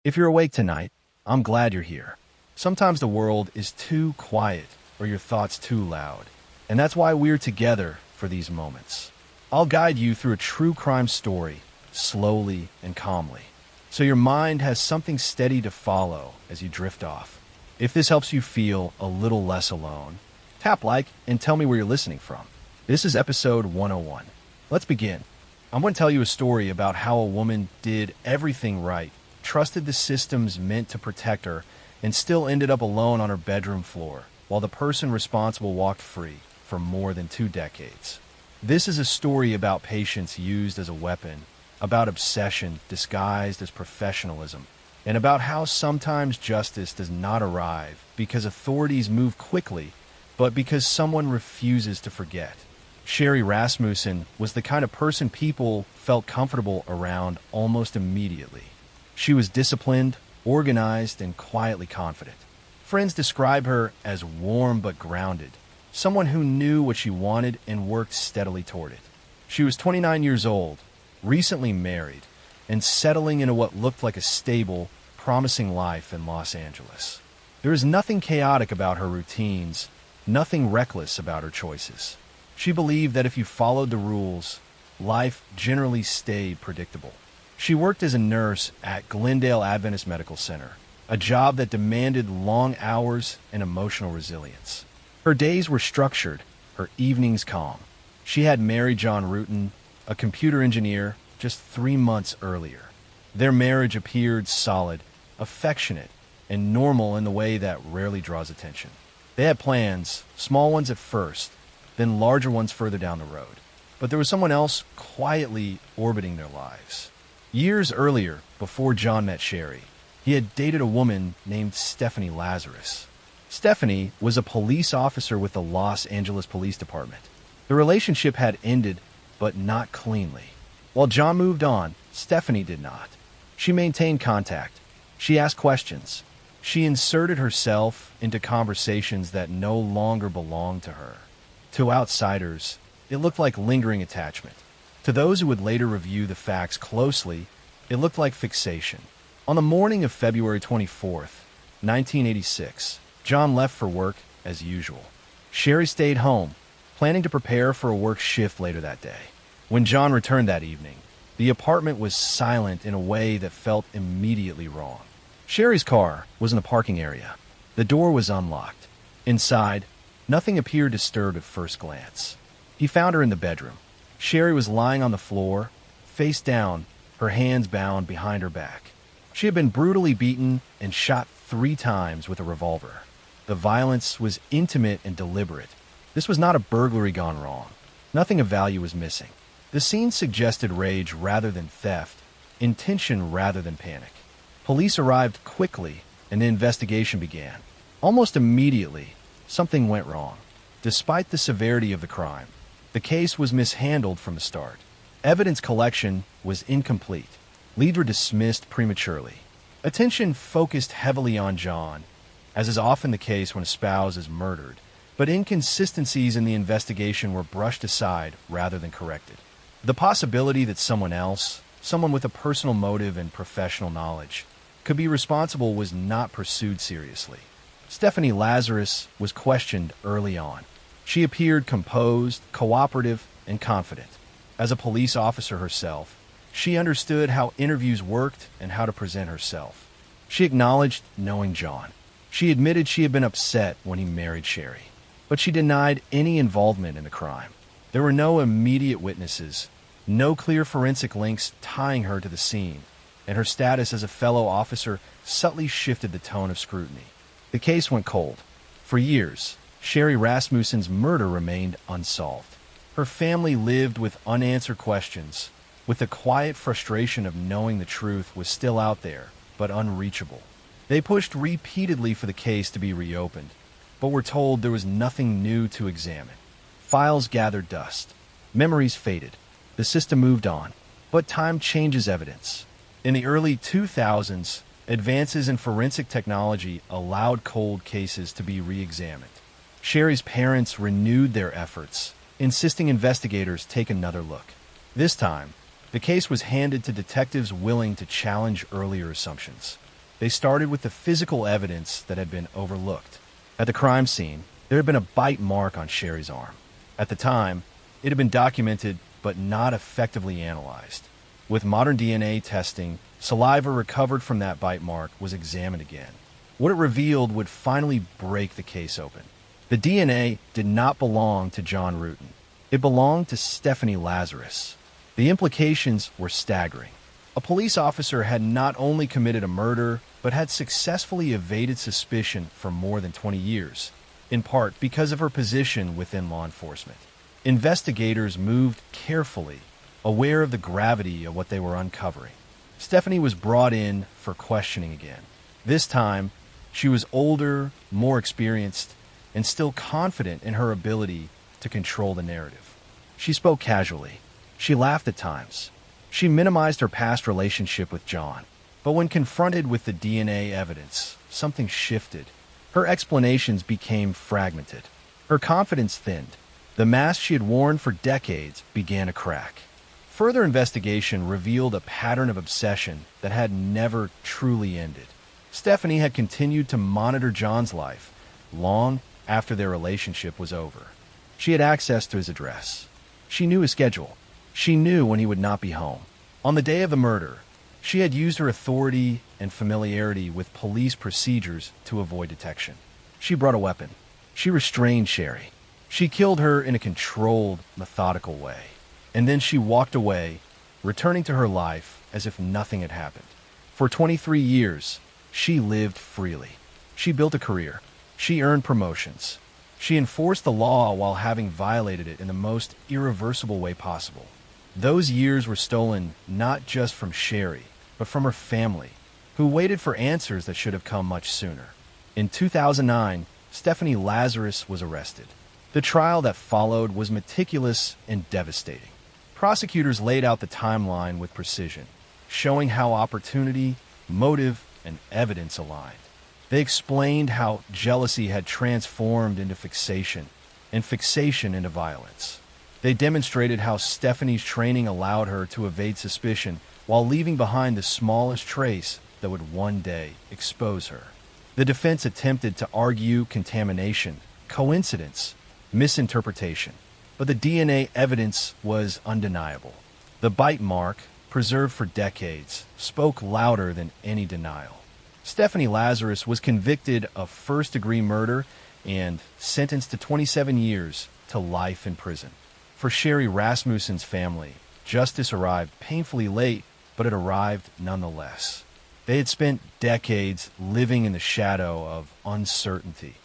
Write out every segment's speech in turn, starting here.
If you're awake tonight, I'm glad you're here. Sometimes the world is too quiet or your thoughts too loud, and that's why we're together for these moments. I'll guide you through a true crime story, slowly and calmly, so your mind has something steady to follow as you drift off. If this helps you feel a little less alone, tap like and tell me where you're listening from. This is episode 101. Let's begin. I'm going to tell you a story about how a woman did everything right, trusted the systems meant to protect her, and still ended up alone on her bedroom floor, while the person responsible walked free for more than 2 decades. This is a story about patience used as a weapon, about obsession disguised as professionalism, and about how sometimes justice does not arrive because authorities move quickly, but because someone refuses to forget. Sherry Rasmussen was the kind of person people felt comfortable around almost immediately. She was disciplined, organized, and quietly confident. Friends describe her as warm but grounded, someone who knew what she wanted and worked steadily toward it. She was 29 years old, recently married, and settling into what looked like a stable, promising life in Los Angeles. There is nothing chaotic about her routines, nothing reckless about her choices. She believed that if you followed the rules, life generally stayed predictable. She worked as a nurse at Glendale Adventist Medical Center, a job that demanded long hours and emotional resilience. Her days were structured, her evenings calm. She had married John Rutan, a computer engineer, just 3 months earlier. Their marriage appeared solid, affectionate, and normal in the way that rarely draws attention. They had plans, small ones at first, then larger ones further down the road. But there was someone else quietly orbiting their lives. Years earlier, before John met Sherry, he had dated a woman named Stephanie Lazarus. Stephanie was a police officer with the Los Angeles Police Department. The relationship had ended, but not cleanly. While John moved on, Stephanie did not. She maintained contact. She asked questions. She inserted herself into conversations that no longer belonged to her. To outsiders, it looked like lingering attachment. To those who would later review the facts closely, it looked like fixation. On the morning of February 24th, 1986, John left for work as usual. Sherry stayed home, planning to prepare for a work shift later that day. When John returned that evening, the apartment was silent in a way that felt immediately wrong. Sherry's car was in the parking area. The door was unlocked. Inside, nothing appeared disturbed at first glance. He found her in the bedroom. Sherry was lying on the floor, face down, her hands bound behind her back. She had been brutally beaten and shot 3 times with a revolver. The violence was intimate and deliberate. This was not a burglary gone wrong. Nothing of value was missing. The scene suggested rage rather than theft, intention rather than panic. Police arrived quickly, and the investigation began. Almost immediately, something went wrong. Despite the severity of the crime, the case was mishandled from the start. Evidence collection was incomplete. Leads were dismissed prematurely. Attention focused heavily on John, as is often the case when a spouse is murdered, but inconsistencies in the investigation were brushed aside rather than corrected. The possibility that someone else, someone with a personal motive and professional knowledge, could be responsible was not pursued seriously. Stephanie Lazarus was questioned early on. She appeared composed, cooperative, and confident. As a police officer herself, she understood how interviews worked and how to present herself. She acknowledged knowing John. She admitted she had been upset when he married Sherry, but she denied any involvement in the crime. There were no immediate witnesses, no clear forensic links tying her to the scene, and her status as a fellow officer subtly shifted the tone of scrutiny. The case went cold. For years, Sherry Rasmussen's murder remained unsolved. Her family lived with unanswered questions, with the quiet frustration of knowing the truth was still out there, but unreachable. They pushed repeatedly for the case to be reopened, but were told there was nothing new to examine. Files gathered dust. Memories faded. The system moved on. But time changes evidence. In the early 2000s, advances in forensic technology allowed cold cases to be re-examined. Sherry's parents renewed their efforts, insisting investigators take another look. This time, the case was handed to detectives willing to challenge earlier assumptions. They started with the physical evidence that had been overlooked. At the crime scene, there had been a bite mark on Sherry's arm. At the time, it had been documented but not effectively analyzed. With modern DNA testing, saliva recovered from that bite mark was examined again. What it revealed would finally break the case open. The DNA did not belong to John Rutan. It belonged to Stephanie Lazarus. The implications were staggering. A police officer had not only committed a murder, but had successfully evaded suspicion for more than 20 years, in part because of her position within law enforcement. Investigators moved carefully, aware of the gravity of what they were uncovering. Stephanie was brought in for questioning again. This time, she was older, more experienced, and still confident in her ability to control the narrative. She spoke casually. She laughed at times. She minimized her past relationship with John. But when confronted with the DNA evidence, something shifted. Her explanations became fragmented. Her confidence thinned. The mask she had worn for decades began to crack. Further investigation revealed a pattern of obsession that had never truly ended. Stephanie had continued to monitor John's life long after their relationship was over. She had access to his address. She knew his schedule. She knew when he would not be home. On the day of the murder, she had used her authority and familiarity with police procedures to avoid detection. She brought a weapon. She restrained Sherry. She killed her in a controlled, methodical way. And then she walked away, returning to her life as if nothing had happened. For 23 years, she lived freely. She built a career. She earned promotions. She enforced the law while having violated it in the most irreversible way possible. Those years were stolen not just from Sherry, but from her family, who waited for answers that should have come much sooner. In 2009, Stephanie Lazarus was arrested. The trial that followed was meticulous and devastating. Prosecutors laid out the timeline with precision, showing how opportunity, motive, and evidence aligned. They explained how jealousy had transformed into fixation, and fixation into violence. They demonstrated how Stephanie's training allowed her to evade suspicion while leaving behind the smallest trace that would one day expose her. The defense attempted to argue contamination, coincidence, misinterpretation, but the DNA evidence was undeniable. The bite mark, preserved for decades, spoke louder than any denial. Stephanie Lazarus was convicted of first-degree murder and sentenced to 27 years to life in prison. For Sherry Rasmussen's family, justice arrived painfully late, but it arrived nonetheless. They had spent decades living in the shadow of uncertainty,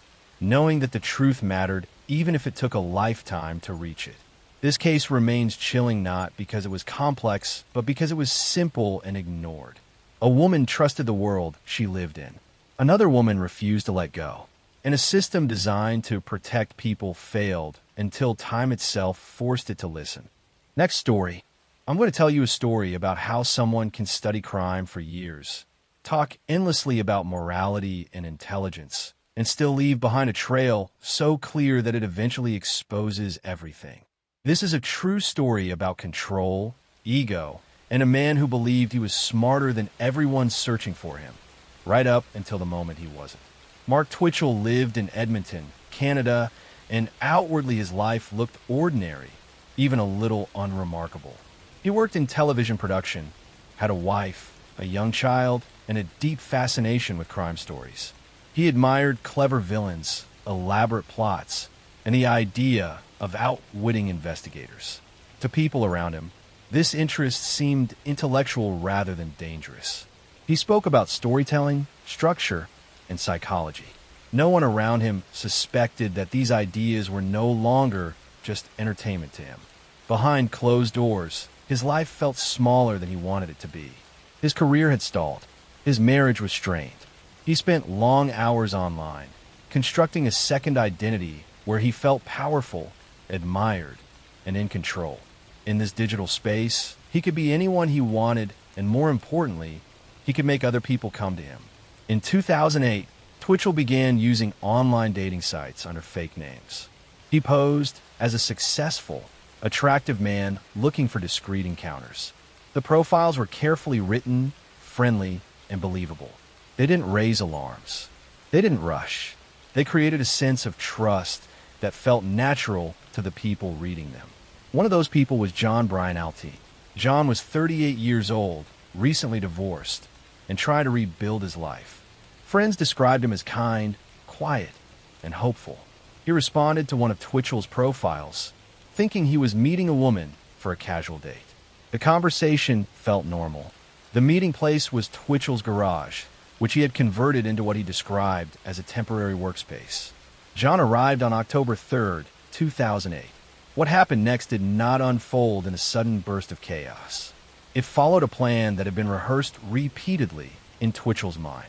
knowing that the truth mattered even if it took a lifetime to reach it. This case remains chilling not because it was complex, but because it was simple and ignored. A woman trusted the world she lived in. Another woman refused to let go. And a system designed to protect people failed until time itself forced it to listen. Next story. I'm going to tell you a story about how someone can study crime for years, talk endlessly about morality and intelligence, and still leave behind a trail so clear that it eventually exposes everything. This is a true story about control, ego, and a man who believed he was smarter than everyone searching for him, right up until the moment he wasn't. Mark Twitchell lived in Edmonton, Canada, and outwardly his life looked ordinary, even a little unremarkable. He worked in television production, had a wife, a young child, and a deep fascination with crime stories. He admired clever villains, elaborate plots, and the idea of outwitting investigators. To people around him, this interest seemed intellectual rather than dangerous. He spoke about storytelling, structure, and psychology. No one around him suspected that these ideas were no longer just entertainment to him. Behind closed doors, his life felt smaller than he wanted it to be. His career had stalled. His marriage was strained. He spent long hours online, constructing a second identity where he felt powerful, admired, and in control. In this digital space, he could be anyone he wanted, and more importantly, he could make other people come to him. In 2008, Twitchell began using online dating sites under fake names. He posed as a successful, attractive man looking for discreet encounters. The profiles were carefully written, friendly, and believable. They didn't raise alarms. They didn't rush. They created a sense of trust that felt natural to the people reading them. One of those people was John Bryan Alteen. John was 38 years old, recently divorced, and trying to rebuild his life. Friends described him as kind, quiet, and hopeful. He responded to one of Twitchell's profiles, thinking he was meeting a woman for a casual date. The conversation felt normal. The meeting place was Twitchell's garage, which he had converted into what he described as a temporary workspace. John arrived on October 3rd, 2008. What happened next did not unfold in a sudden burst of chaos. It followed a plan that had been rehearsed repeatedly in Twitchell's mind.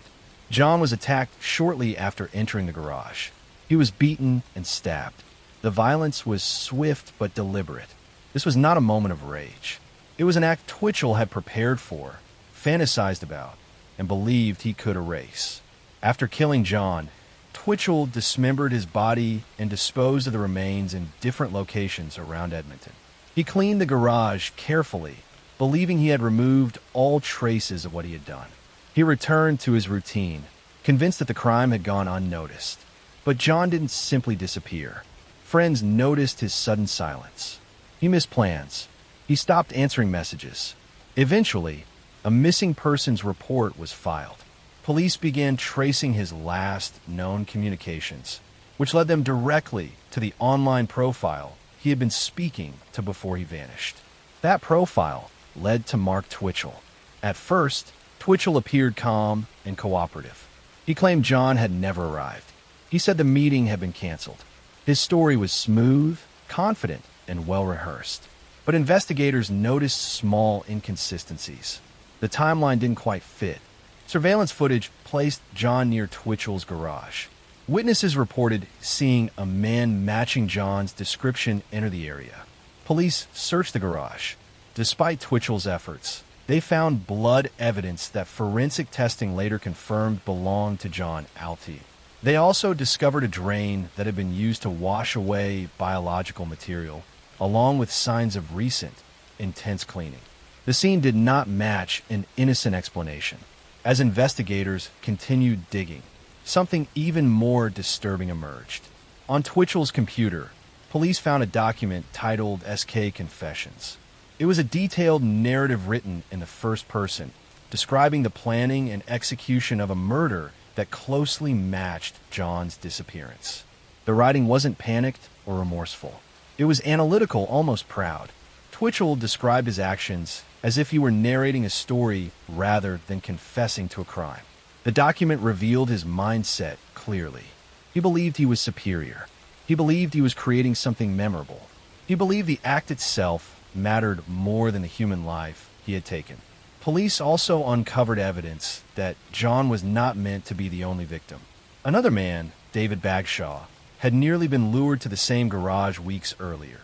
John was attacked shortly after entering the garage. He was beaten and stabbed. The violence was swift but deliberate. This was not a moment of rage. It was an act Twitchell had prepared for, fantasized about, and believed he could erase. After killing John, Twitchell dismembered his body and disposed of the remains in different locations around Edmonton. He cleaned the garage carefully, believing he had removed all traces of what he had done. He returned to his routine, convinced that the crime had gone unnoticed. But John didn't simply disappear. Friends noticed his sudden silence. He missed plans. He stopped answering messages. Eventually, a missing persons report was filed. Police began tracing his last known communications, which led them directly to the online profile he had been speaking to before he vanished. That profile led to Mark Twitchell. At first, Twitchell appeared calm and cooperative. He claimed John had never arrived. He said the meeting had been canceled. His story was smooth, confident, and well-rehearsed. But investigators noticed small inconsistencies. The timeline didn't quite fit. Surveillance footage placed John near Twitchell's garage. Witnesses reported seeing a man matching John's description enter the area. Police searched the garage. Despite Twitchell's efforts, they found blood evidence that forensic testing later confirmed belonged to John Alteen. They also discovered a drain that had been used to wash away biological material, along with signs of recent, intense cleaning. The scene did not match an innocent explanation. As investigators continued digging, something even more disturbing emerged. On Twitchell's computer, police found a document titled SK Confessions. It was a detailed narrative written in the first person, describing the planning and execution of a murder that closely matched John's disappearance. The writing wasn't panicked or remorseful. It was analytical, almost proud. Twitchell described his actions as if he were narrating a story rather than confessing to a crime. The document revealed his mindset clearly. He believed he was superior. He believed he was creating something memorable. He believed the act itself mattered more than the human life he had taken. Police also uncovered evidence that John was not meant to be the only victim. Another man, David Bagshaw, had nearly been lured to the same garage weeks earlier.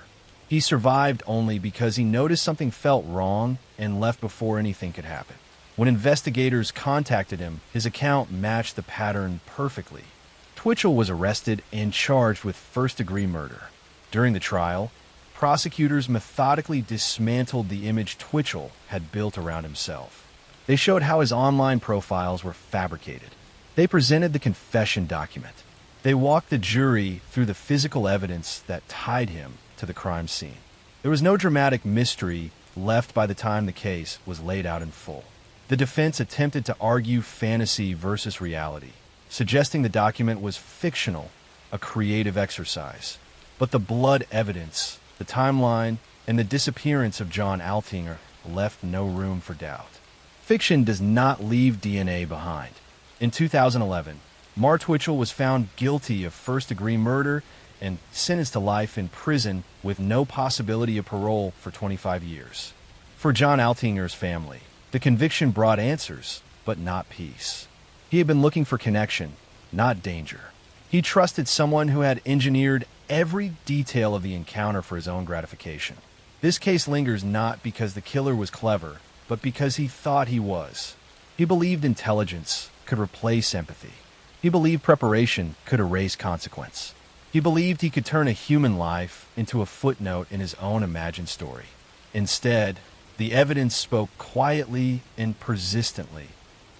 He survived only because he noticed something felt wrong and left before anything could happen. When investigators contacted him, his account matched the pattern perfectly. Twitchell was arrested and charged with first-degree murder. During the trial, prosecutors methodically dismantled the image Twitchell had built around himself. They showed how his online profiles were fabricated. They presented the confession document. They walked the jury through the physical evidence that tied him to the crime scene. There was no dramatic mystery left by the time the case was laid out in full. The defense attempted to argue fantasy versus reality, suggesting the document was fictional, a creative exercise. But the blood evidence, the timeline, and the disappearance of John Alteen left no room for doubt. Fiction does not leave DNA behind. In 2011, Mark Twitchell was found guilty of first-degree murder and sentenced to life in prison with no possibility of parole for 25 years. For John Alteen's family, the conviction brought answers, but not peace. He had been looking for connection, not danger. He trusted someone who had engineered every detail of the encounter for his own gratification. This case lingers not because the killer was clever, but because he thought he was. He believed intelligence could replace empathy. He believed preparation could erase consequence. He believed he could turn a human life into a footnote in his own imagined story. Instead, the evidence spoke quietly and persistently.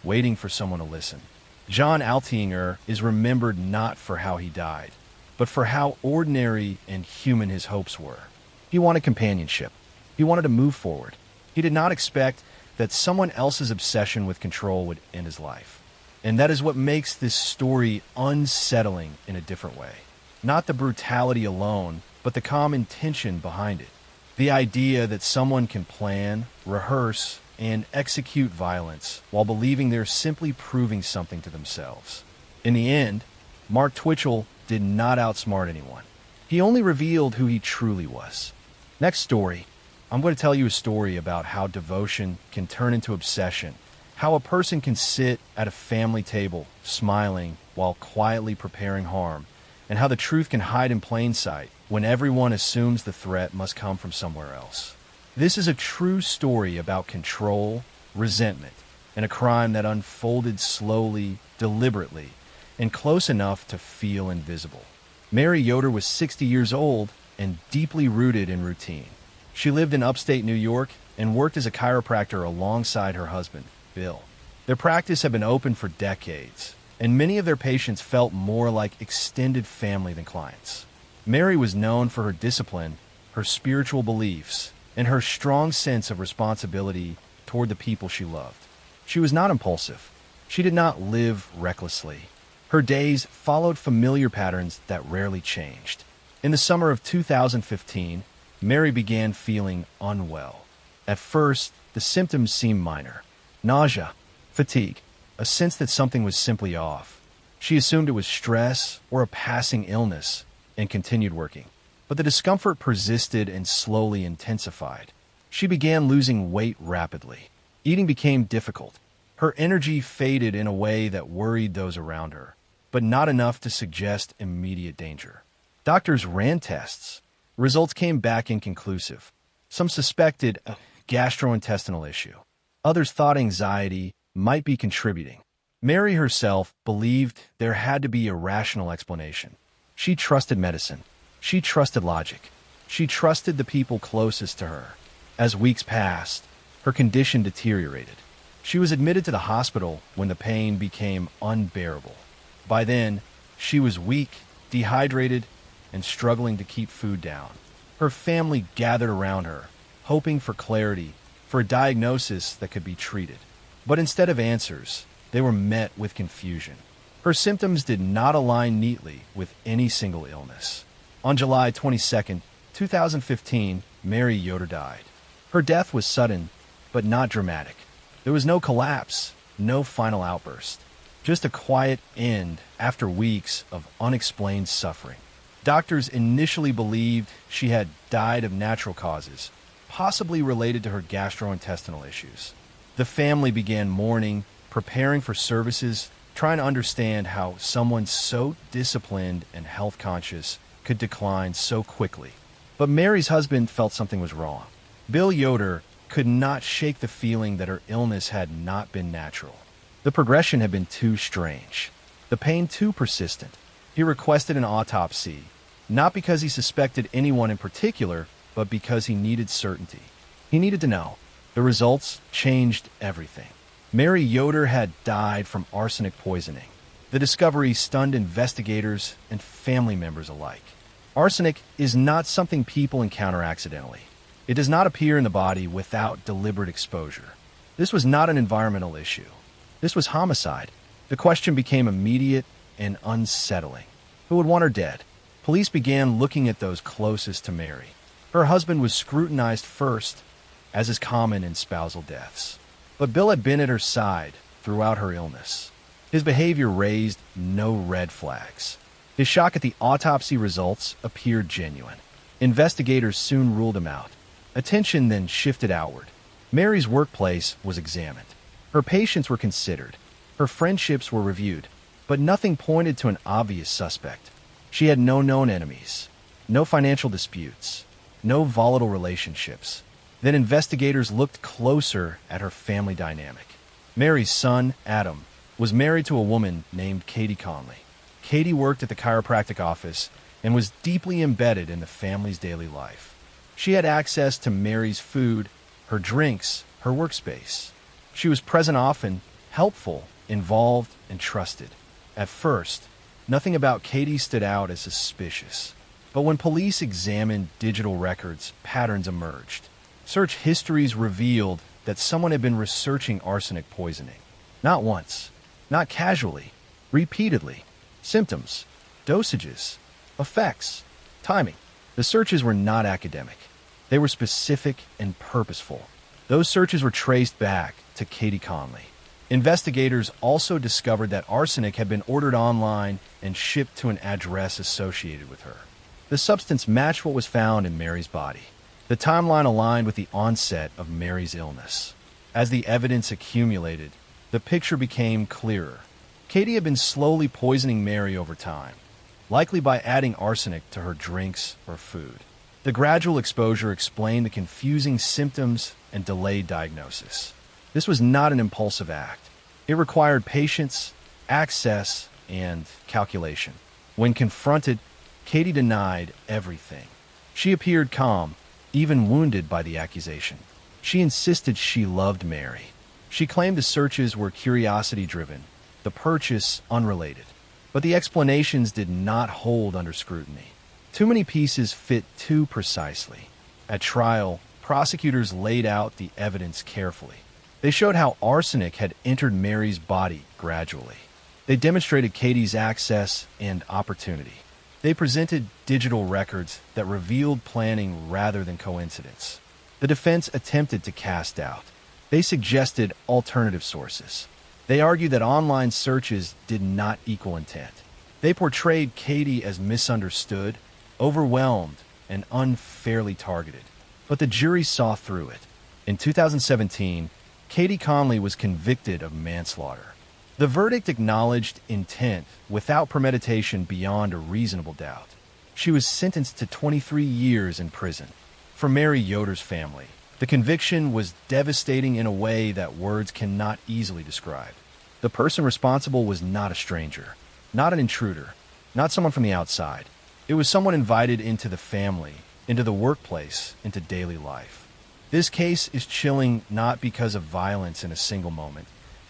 waiting for someone to listen. John Altinger is remembered not for how he died, but for how ordinary and human his hopes were. He wanted companionship. He wanted to move forward. He did not expect that someone else's obsession with control would end his life. And that is what makes this story unsettling in a different way. Not the brutality alone, but the calm intention behind it. The idea that someone can plan, rehearse, and execute violence while believing they're simply proving something to themselves. In the end, Mark Twitchell did not outsmart anyone. He only revealed who he truly was. Next story, I'm going to tell you a story about how devotion can turn into obsession, how a person can sit at a family table smiling while quietly preparing harm, and how the truth can hide in plain sight when everyone assumes the threat must come from somewhere else. This is a true story about control, resentment, and a crime that unfolded slowly, deliberately, and close enough to feel invisible. Mary Yoder was 60 years old and deeply rooted in routine. She lived in upstate New York and worked as a chiropractor alongside her husband, Bill. Their practice had been open for decades, and many of their patients felt more like extended family than clients. Mary was known for her discipline, her spiritual beliefs, and her strong sense of responsibility toward the people she loved. She was not impulsive. She did not live recklessly. Her days followed familiar patterns that rarely changed. In the summer of 2015, Mary began feeling unwell. At first, the symptoms seemed minor. Nausea, fatigue, a sense that something was simply off. She assumed it was stress or a passing illness and continued working. But the discomfort persisted and slowly intensified. She began losing weight rapidly. Eating became difficult. Her energy faded in a way that worried those around her, but not enough to suggest immediate danger. Doctors ran tests. Results came back inconclusive. Some suspected a gastrointestinal issue. Others thought anxiety might be contributing. Mary herself believed there had to be a rational explanation. She trusted medicine. She trusted logic. She trusted the people closest to her. As weeks passed, her condition deteriorated. She was admitted to the hospital when the pain became unbearable. By then, she was weak, dehydrated, and struggling to keep food down. Her family gathered around her, hoping for clarity, for a diagnosis that could be treated. But instead of answers, they were met with confusion. Her symptoms did not align neatly with any single illness. On July 22, 2015, Mary Yoder died. Her death was sudden, but not dramatic. There was no collapse, no final outburst, just a quiet end after weeks of unexplained suffering. Doctors initially believed she had died of natural causes, possibly related to her gastrointestinal issues. The family began mourning, preparing for services, trying to understand how someone so disciplined and health conscious could decline so quickly. But Mary's husband felt something was wrong. Bill Yoder could not shake the feeling that her illness had not been natural. The progression had been too strange, the pain too persistent. He requested an autopsy, not because he suspected anyone in particular, but because he needed certainty. He needed to know. The results changed everything. Mary Yoder had died from arsenic poisoning. The discovery stunned investigators and family members alike. Arsenic is not something people encounter accidentally. It does not appear in the body without deliberate exposure. This was not an environmental issue. This was homicide. The question became immediate and unsettling. Who would want her dead? Police began looking at those closest to Mary. Her husband was scrutinized first, as is common in spousal deaths. But Bill had been at her side throughout her illness. His behavior raised no red flags. His shock at the autopsy results appeared genuine. Investigators soon ruled him out. Attention then shifted outward. Mary's workplace was examined. Her patients were considered. Her friendships were reviewed. But nothing pointed to an obvious suspect. She had no known enemies, no financial disputes, no volatile relationships. Then investigators looked closer at her family dynamic. Mary's son, Adam, was married to a woman named Katie Conley. Katie worked at the chiropractic office and was deeply embedded in the family's daily life. She had access to Mary's food, her drinks, her workspace. She was present often, helpful, involved, and trusted. At first, nothing about Katie stood out as suspicious. But when police examined digital records, patterns emerged. Search histories revealed that someone had been researching arsenic poisoning. Not once, not casually, repeatedly. Symptoms, dosages, effects, timing. The searches were not academic. They were specific and purposeful. Those searches were traced back to Katie Conley. Investigators also discovered that arsenic had been ordered online and shipped to an address associated with her. The substance matched what was found in Mary's body. The timeline aligned with the onset of Mary's illness. As the evidence accumulated, the picture became clearer. Katie had been slowly poisoning Mary over time, likely by adding arsenic to her drinks or food. The gradual exposure explained the confusing symptoms and delayed diagnosis. This was not an impulsive act. It required patience, access, and calculation. When confronted, Katie denied everything. She appeared calm, even wounded by the accusation. She insisted she loved Mary. She claimed the searches were curiosity-driven, the purchase unrelated. But the explanations did not hold under scrutiny. Too many pieces fit too precisely. At trial, prosecutors laid out the evidence carefully. They showed how arsenic had entered Mary's body gradually. They demonstrated Katie's access and opportunity. They presented digital records that revealed planning rather than coincidence. The defense attempted to cast doubt. They suggested alternative sources. They argued that online searches did not equal intent. They portrayed Katie as misunderstood, overwhelmed, and unfairly targeted. But the jury saw through it. In 2017, Katie Conley was convicted of manslaughter. The verdict acknowledged intent without premeditation beyond a reasonable doubt. She was sentenced to 23 years in prison. For Mary Yoder's family, the conviction was devastating in a way that words cannot easily describe. The person responsible was not a stranger, not an intruder, not someone from the outside. It was someone invited into the family, into the workplace, into daily life. This case is chilling not because of violence in a single moment,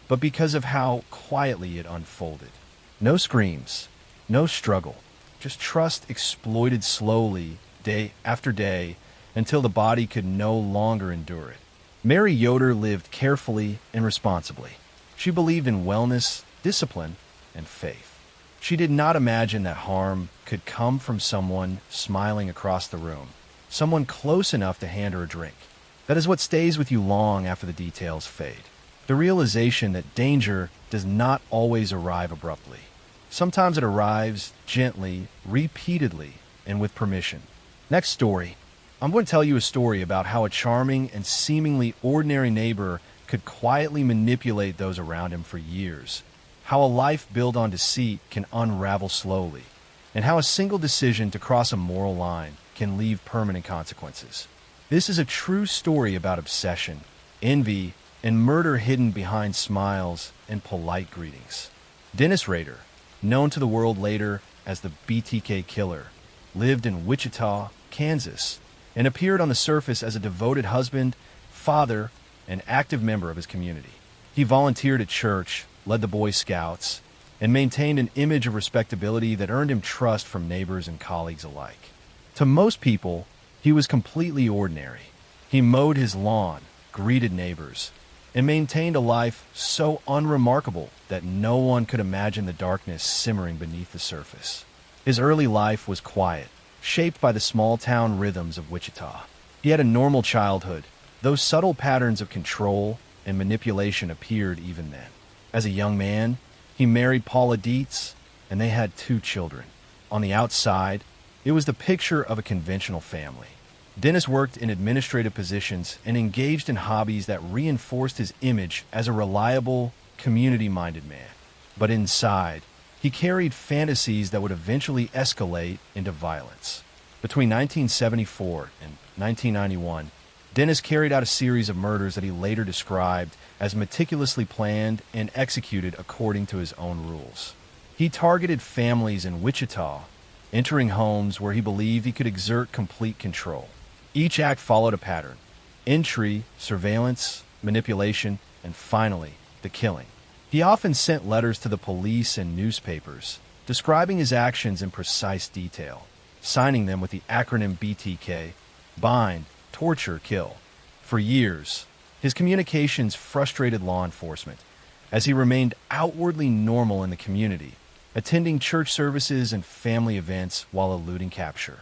but because of how quietly it unfolded. No screams, no struggle, just trust exploited slowly, day after day, until the body could no longer endure it. Mary Yoder lived carefully and responsibly. She believed in wellness, discipline, and faith. She did not imagine that harm could come from someone smiling across the room, someone close enough to hand her a drink. That is what stays with you long after the details fade. The realization that danger does not always arrive abruptly. Sometimes it arrives gently, repeatedly, and with permission. Next story. I'm going to tell you a story about how a charming and seemingly ordinary neighbor could quietly manipulate those around him for years. How a life built on deceit can unravel slowly. And how a single decision to cross a moral line can leave permanent consequences. This is a true story about obsession, envy, and murder hidden behind smiles and polite greetings. Dennis Rader, known to the world later as the BTK Killer, lived in Wichita, Kansas, and appeared on the surface as a devoted husband, father, and active member of his community. He volunteered at church, led the Boy Scouts, and maintained an image of respectability that earned him trust from neighbors and colleagues alike. To most people, he was completely ordinary. He mowed his lawn, greeted neighbors, and maintained a life so unremarkable that no one could imagine the darkness simmering beneath the surface. His early life was quiet, shaped by the small-town rhythms of Wichita. He had a normal childhood, though subtle patterns of control and manipulation appeared even then. As a young man, he married Paula Dietz, and they had 2 children. On the outside, it was the picture of a conventional family. Dennis worked in administrative positions and engaged in hobbies that reinforced his image as a reliable, community-minded man. But inside, he carried fantasies that would eventually escalate into violence. Between 1974 and 1991, Dennis carried out a series of murders that he later described as meticulously planned and executed according to his own rules. He targeted families in Wichita, entering homes where he believed he could exert complete control. Each act followed a pattern: entry, surveillance, manipulation, and finally, the killing. He often sent letters to the police and newspapers, describing his actions in precise detail, signing them with the acronym BTK, bind, torture, kill. For years, his communications frustrated law enforcement, as he remained outwardly normal in the community, attending church services and family events while eluding capture.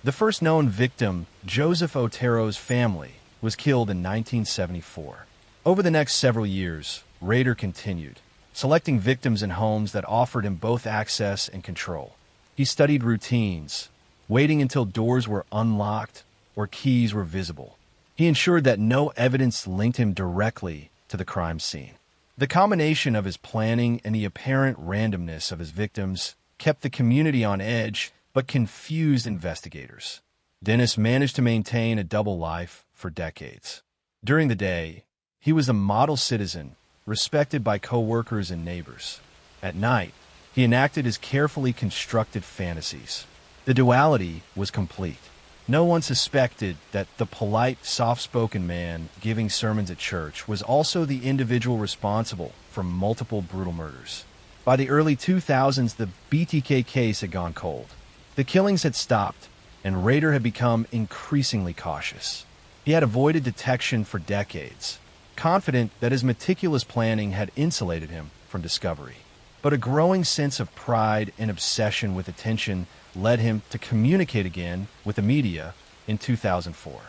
The first known victim, Joseph Otero's family, was killed in 1974. Over the next several years, Rader continued, selecting victims in homes that offered him both access and control. He studied routines, waiting until doors were unlocked or keys were visible. He ensured that no evidence linked him directly to the crime scene. The combination of his planning and the apparent randomness of his victims kept the community on edge but confused investigators. Dennis managed to maintain a double life for decades. During the day, he was a model citizen, respected by co-workers and neighbors. At night, he enacted his carefully constructed fantasies. The duality was complete. No one suspected that the polite, soft-spoken man giving sermons at church was also the individual responsible for multiple brutal murders. By the early 2000s, the BTK case had gone cold. The killings had stopped, and Rader had become increasingly cautious. He had avoided detection for decades, confident that his meticulous planning had insulated him from discovery. But a growing sense of pride and obsession with attention led him to communicate again with the media in 2004.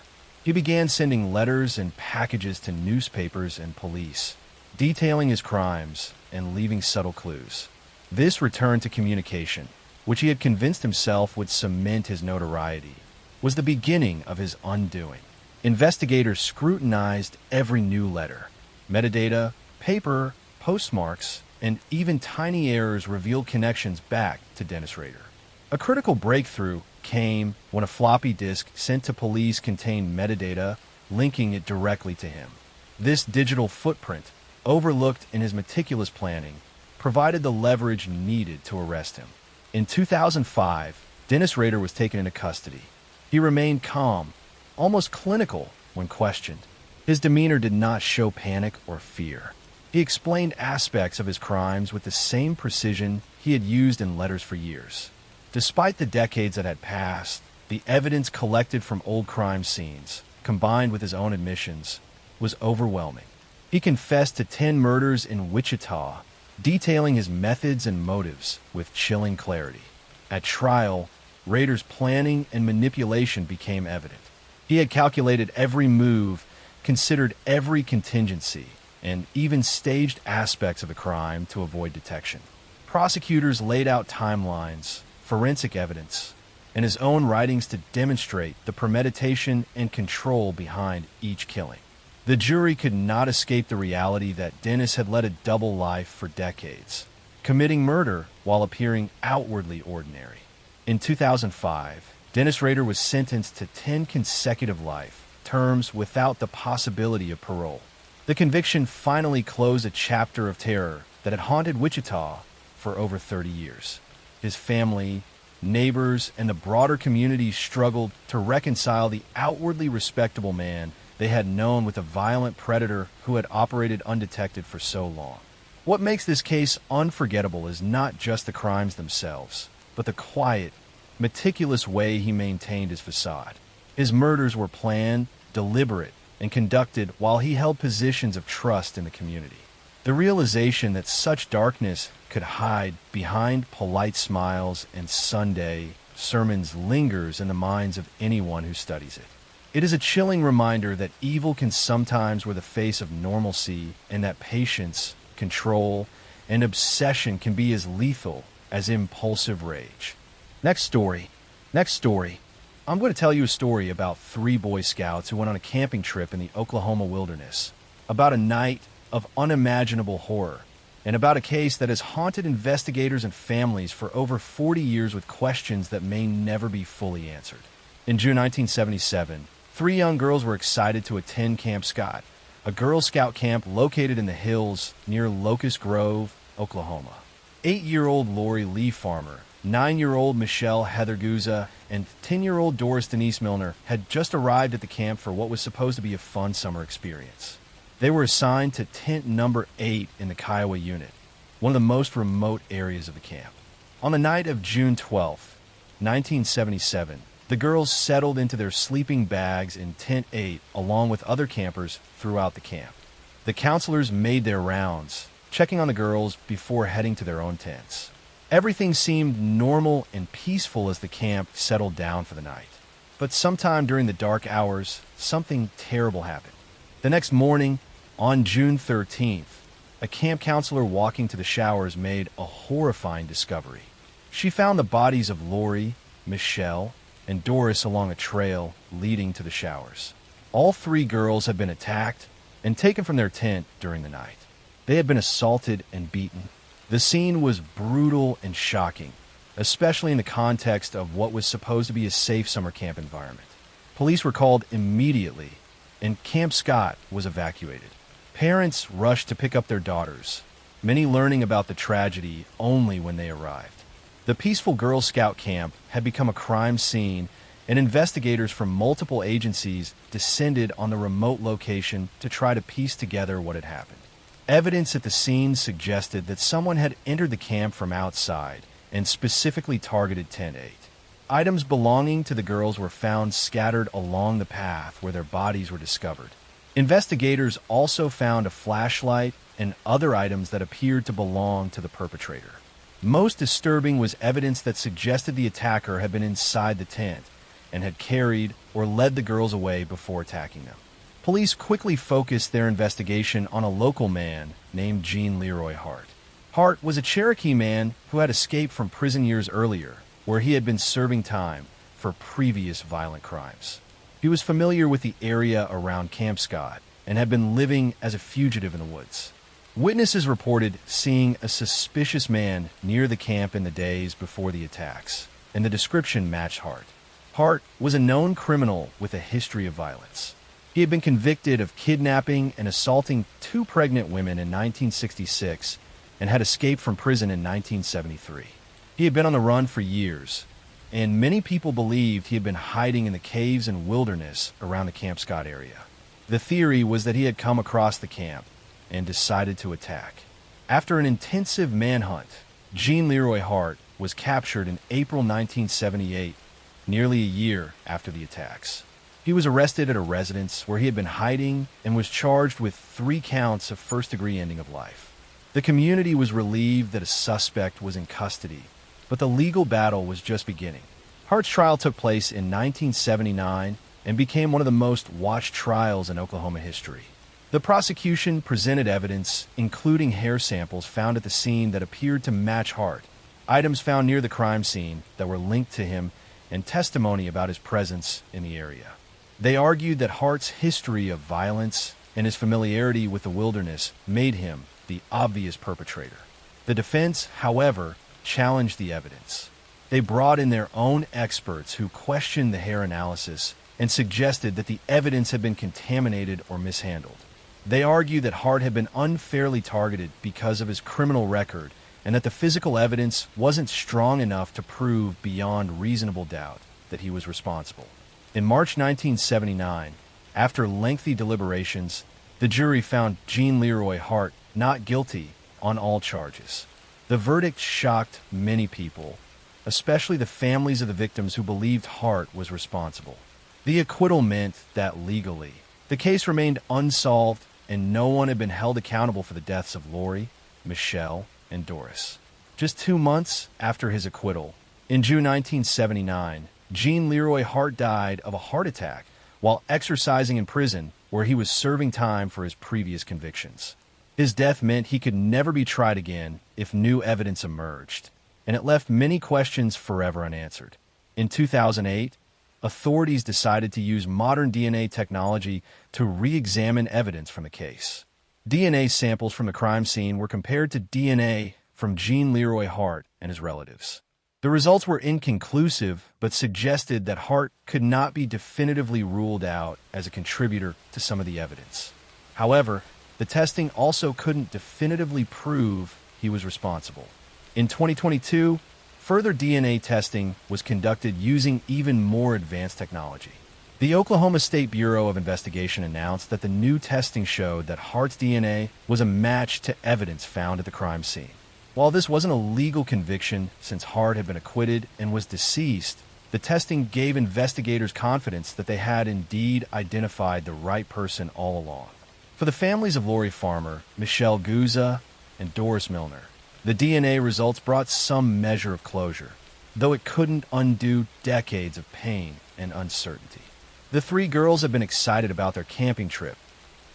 He began sending letters and packages to newspapers and police, detailing his crimes and leaving subtle clues. This return to communication, which he had convinced himself would cement his notoriety, was the beginning of his undoing. Investigators scrutinized every new letter. Metadata, paper, postmarks, and even tiny errors revealed connections back to Dennis Rader. A critical breakthrough came when a floppy disk sent to police contained metadata linking it directly to him. This digital footprint, overlooked in his meticulous planning, provided the leverage needed to arrest him. In 2005, Dennis Rader was taken into custody. He remained calm, almost clinical, when questioned. His demeanor did not show panic or fear. He explained aspects of his crimes with the same precision he had used in letters for years. Despite the decades that had passed, the evidence collected from old crime scenes, combined with his own admissions, was overwhelming. He confessed to 10 murders in Wichita, detailing his methods and motives with chilling clarity. At trial, Rader's planning and manipulation became evident. He had calculated every move, considered every contingency, and even staged aspects of the crime to avoid detection. Prosecutors laid out timelines, forensic evidence, and his own writings to demonstrate the premeditation and control behind each killing. The jury could not escape the reality that Dennis had led a double life for decades, committing murder while appearing outwardly ordinary. In 2005, Dennis Rader was sentenced to 10 consecutive life terms without the possibility of parole. The conviction finally closed a chapter of terror that had haunted Wichita for over 30 years. His family, neighbors, and the broader community struggled to reconcile the outwardly respectable man they had known with a violent predator who had operated undetected for so long. What makes this case unforgettable is not just the crimes themselves, but the quiet, meticulous way he maintained his facade. His murders were planned, deliberate, and conducted while he held positions of trust in the community. The realization that such darkness could hide behind polite smiles and Sunday sermons lingers in the minds of anyone who studies it. It is a chilling reminder that evil can sometimes wear the face of normalcy, and that patience, control, and obsession can be as lethal as impulsive rage. Next story. I'm going to tell you a story about 3 Boy Scouts who went on a camping trip in the Oklahoma wilderness, about a night of unimaginable horror, and about a case that has haunted investigators and families for over 40 years with questions that may never be fully answered. In June 1977, 3 young girls were excited to attend Camp Scott, a Girl Scout camp located in the hills near Locust Grove, Oklahoma. 8-year-old Lori Lee Farmer, 9-year-old Michelle Heather Guza, and 10-year-old Doris Denise Milner had just arrived at the camp for what was supposed to be a fun summer experience. They were assigned to tent number 8 in the Kiowa unit, one of the most remote areas of the camp. On the night of June 12, 1977, the girls settled into their sleeping bags in tent 8 along with other campers throughout the camp. The counselors made their rounds, checking on the girls before heading to their own tents. Everything seemed normal and peaceful as the camp settled down for the night. But sometime during the dark hours, something terrible happened. The next morning, on June 13th, a camp counselor walking to the showers made a horrifying discovery. She found the bodies of Lori, Michelle, and Doris along a trail leading to the showers. All 3 girls had been attacked and taken from their tent during the night. They had been assaulted and beaten. The scene was brutal and shocking, especially in the context of what was supposed to be a safe summer camp environment. Police were called immediately, and Camp Scott was evacuated. Parents rushed to pick up their daughters, many learning about the tragedy only when they arrived. The peaceful Girl Scout camp had become a crime scene, and investigators from multiple agencies descended on the remote location to try to piece together what had happened. Evidence at the scene suggested that someone had entered the camp from outside and specifically targeted Tent 8. Items belonging to the girls were found scattered along the path where their bodies were discovered. Investigators also found a flashlight and other items that appeared to belong to the perpetrator. Most disturbing was evidence that suggested the attacker had been inside the tent and had carried or led the girls away before attacking them. Police quickly focused their investigation on a local man named Gene Leroy Hart. Hart was a Cherokee man who had escaped from prison years earlier, where he had been serving time for previous violent crimes. He was familiar with the area around Camp Scott and had been living as a fugitive in the woods. Witnesses reported seeing a suspicious man near the camp in the days before the attacks, and the description matched Hart. Hart was a known criminal with a history of violence. He had been convicted of kidnapping and assaulting 2 pregnant women in 1966 and had escaped from prison in 1973. He had been on the run for years, and many people believed he had been hiding in the caves and wilderness around the Camp Scott area. The theory was that he had come across the camp and decided to attack. After an intensive manhunt, Gene Leroy Hart was captured in April 1978, nearly a year after the attacks. He was arrested at a residence where he had been hiding and was charged with 3 counts of first-degree ending of life. The community was relieved that a suspect was in custody, but the legal battle was just beginning. Hart's trial took place in 1979 and became one of the most watched trials in Oklahoma history. The prosecution presented evidence, including hair samples found at the scene that appeared to match Hart, items found near the crime scene that were linked to him, and testimony about his presence in the area. They argued that Hart's history of violence and his familiarity with the wilderness made him the obvious perpetrator. The defense, however, challenged the evidence. They brought in their own experts who questioned the hair analysis and suggested that the evidence had been contaminated or mishandled. They argued that Hart had been unfairly targeted because of his criminal record and that the physical evidence wasn't strong enough to prove beyond reasonable doubt that he was responsible. In March 1979, after lengthy deliberations, the jury found Gene Leroy Hart not guilty on all charges. The verdict shocked many people, especially the families of the victims who believed Hart was responsible. The acquittal meant that legally, the case remained unsolved and no one had been held accountable for the deaths of Lori, Michelle, and Doris. Just 2 months after his acquittal, in June 1979, Gene Leroy Hart died of a heart attack while exercising in prison where he was serving time for his previous convictions. His death meant he could never be tried again if new evidence emerged, and it left many questions forever unanswered. In 2008, authorities decided to use modern DNA technology to re-examine evidence from the case. DNA samples from the crime scene were compared to DNA from Gene Leroy Hart and his relatives. The results were inconclusive, but suggested that Hart could not be definitively ruled out as a contributor to some of the evidence. However, the testing also couldn't definitively prove he was responsible. In 2022, further DNA testing was conducted using even more advanced technology. The Oklahoma State Bureau of Investigation announced that the new testing showed that Hart's DNA was a match to evidence found at the crime scene. While this wasn't a legal conviction since Hart had been acquitted and was deceased, the testing gave investigators confidence that they had indeed identified the right person all along. For the families of Lori Farmer, Michelle Guzza, and Doris Milner, the DNA results brought some measure of closure, though it couldn't undo decades of pain and uncertainty. The three girls had been excited about their camping trip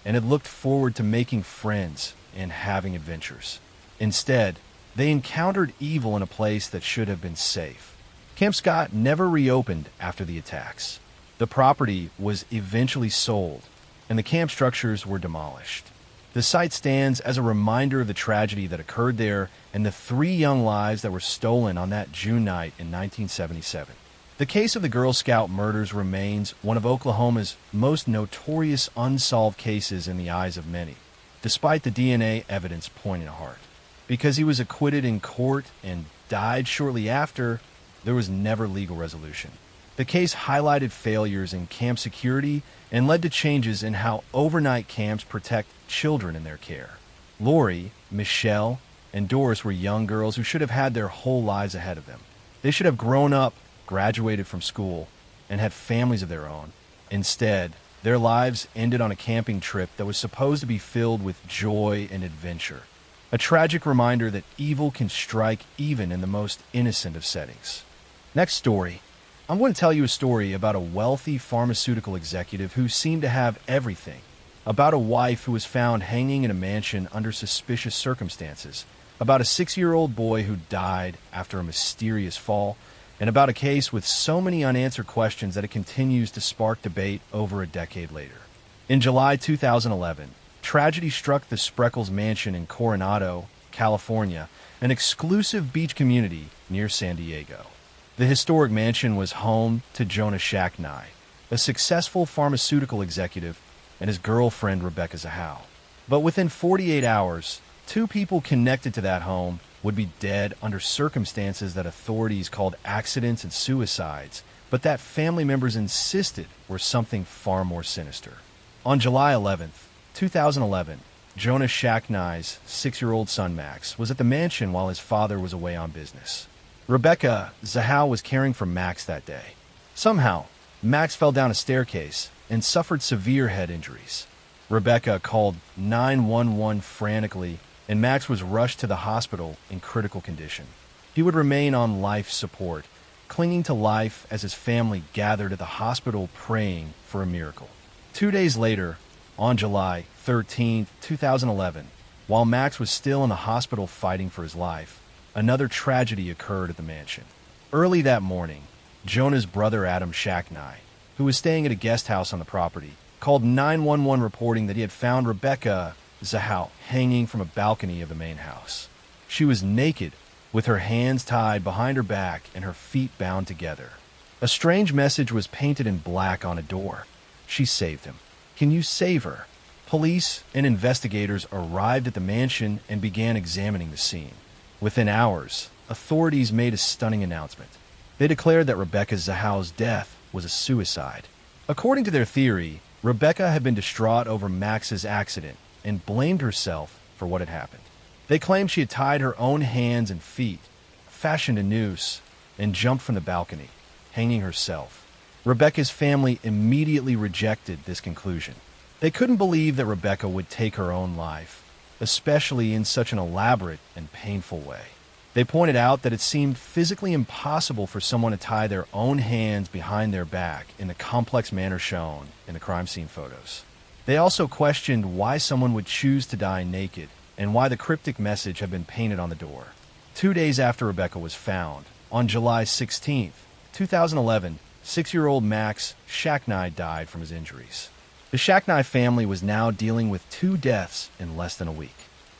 and had looked forward to making friends and having adventures. Instead, they encountered evil in a place that should have been safe. Camp Scott never reopened after the attacks. The property was eventually sold, and the camp structures were demolished. The site stands as a reminder of the tragedy that occurred there and the three young lives that were stolen on that June night in 1977. The case of the Girl Scout murders remains one of Oklahoma's most notorious unsolved cases in the eyes of many, despite the DNA evidence pointing to Hart. Because he was acquitted in court and died shortly after, there was never legal resolution. The case highlighted failures in camp security and led to changes in how overnight camps protect children in their care. Lori, Michelle, and Doris were young girls who should have had their whole lives ahead of them. They should have grown up, graduated from school, and had families of their own. Instead, their lives ended on a camping trip that was supposed to be filled with joy and adventure. A tragic reminder that evil can strike even in the most innocent of settings. Next story. I'm going to tell you a story about a wealthy pharmaceutical executive who seemed to have everything, about a wife who was found hanging in a mansion under suspicious circumstances, about a 6-year-old boy who died after a mysterious fall, and about a case with so many unanswered questions that it continues to spark debate over a decade later. In July 2011, tragedy struck the Spreckles Mansion in Coronado, California, an exclusive beach community near San Diego. The historic mansion was home to Jonah Shacknai, a successful pharmaceutical executive, and his girlfriend Rebecca Zahau. But within 48 hours, two people connected to that home would be dead under circumstances that authorities called accidents and suicides, but that family members insisted were something far more sinister. On July 11th, 2011, Jonah Shacknai's 6-year-old son Max was at the mansion while his father was away on business. Rebecca Zahau was caring for Max that day. Somehow, Max fell down a staircase and suffered severe head injuries. Rebecca called 911 frantically, and Max was rushed to the hospital in critical condition. He would remain on life support, clinging to life as his family gathered at the hospital praying for a miracle. 2 days later, on July 13, 2011, while Max was still in the hospital fighting for his life, another tragedy occurred at the mansion. Early that morning, Jonah's brother Adam Shacknai, who was staying at a guest house on the property, called 911 reporting that he had found Rebecca Zahau hanging from a balcony of the main house. She was naked, with her hands tied behind her back and her feet bound together. A strange message was painted in black on a door. She saved him. Can you save her? Police and investigators arrived at the mansion and began examining the scene. Within hours, authorities made a stunning announcement. They declared that Rebecca Zahau's death was a suicide. According to their theory, Rebecca had been distraught over Max's accident and blamed herself for what had happened. They claimed she had tied her own hands and feet, fashioned a noose, and jumped from the balcony, hanging herself. Rebecca's family immediately rejected this conclusion. They couldn't believe that Rebecca would take her own life, especially in such an elaborate and painful way. They pointed out that it seemed physically impossible for someone to tie their own hands behind their back in the complex manner shown in the crime scene photos. They also questioned why someone would choose to die naked and why the cryptic message had been painted on the door. 2 days after Rebecca was found, on July 16, 2011, 6-year-old Max Shacknai died from his injuries. The Shacknai family was now dealing with 2 deaths in less than a week.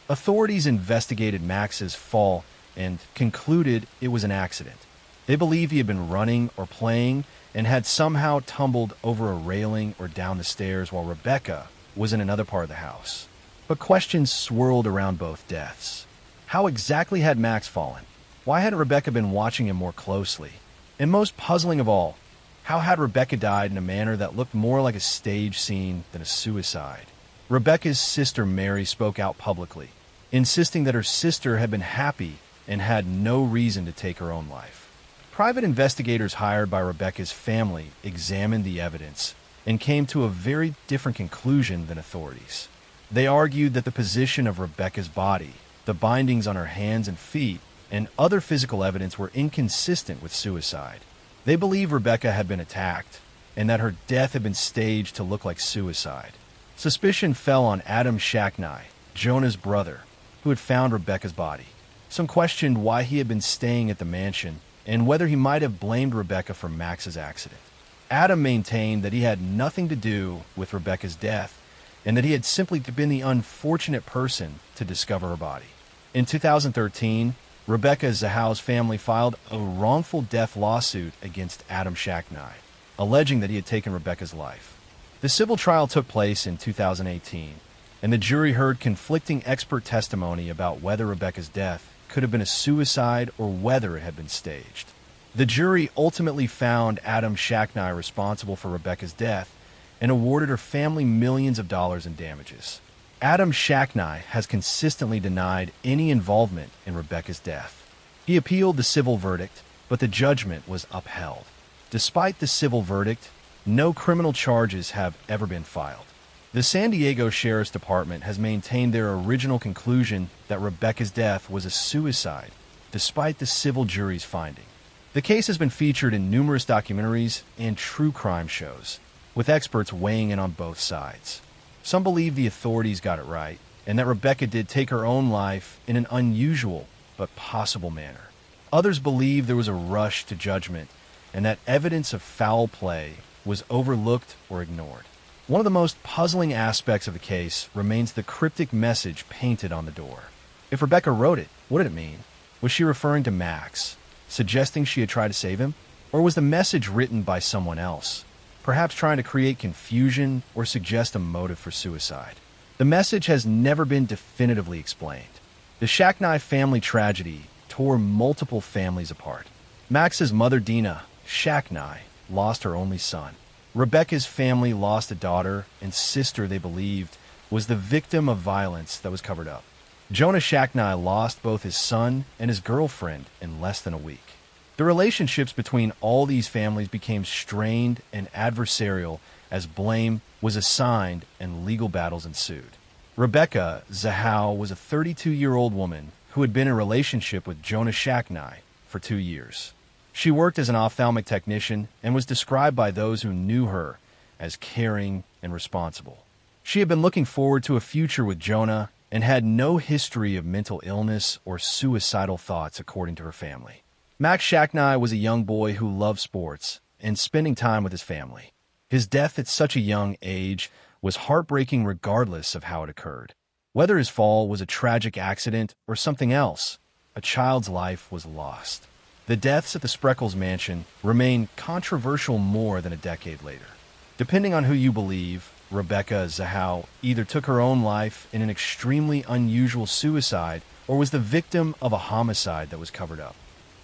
Authorities investigated Max's fall and concluded it was an accident. They believed he had been running or playing and had somehow tumbled over a railing or down the stairs while Rebecca was in another part of the house. But questions swirled around both deaths. How exactly had Max fallen? Why hadn't Rebecca been watching him more closely? And most puzzling of all, How had Rebecca died in a manner that looked more like a stage scene than a suicide? Rebecca's sister Mary spoke out publicly, insisting that her sister had been happy and had no reason to take her own life. Private investigators hired by Rebecca's family examined the evidence and came to a very different conclusion than authorities. They argued that the position of Rebecca's body, the bindings on her hands and feet, and other physical evidence were inconsistent with suicide. They believe Rebecca had been attacked and that her death had been staged to look like suicide. Suspicion fell on Adam Shacknai, Jonah's brother, who had found Rebecca's body. Some questioned why he had been staying at the mansion and whether he might have blamed Rebecca for Max's accident. Adam maintained that he had nothing to do with Rebecca's death and that he had simply been the unfortunate person to discover her body. In 2013, Rebecca Zahao's family filed a wrongful death lawsuit against Adam Shacknai, alleging that he had taken Rebecca's life. The civil trial took place in 2018, and the jury heard conflicting expert testimony about whether Rebecca's death could have been a suicide or whether it had been staged. The jury ultimately found Adam Shacknai responsible for Rebecca's death and awarded her family millions of dollars in damages. Adam Shacknai has consistently denied any involvement in Rebecca's death. He appealed the civil verdict, but the judgment was upheld. Despite the civil verdict, no criminal charges have ever been filed. The San Diego Sheriff's Department has maintained their original conclusion that Rebecca's death was a suicide, despite the civil jury's finding. The case has been featured in numerous documentaries and true crime shows, with experts weighing in on both sides. Some believe the authorities got it right, and that Rebecca did take her own life in an unusual but possible manner. Others believe there was a rush to judgment, and that evidence of foul play was overlooked or ignored. One of the most puzzling aspects of the case remains the cryptic message painted on the door. If Rebecca wrote it, what did it mean? Was she referring to Max, suggesting she had tried to save him? Or was the message written by someone else, perhaps trying to create confusion or suggest a motive for suicide? The message has never been definitively explained. The Shacknai family tragedy tore multiple families apart. Max's mother, Dina Shacknai, lost her only son. Rebecca's family lost a daughter and sister they believed was the victim of violence that was covered up. Jonah Shacknai lost both his son and his girlfriend in less than a week. The relationships between all these families became strained and adversarial as blame was assigned and legal battles ensued. Rebecca Zahao was a 32-year-old woman who had been in a relationship with Jonah Shacknai for 2 years. She worked as an ophthalmic technician and was described by those who knew her as caring and responsible. She had been looking forward to a future with Jonah and had no history of mental illness or suicidal thoughts, according to her family. Max Shacknai was a young boy who loved sports and spending time with his family. His death at such a young age was heartbreaking regardless of how it occurred. Whether his fall was a tragic accident or something else, a child's life was lost. The deaths at the Spreckles mansion remain controversial more than a decade later. Depending on who you believe, Rebecca Zahao either took her own life in an extremely unusual suicide or was the victim of a homicide that was covered up.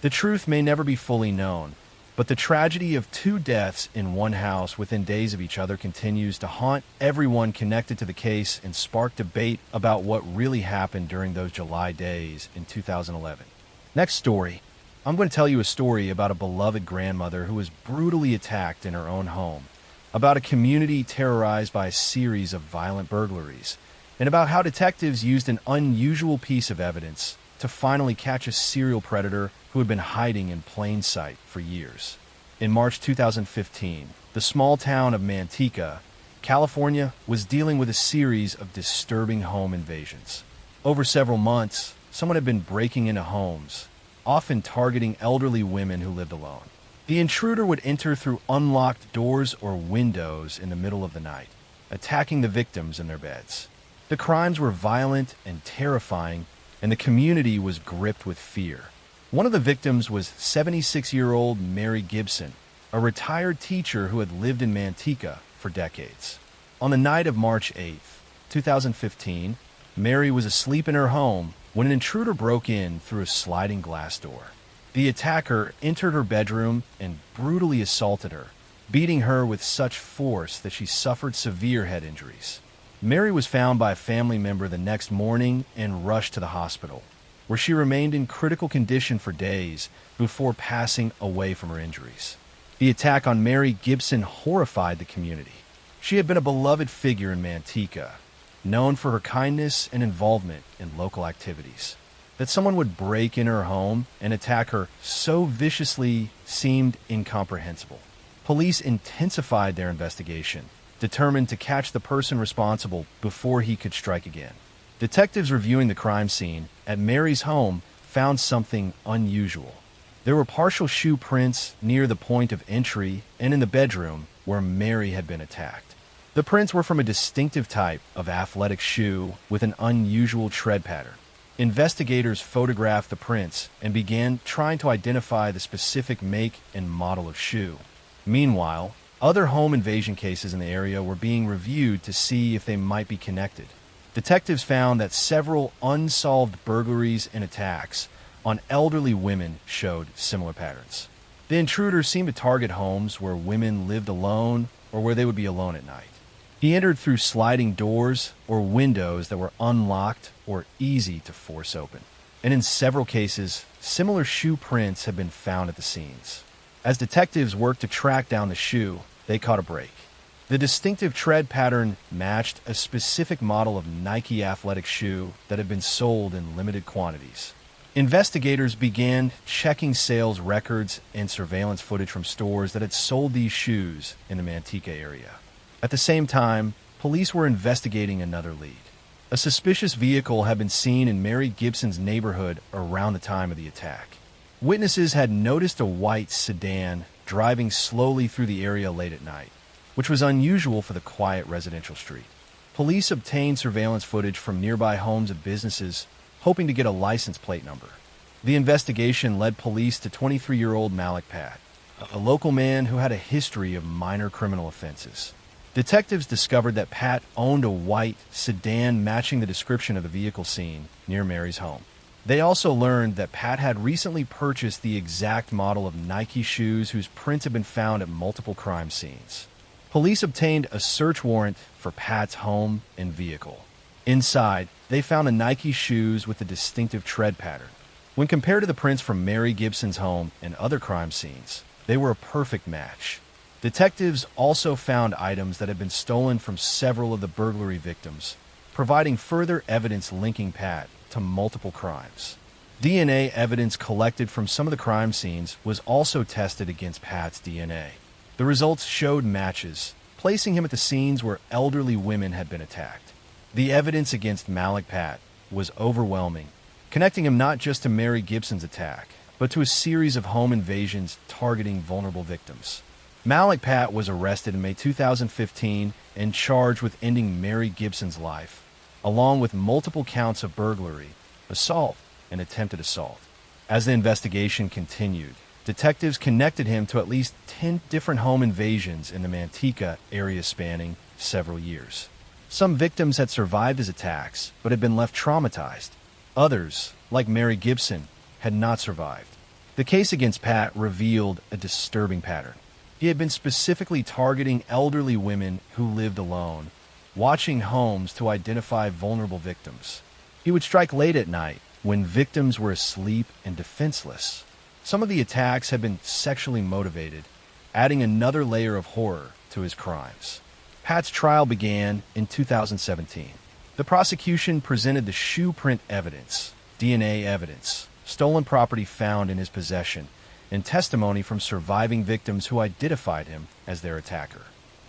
The truth may never be fully known, but the tragedy of 2 deaths in one house within days of each other continues to haunt everyone connected to the case and spark debate about what really happened during those July days in 2011. Next story. I'm going to tell you a story about a beloved grandmother who was brutally attacked in her own home, about a community terrorized by a series of violent burglaries, and about how detectives used an unusual piece of evidence to finally catch a serial predator who had been hiding in plain sight for years. In March 2015, the small town of Manteca, California, was dealing with a series of disturbing home invasions. Over several months, someone had been breaking into homes, often targeting elderly women who lived alone. The intruder would enter through unlocked doors or windows in the middle of the night, attacking the victims in their beds. The crimes were violent and terrifying, and the community was gripped with fear. One of the victims was 76-year-old Mary Gibson, a retired teacher who had lived in Manteca for decades. On the night of March 8th, 2015, Mary was asleep in her home when an intruder broke in through a sliding glass door. The attacker entered her bedroom and brutally assaulted her, beating her with such force that she suffered severe head injuries. Mary was found by a family member the next morning and rushed to the hospital, where she remained in critical condition for days before passing away from her injuries. The attack on Mary Gibson horrified the community. She had been a beloved figure in Manteca, known for her kindness and involvement in local activities. That someone would break in her home and attack her so viciously seemed incomprehensible. Police intensified their investigation, determined to catch the person responsible before he could strike again. Detectives reviewing the crime scene at Mary's home found something unusual. There were partial shoe prints near the point of entry and in the bedroom where Mary had been attacked. The prints were from a distinctive type of athletic shoe with an unusual tread pattern. Investigators photographed the prints and began trying to identify the specific make and model of shoe. Meanwhile, other home invasion cases in the area were being reviewed to see if they might be connected. Detectives found that several unsolved burglaries and attacks on elderly women showed similar patterns. The intruders seemed to target homes where women lived alone or where they would be alone at night. He entered through sliding doors or windows that were unlocked or easy to force open. And in several cases, similar shoe prints have been found at the scenes. As detectives worked to track down the shoe, they caught a break. The distinctive tread pattern matched a specific model of Nike athletic shoe that had been sold in limited quantities. Investigators began checking sales records and surveillance footage from stores that had sold these shoes in the Manteca area. At the same time, police were investigating another lead. A suspicious vehicle had been seen in Mary Gibson's neighborhood around the time of the attack. Witnesses had noticed a white sedan driving slowly through the area late at night, which was unusual for the quiet residential street. Police obtained surveillance footage from nearby homes and businesses, hoping to get a license plate number. The investigation led police to 23-year-old Malik Pat, a local man who had a history of minor criminal offenses. Detectives discovered that Pat owned a white sedan matching the description of the vehicle seen near Mary's home. They also learned that Pat had recently purchased the exact model of Nike shoes whose prints had been found at multiple crime scenes. Police obtained a search warrant for Pat's home and vehicle. Inside, they found the Nike shoes with the distinctive tread pattern. When compared to the prints from Mary Gibson's home and other crime scenes, they were a perfect match. Detectives also found items that had been stolen from several of the burglary victims, providing further evidence linking Pat to multiple crimes. DNA evidence collected from some of the crime scenes was also tested against Pat's DNA. The results showed matches, placing him at the scenes where elderly women had been attacked. The evidence against Malik Pat was overwhelming, connecting him not just to Mary Gibson's attack, but to a series of home invasions targeting vulnerable victims. Malik Pat was arrested in May 2015 and charged with ending Mary Gibson's life, along with multiple counts of burglary, assault, and attempted assault. As the investigation continued, detectives connected him to at least 10 different home invasions in the Manteca area spanning several years. Some victims had survived his attacks but had been left traumatized. Others, like Mary Gibson, had not survived. The case against Pat revealed a disturbing pattern. He had been specifically targeting elderly women who lived alone, watching homes to identify vulnerable victims. He would strike late at night when victims were asleep and defenseless. Some of the attacks had been sexually motivated, adding another layer of horror to his crimes. Pat's trial began in 2017. The prosecution presented the shoe print evidence, DNA evidence, stolen property found in his possession, and testimony from surviving victims who identified him as their attacker.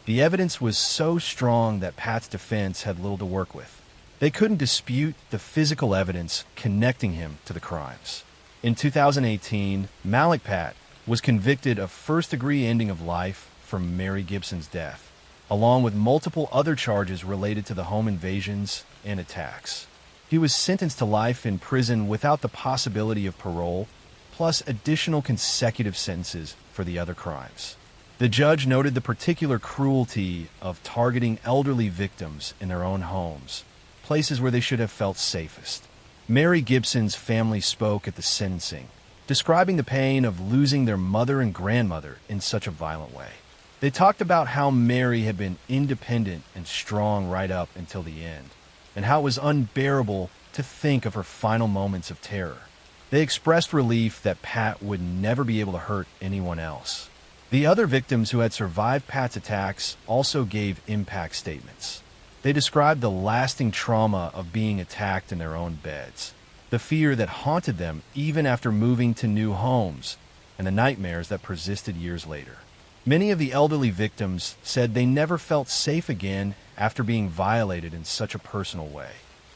The evidence was so strong that Pat's defense had little to work with. They couldn't dispute the physical evidence connecting him to the crimes. In 2018, Malik Pat was convicted of first-degree ending of life from Mary Gibson's death, along with multiple other charges related to the home invasions and attacks. He was sentenced to life in prison without the possibility of parole, plus additional consecutive sentences for the other crimes. The judge noted the particular cruelty of targeting elderly victims in their own homes, places where they should have felt safest. Mary Gibson's family spoke at the sentencing, describing the pain of losing their mother and grandmother in such a violent way. They talked about how Mary had been independent and strong right up until the end, and how it was unbearable to think of her final moments of terror. They expressed relief that Pat would never be able to hurt anyone else. The other victims who had survived Pat's attacks also gave impact statements. They described the lasting trauma of being attacked in their own beds, the fear that haunted them even after moving to new homes, and the nightmares that persisted years later. Many of the elderly victims said they never felt safe again after being violated in such a personal way.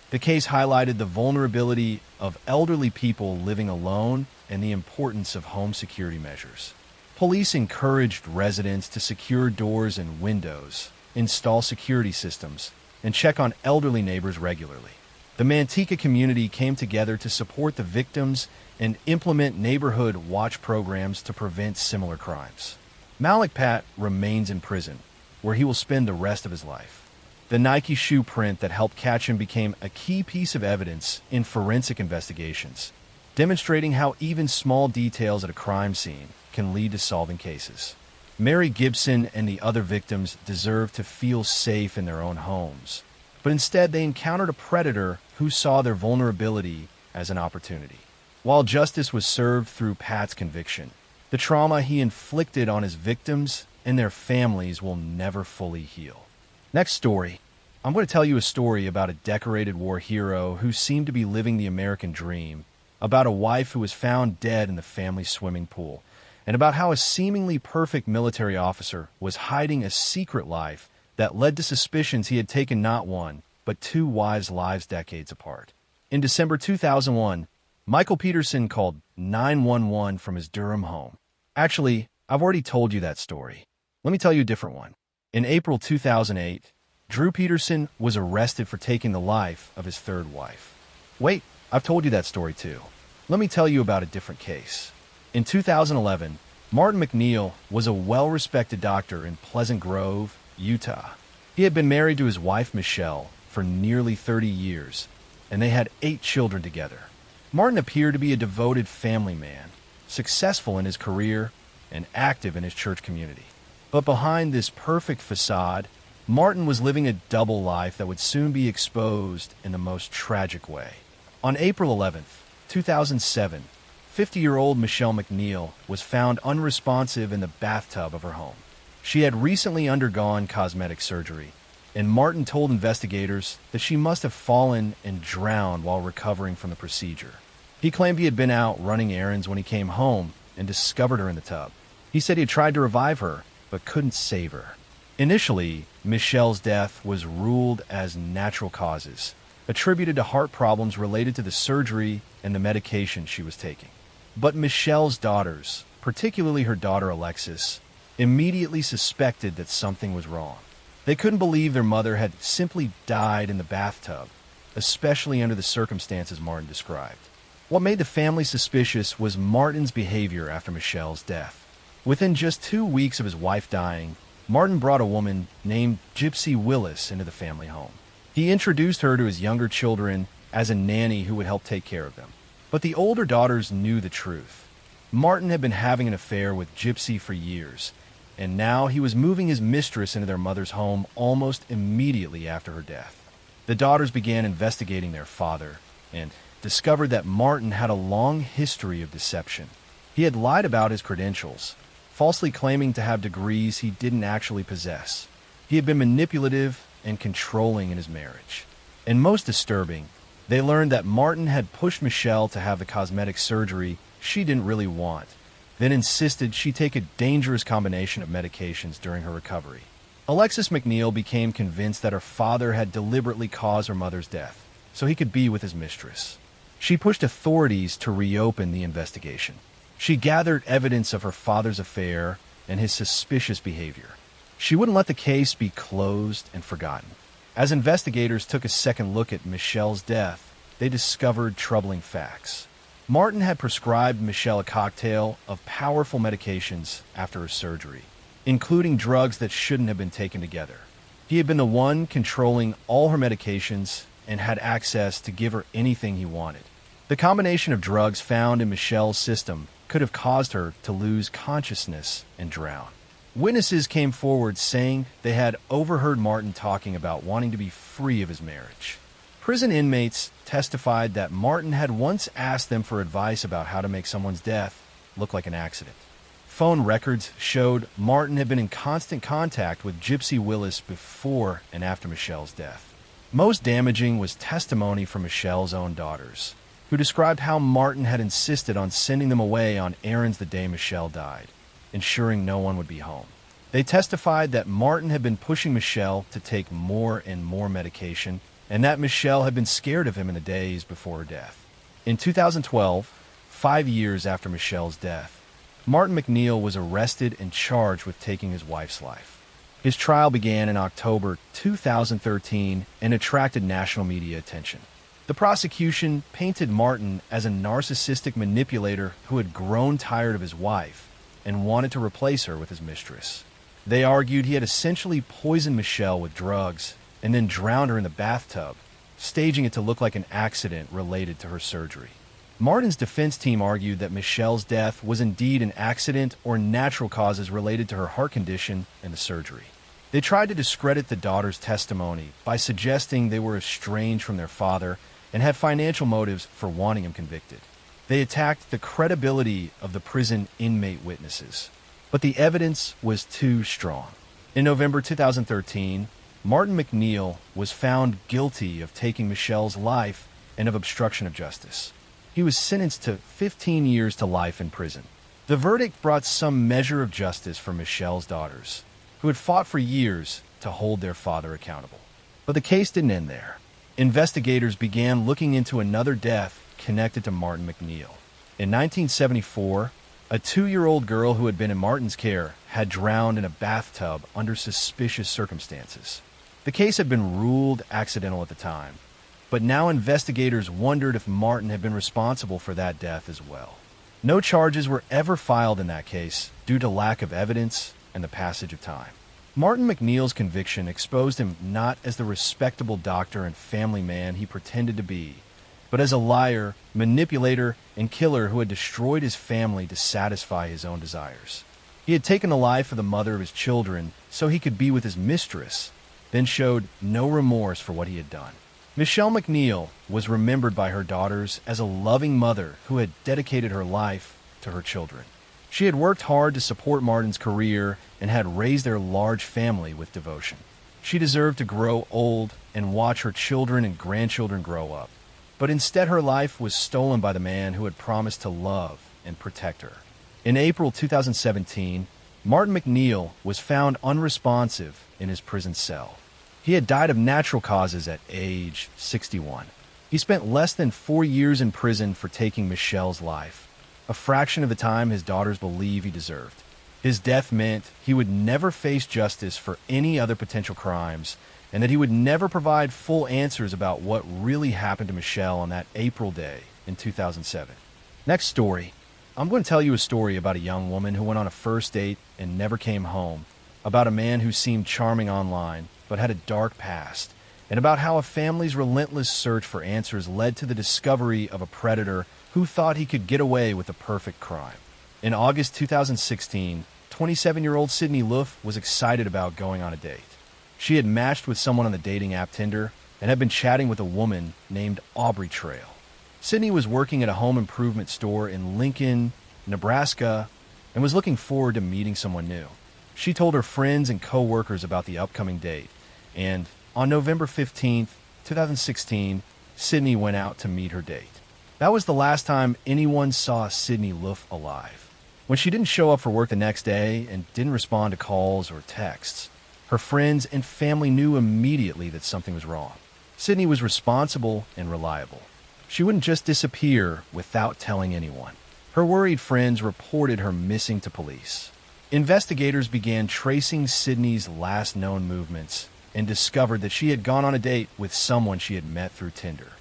The case highlighted the vulnerability of elderly people living alone and the importance of home security measures. Police encouraged residents to secure doors and windows, install security systems, and check on elderly neighbors regularly. The Manteca community came together to support the victims and implement neighborhood watch programs to prevent similar crimes. Malik Pat remains in prison, where he will spend the rest of his life. The Nike shoe print that helped catch him became a key piece of evidence in forensic investigations, demonstrating how even small details at a crime scene can lead to solving cases. Mary Gibson and the other victims deserved to feel safe in their own homes, but instead they encountered a predator who saw their vulnerability as an opportunity. While justice was served through Pat's conviction, the trauma he inflicted on his victims and their families will never fully heal. Next story. I'm going to tell you a story about a decorated war hero who seemed to be living the American dream, about a wife who was found dead in the family swimming pool, and about how a seemingly perfect military officer was hiding a secret life that led to suspicions he had taken not one, but two wives' lives decades apart. In December 2001, Michael Peterson called 911 from his Durham home. Actually, I've already told you that story. Let me tell you a different one. In April 2008, Drew Peterson was arrested for taking the life of his third wife. Wait, I've told you that story too. Let me tell you about a different case. In 2011, Martin McNeil was a well-respected doctor in Pleasant Grove, Utah. He had been married to his wife Michelle for nearly 30 years, and they had 8 children together. Martin appeared to be a devoted family man, successful in his career and active in his church community. But behind this perfect facade, Martin was living a double life that would soon be exposed in the most tragic way. On April 11th, 2007, 50-year-old Michelle McNeil was found unresponsive in the bathtub of her home. She had recently undergone cosmetic surgery, and Martin told investigators that she must have fallen and drowned while recovering from the procedure. He claimed he had been out running errands when he came home and discovered her in the tub. He said he had tried to revive her, but couldn't save her. Initially, Michelle's death was ruled as natural causes, attributed to heart problems related to the surgery and the medication she was taking. But Michelle's daughters, particularly her daughter Alexis, immediately suspected that something was wrong. They couldn't believe their mother had simply died in the bathtub, especially under the circumstances Martin described. What made the family suspicious was Martin's behavior after Michelle's death. Within just 2 weeks of his wife dying, Martin brought a woman named Gypsy Willis into the family home. He introduced her to his younger children as a nanny who would help take care of them. But the older daughters knew the truth. Martin had been having an affair with Gypsy for years, and now he was moving his mistress into their mother's home almost immediately after her death. The daughters began investigating their father and discovered that Martin had a long history of deception. He had lied about his credentials, falsely claiming to have degrees he didn't actually possess. He had been manipulative and controlling in his marriage. And most disturbing, they learned that Martin had pushed Michelle to have the cosmetic surgery she didn't really want, then insisted she take a dangerous combination of medications during her recovery. Alexis McNeil became convinced that her father had deliberately caused her mother's death, so he could be with his mistress. She pushed authorities to reopen the investigation. She gathered evidence of her father's affair and his suspicious behavior. She wouldn't let the case be closed and forgotten. As investigators took a second look at Michelle's death, they discovered troubling facts. Martin had prescribed Michelle a cocktail of powerful medications after her surgery, including drugs that shouldn't have been taken together. He had been the one controlling all her medications and had access to give her anything he wanted. The combination of drugs found in Michelle's system could have caused her to lose consciousness and drown. Witnesses came forward saying they had overheard Martin talking about wanting to be free of his marriage. Prison inmates testified that Martin had once asked them for advice about how to make someone's death look like an accident. Phone records showed Martin had been in constant contact with Gypsy Willis before and after Michelle's death. Most damaging was testimony from Michelle's own daughters, who described how Martin had insisted on sending them away on errands the day Michelle died, ensuring no one would be home. They testified that Martin had been pushing Michelle to take more and more medication, and that Michelle had been scared of him in the days before her death. In 2012, 5 years after Michelle's death, Martin McNeil was arrested and charged with taking his wife's life. His trial began in October 2013 and attracted national media attention. The prosecution painted Martin as a narcissistic manipulator who had grown tired of his wife and wanted to replace her with his mistress. They argued he had essentially poisoned Michelle with drugs and then drowned her in the bathtub, staging it to look like an accident related to her surgery. Martin's defense team argued that Michelle's death was indeed an accident or natural causes related to her heart condition and the surgery. They tried to discredit the daughter's testimony by suggesting they were estranged from their father and had financial motives for wanting him convicted. They attacked the credibility of the prison inmate witnesses, but the evidence was too strong. In November 2013, Martin McNeil was found guilty of taking Michelle's life and of obstruction of justice. He was sentenced to 15 years to life in prison. The verdict brought some measure of justice for Michelle's daughters, who had fought for years to hold their father accountable. But the case didn't end there. Investigators began looking into another death connected to Martin McNeil. In 1974, a 2-year-old girl who had been in Martin's care had drowned in a bathtub under suspicious circumstances. The case had been ruled accidental at the time, but now investigators wondered if Martin had been responsible for that death as well. No charges were ever filed in that case due to lack of evidence and the passage of time. Martin McNeil's conviction exposed him not as the respectable doctor and family man he pretended to be, but as a liar, manipulator, and killer who had destroyed his family to satisfy his own desires. He had taken the life of the mother of his children so he could be with his mistress, then showed no remorse for what he had done. Michelle McNeil was remembered by her daughters as a loving mother who had dedicated her life to her children. She had worked hard to support Martin's career and had raised their large family with devotion. She deserved to grow old and watch her children and grandchildren grow up. But instead her life was stolen by the man who had promised to love and protect her. In April 2017, Martin McNeil was found unresponsive in his prison cell. He had died of natural causes at age 61. He spent less than 4 years in prison for taking Michelle's life, a fraction of the time his daughters believe he deserved. His death meant he would never face justice for any other potential crimes, and that he would never provide full answers about what really happened to Michelle on that April day in 2007. Next story. I'm going to tell you a story about a young woman who went on a first date and never came home, about a man who seemed charming online but had a dark past, and about how a family's relentless search for answers led to the discovery of a predator who thought he could get away with a perfect crime. In August 2016, 27-year-old Sydney Luff was excited about going on a date. She had matched with someone on the dating app Tinder and had been chatting with a woman named Aubrey Trail. Sydney was working at a home improvement store in Lincoln, Nebraska, and was looking forward to meeting someone new. She told her friends and co-workers about the upcoming date, and on November 15, 2016, Sydney went out to meet her date. That was the last time anyone saw Sydney Luff alive. When she didn't show up for work the next day and didn't respond to calls or texts, her friends and family knew immediately that something was wrong. Sydney was responsible and reliable. She wouldn't just disappear without telling anyone. Her worried friends reported her missing to police. Investigators began tracing Sydney's last known movements and discovered that she had gone on a date with someone she had met through Tinder.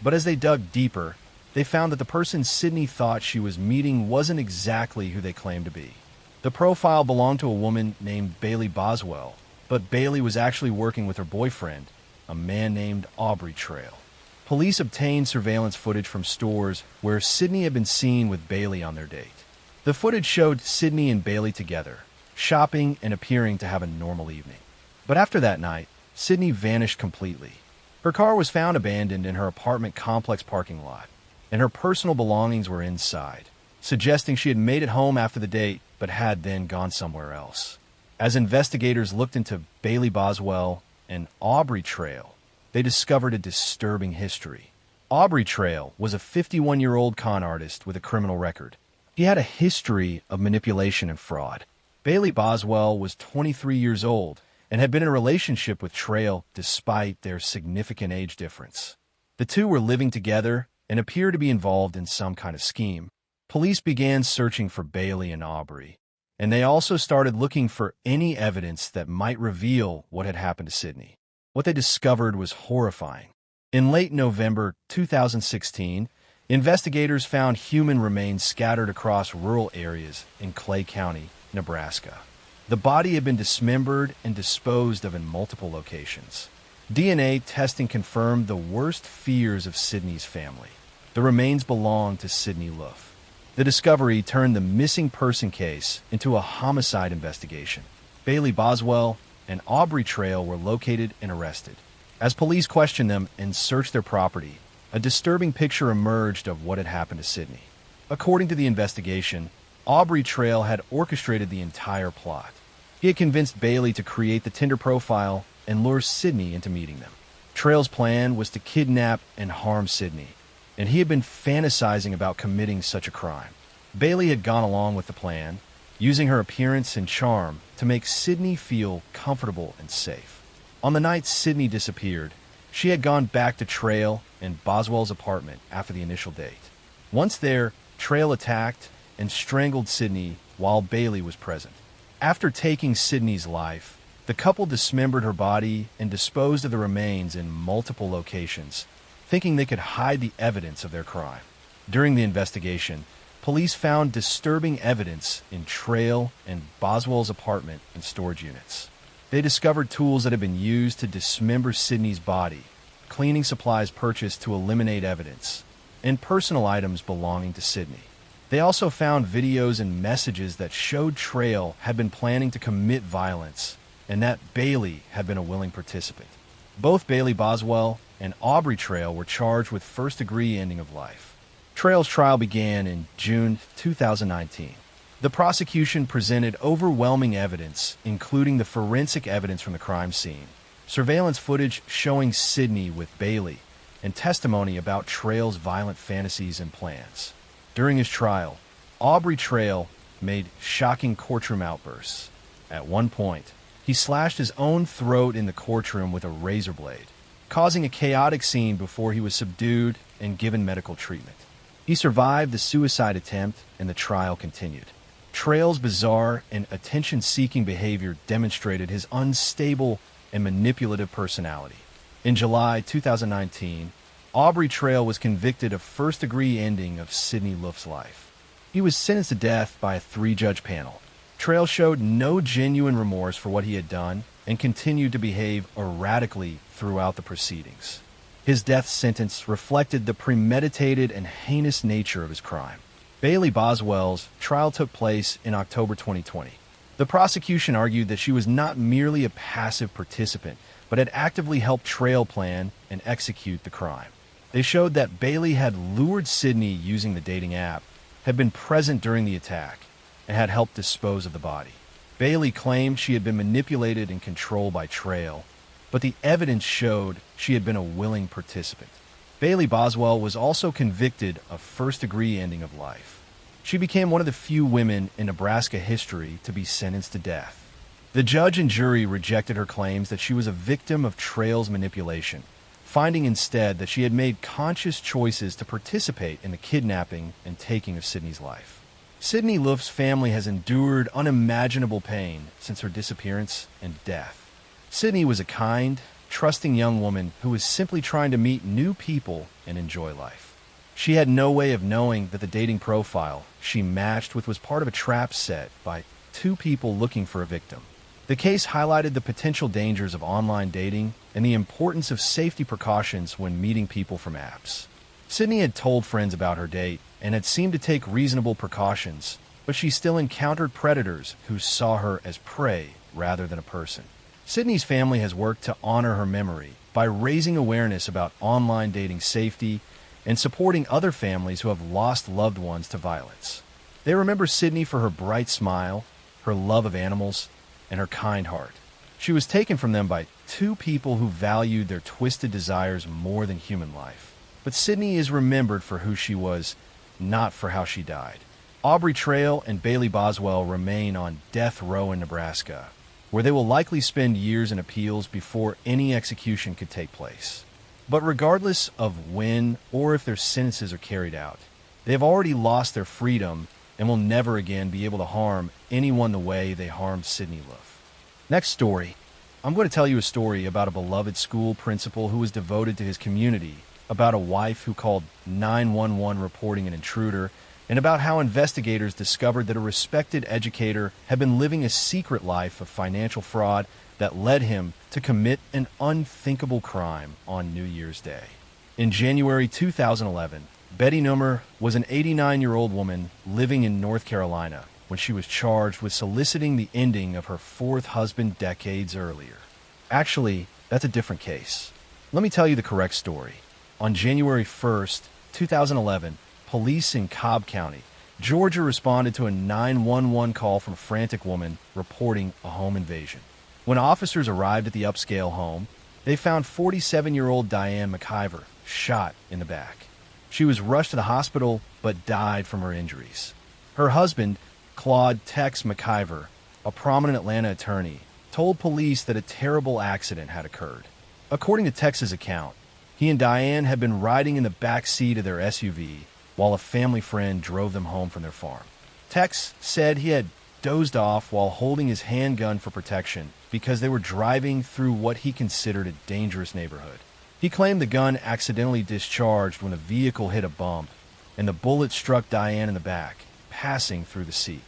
But as they dug deeper, they found that the person Sydney thought she was meeting wasn't exactly who they claimed to be. The profile belonged to a woman named Bailey Boswell, but Bailey was actually working with her boyfriend, a man named Aubrey Trail. Police obtained surveillance footage from stores where Sydney had been seen with Bailey on their date. The footage showed Sydney and Bailey together, shopping and appearing to have a normal evening. But after that night, Sydney vanished completely. Her car was found abandoned in her apartment complex parking lot, and her personal belongings were inside, suggesting she had made it home after the date but had then gone somewhere else. As investigators looked into Bailey Boswell and Aubrey Trail, they discovered a disturbing history. Aubrey Trail was a 51-year-old con artist with a criminal record. He had a history of manipulation and fraud. Bailey Boswell was 23 years old and had been in a relationship with Trail despite their significant age difference. The two were living together and appeared to be involved in some kind of scheme. Police began searching for Bailey and Aubrey, and they also started looking for any evidence that might reveal what had happened to Sydney. What they discovered was horrifying. In late November 2016, investigators found human remains scattered across rural areas in Clay County, Nebraska. The body had been dismembered and disposed of in multiple locations. DNA testing confirmed the worst fears of Sydney's family. The remains belonged to Sydney Luff. The discovery turned the missing person case into a homicide investigation. Bailey Boswell and Aubrey Trail were located and arrested. As police questioned them and searched their property, a disturbing picture emerged of what had happened to Sydney. According to the investigation, Aubrey Trail had orchestrated the entire plot. He had convinced Bailey to create the Tinder profile and lure Sydney into meeting them. Trail's plan was to kidnap and harm Sydney, and he had been fantasizing about committing such a crime. Bailey had gone along with the plan, using her appearance and charm to make Sydney feel comfortable and safe. On the night Sydney disappeared, she had gone back to Trail and Boswell's apartment after the initial date. Once there, Trail attacked and strangled Sydney while Bailey was present. After taking Sydney's life, the couple dismembered her body and disposed of the remains in multiple locations, thinking they could hide the evidence of their crime. During the investigation, police found disturbing evidence in Trail and Boswell's apartment and storage units. They discovered tools that had been used to dismember Sydney's body, cleaning supplies purchased to eliminate evidence, and personal items belonging to Sydney. They also found videos and messages that showed Trail had been planning to commit violence and that Bailey had been a willing participant. Both Bailey Boswell and Aubrey Trail were charged with first-degree ending of life. Trail's trial began in June 2019. The prosecution presented overwhelming evidence, including the forensic evidence from the crime scene, surveillance footage showing Sydney with Bailey, and testimony about Trail's violent fantasies and plans. During his trial, Aubrey Trail made shocking courtroom outbursts. At one point, he slashed his own throat in the courtroom with a razor blade, causing a chaotic scene before he was subdued and given medical treatment. He survived the suicide attempt, and the trial continued. Trail's bizarre and attention-seeking behavior demonstrated his unstable and manipulative personality. In July 2019, Aubrey Trail was convicted of first-degree ending of Sydney Luff's life. He was sentenced to death by a 3-judge panel. Trail showed no genuine remorse for what he had done and continued to behave erratically throughout the proceedings. His death sentence reflected the premeditated and heinous nature of his crime. Bailey Boswell's trial took place in October 2020. The prosecution argued that she was not merely a passive participant, but had actively helped Trail plan and execute the crime. They showed that Bailey had lured Sydney using the dating app, had been present during the attack, and had helped dispose of the body. Bailey claimed she had been manipulated and controlled by Trail, but the evidence showed she had been a willing participant. Bailey Boswell was also convicted of first-degree ending of life. She became one of the few women in Nebraska history to be sentenced to death. The judge and jury rejected her claims that she was a victim of Trail's manipulation, finding instead that she had made conscious choices to participate in the kidnapping and taking of Sydney's life. Sydney Luff's family has endured unimaginable pain since her disappearance and death. Sydney was a kind, trusting young woman who was simply trying to meet new people and enjoy life. She had no way of knowing that the dating profile she matched with was part of a trap set by 2 people looking for a victim. The case highlighted the potential dangers of online dating and the importance of safety precautions when meeting people from apps. Sydney had told friends about her date and had seemed to take reasonable precautions, but she still encountered predators who saw her as prey rather than a person. Sydney's family has worked to honor her memory by raising awareness about online dating safety and supporting other families who have lost loved ones to violence. They remember Sydney for her bright smile, her love of animals, and her kind heart. She was taken from them by two people who valued their twisted desires more than human life. But Sydney is remembered for who she was, not for how she died. Aubrey Trail and Bailey Boswell remain on death row in Nebraska, where they will likely spend years in appeals before any execution could take place. But regardless of when or if their sentences are carried out, they have already lost their freedom and will never again be able to harm anyone the way they harmed Sydney Love. Next story. I'm going to tell you a story about a beloved school principal who was devoted to his community, about a wife who called 911 reporting an intruder, and about how investigators discovered that a respected educator had been living a secret life of financial fraud that led him to commit an unthinkable crime on New Year's Day. In January 2011, Betty Nummer was an 89-year-old woman living in North Carolina when she was charged with soliciting the ending of her fourth husband decades earlier. Actually, that's a different case. Let me tell you the correct story. On January 1st, 2011, police in Cobb County, Georgia responded to a 911 call from a frantic woman reporting a home invasion. When officers arrived at the upscale home, they found 47-year-old Diane McIver shot in the back. She was rushed to the hospital but died from her injuries. Her husband, Claude Tex McIver, a prominent Atlanta attorney, told police that a terrible accident had occurred. According to Tex's account, he and Diane had been riding in the back seat of their SUV while a family friend drove them home from their farm. Tex said he had dozed off while holding his handgun for protection because they were driving through what he considered a dangerous neighborhood. He claimed the gun accidentally discharged when the vehicle hit a bump, and the bullet struck Diane in the back, passing through the seat.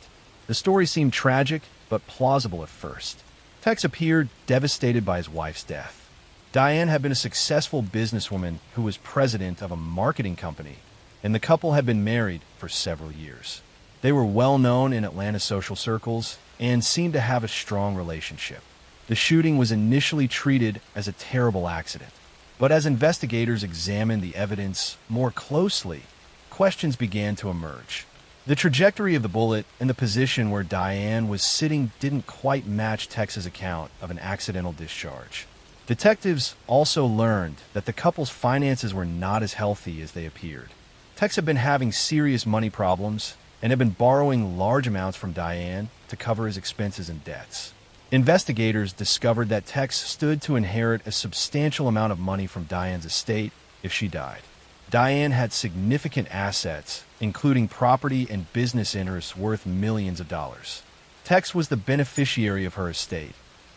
The story seemed tragic, but plausible at first. Tex appeared devastated by his wife's death. Diane had been a successful businesswoman who was president of a marketing company, and the couple had been married for several years. They were well known in Atlanta social circles and seemed to have a strong relationship. The shooting was initially treated as a terrible accident, but as investigators examined the evidence more closely, questions began to emerge. The trajectory of the bullet and the position where Diane was sitting didn't quite match Tex's account of an accidental discharge. Detectives also learned that the couple's finances were not as healthy as they appeared. Tex had been having serious money problems and had been borrowing large amounts from Diane to cover his expenses and debts. Investigators discovered that Tex stood to inherit a substantial amount of money from Diane's estate if she died. Diane had significant assets, including property and business interests worth millions of dollars. Tex was the beneficiary of her estate,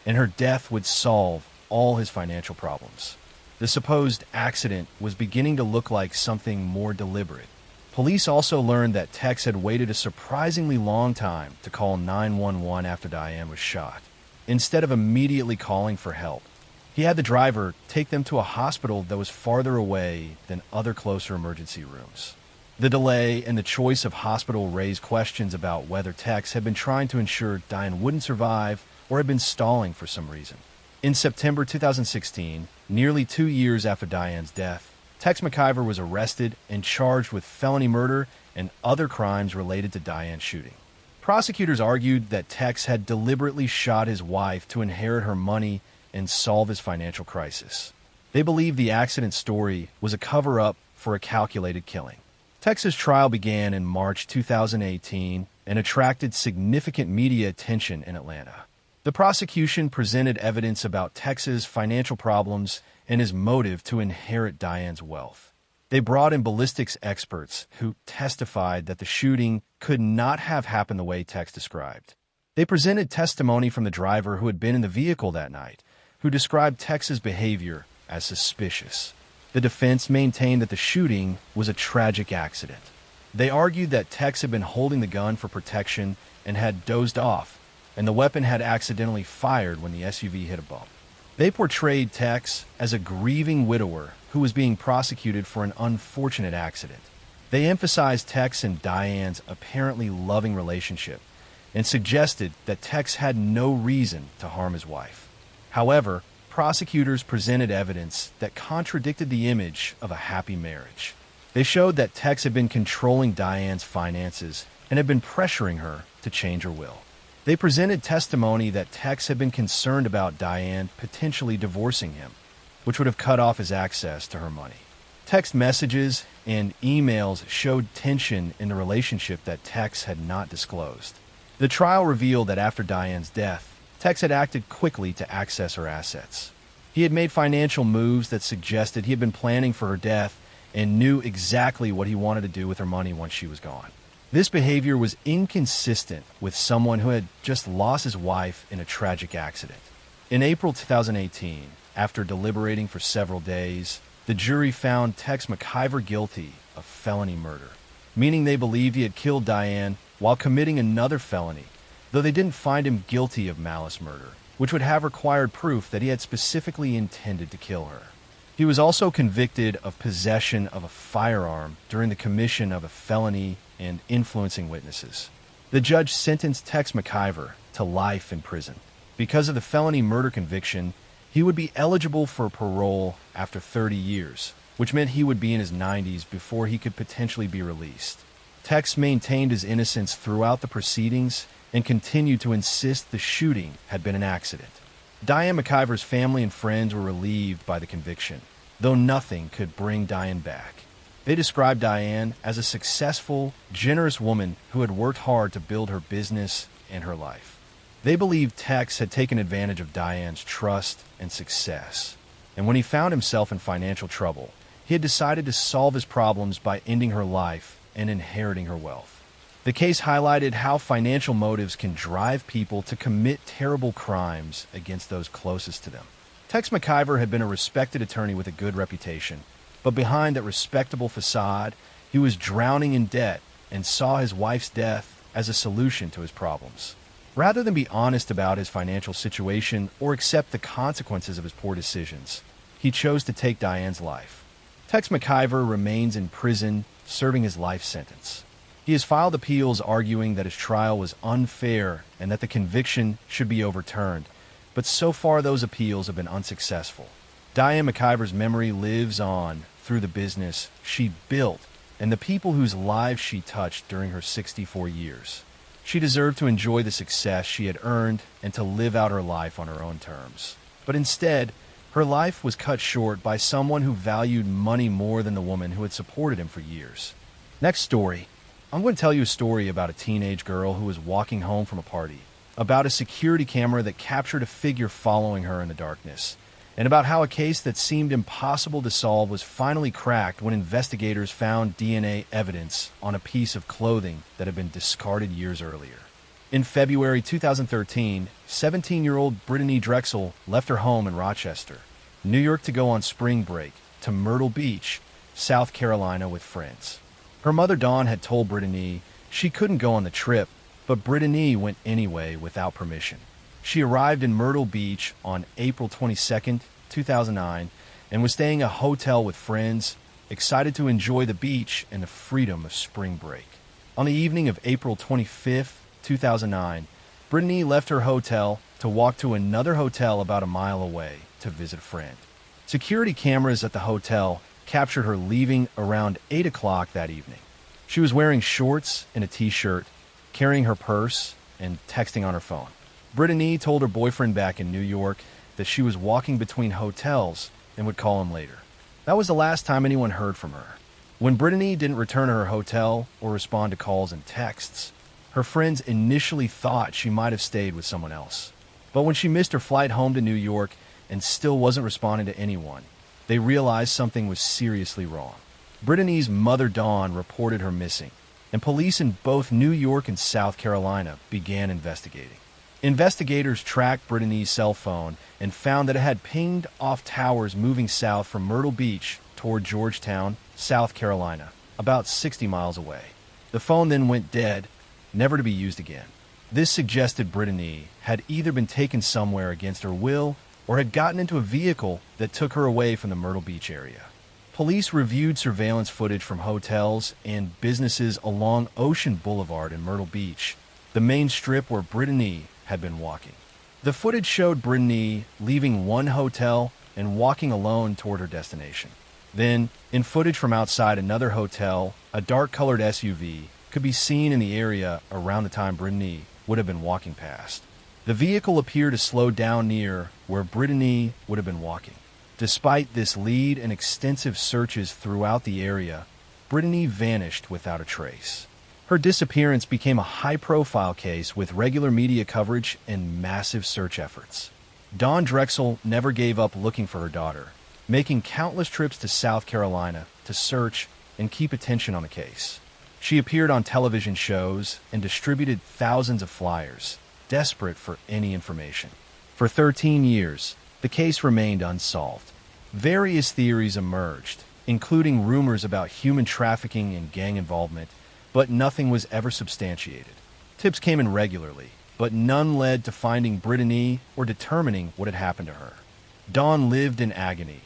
and her death would solve all his financial problems. The supposed accident was beginning to look like something more deliberate. Police also learned that Tex had waited a surprisingly long time to call 911 after Diane was shot. Instead of immediately calling for help, he had the driver take them to a hospital that was farther away than other closer emergency rooms. The delay and the choice of hospital raised questions about whether Tex had been trying to ensure Diane wouldn't survive or had been stalling for some reason. In September 2016, nearly 2 years after Diane's death, Tex McIver was arrested and charged with felony murder and other crimes related to Diane's shooting. Prosecutors argued that Tex had deliberately shot his wife to inherit her money and solve his financial crisis. They believed the accident story was a cover-up for a calculated killing. Tex's trial began in March 2018 and attracted significant media attention in Atlanta. The prosecution presented evidence about Tex's financial problems and his motive to inherit Diane's wealth. They brought in ballistics experts who testified that the shooting could not have happened the way Tex described. They presented testimony from the driver who had been in the vehicle that night, who described Tex's behavior as suspicious. The defense maintained that the shooting was a tragic accident. They argued that Tex had been holding the gun for protection and had dozed off, and the weapon had accidentally fired when the SUV hit a bump. They portrayed Tex as a grieving widower who was being prosecuted for an unfortunate accident. They emphasized Tex and Diane's apparently loving relationship and suggested that Tex had no reason to harm his wife. However, prosecutors presented evidence that contradicted the image of a happy marriage. They showed that Tex had been controlling Diane's finances and had been pressuring her to change her will. They presented testimony that Tex had been concerned about Diane potentially divorcing him, which would have cut off his access to her money. Text messages and emails showed tension in the relationship that Tex had not disclosed. The trial revealed that after Diane's death, Tex had acted quickly to access her assets. He had made financial moves that suggested he had been planning for her death and knew exactly what he wanted to do with her money once she was gone. This behavior was inconsistent with someone who had just lost his wife in a tragic accident. In April 2018, after deliberating for several days, the jury found Tex McIver guilty of felony murder, meaning they believed he had killed Diane while committing another felony, though they didn't find him guilty of malice murder, which would have required proof that he had specifically intended to kill her. He was also convicted of possession of a firearm during the commission of a felony and influencing witnesses. The judge sentenced Tex McIver to life in prison. Because of the felony murder conviction, he would be eligible for parole after 30 years, which meant he would be in his 90s before he could potentially be released. Tex maintained his innocence throughout the proceedings and continued to insist the shooting had been an accident. Diane McIver's family and friends were relieved by the conviction, though nothing could bring Diane back. They described Diane as a successful, generous woman who had worked hard to build her business and her life. They believed Tex had taken advantage of Diane's trust and success, and when he found himself in financial trouble, he had decided to solve his problems by ending her life and inheriting her wealth. The case highlighted how financial motives can drive people to commit terrible crimes against those closest to them. Tex McIver had been a respected attorney with a good reputation, but behind that respectable facade, he was drowning in debt and saw his wife's death as a solution to his problems. Rather than be honest about his financial situation or accept the consequences of his poor decisions, he chose to take Diane's life. Tex McIver remains in prison, serving his life sentence. He has filed appeals arguing that his trial was unfair and that the conviction should be overturned, but so far those appeals have been unsuccessful. Diane McIver's memory lives on through the business she built and the people whose lives she touched during her 64 years. She deserved to enjoy the success she had earned and to live out her life on her own terms. But instead, her life was cut short by someone who valued money more than the woman who had supported him for years. Next story. I'm going to tell you a story about a teenage girl who was walking home from a party, about a security camera that captured a figure following her in the darkness, and about how a case that seemed impossible to solve was finally cracked when investigators found DNA evidence on a piece of clothing that had been discarded years earlier. In February 2013, 17-year-old Brittany Drexel left her home in Rochester, New York to go on spring break to Myrtle Beach, South Carolina with friends. Her mother Dawn had told Brittany she couldn't go on the trip, but Brittany went anyway without permission. She arrived in Myrtle Beach on April 22, 2009, and was staying at a hotel with friends, excited to enjoy the beach and the freedom of spring break. On the evening of April 25, 2009, Brittany left her hotel to walk to another hotel about a mile away to visit a friend. Security cameras at the hotel captured her leaving around 8 o'clock that evening. She was wearing shorts and a t-shirt, carrying her purse, and texting on her phone. Brittany told her boyfriend back in New York that she was walking between hotels and would call him later. That was the last time anyone heard from her. When Brittany didn't return to her hotel or respond to calls and texts, her friends initially thought she might have stayed with someone else. But when she missed her flight home to New York and still wasn't responding to anyone, they realized something was seriously wrong. Brittany's mother Dawn reported her missing, and police in both New York and South Carolina began investigating. Investigators tracked Brittany's cell phone and found that it had pinged off towers moving south from Myrtle Beach toward Georgetown, South Carolina, about 60 miles away. The phone then went dead, never to be used again. This suggested Brittany had either been taken somewhere against her will or had gotten into a vehicle that took her away from the Myrtle Beach area. Police reviewed surveillance footage from hotels and businesses along Ocean Boulevard in Myrtle Beach, the main strip where Brittany had been walking. The footage showed Brittany leaving one hotel and walking alone toward her destination. Then, in footage from outside another hotel, a dark-colored SUV could be seen in the area around the time Brittany would have been walking past. The vehicle appeared to slow down near where Brittany would have been walking. Despite this lead and extensive searches throughout the area, Brittany vanished without a trace. Her disappearance became a high-profile case with regular media coverage and massive search efforts. Dawn Drexel never gave up looking for her daughter, making countless trips to South Carolina to search and keep attention on the case. She appeared on television shows and distributed thousands of flyers, desperate for any information. For 13 years, the case remained unsolved. Various theories emerged, including rumors about human trafficking and gang involvement, but nothing was ever substantiated. Tips came in regularly, but none led to finding Brittany or determining what had happened to her. Dawn lived in agony,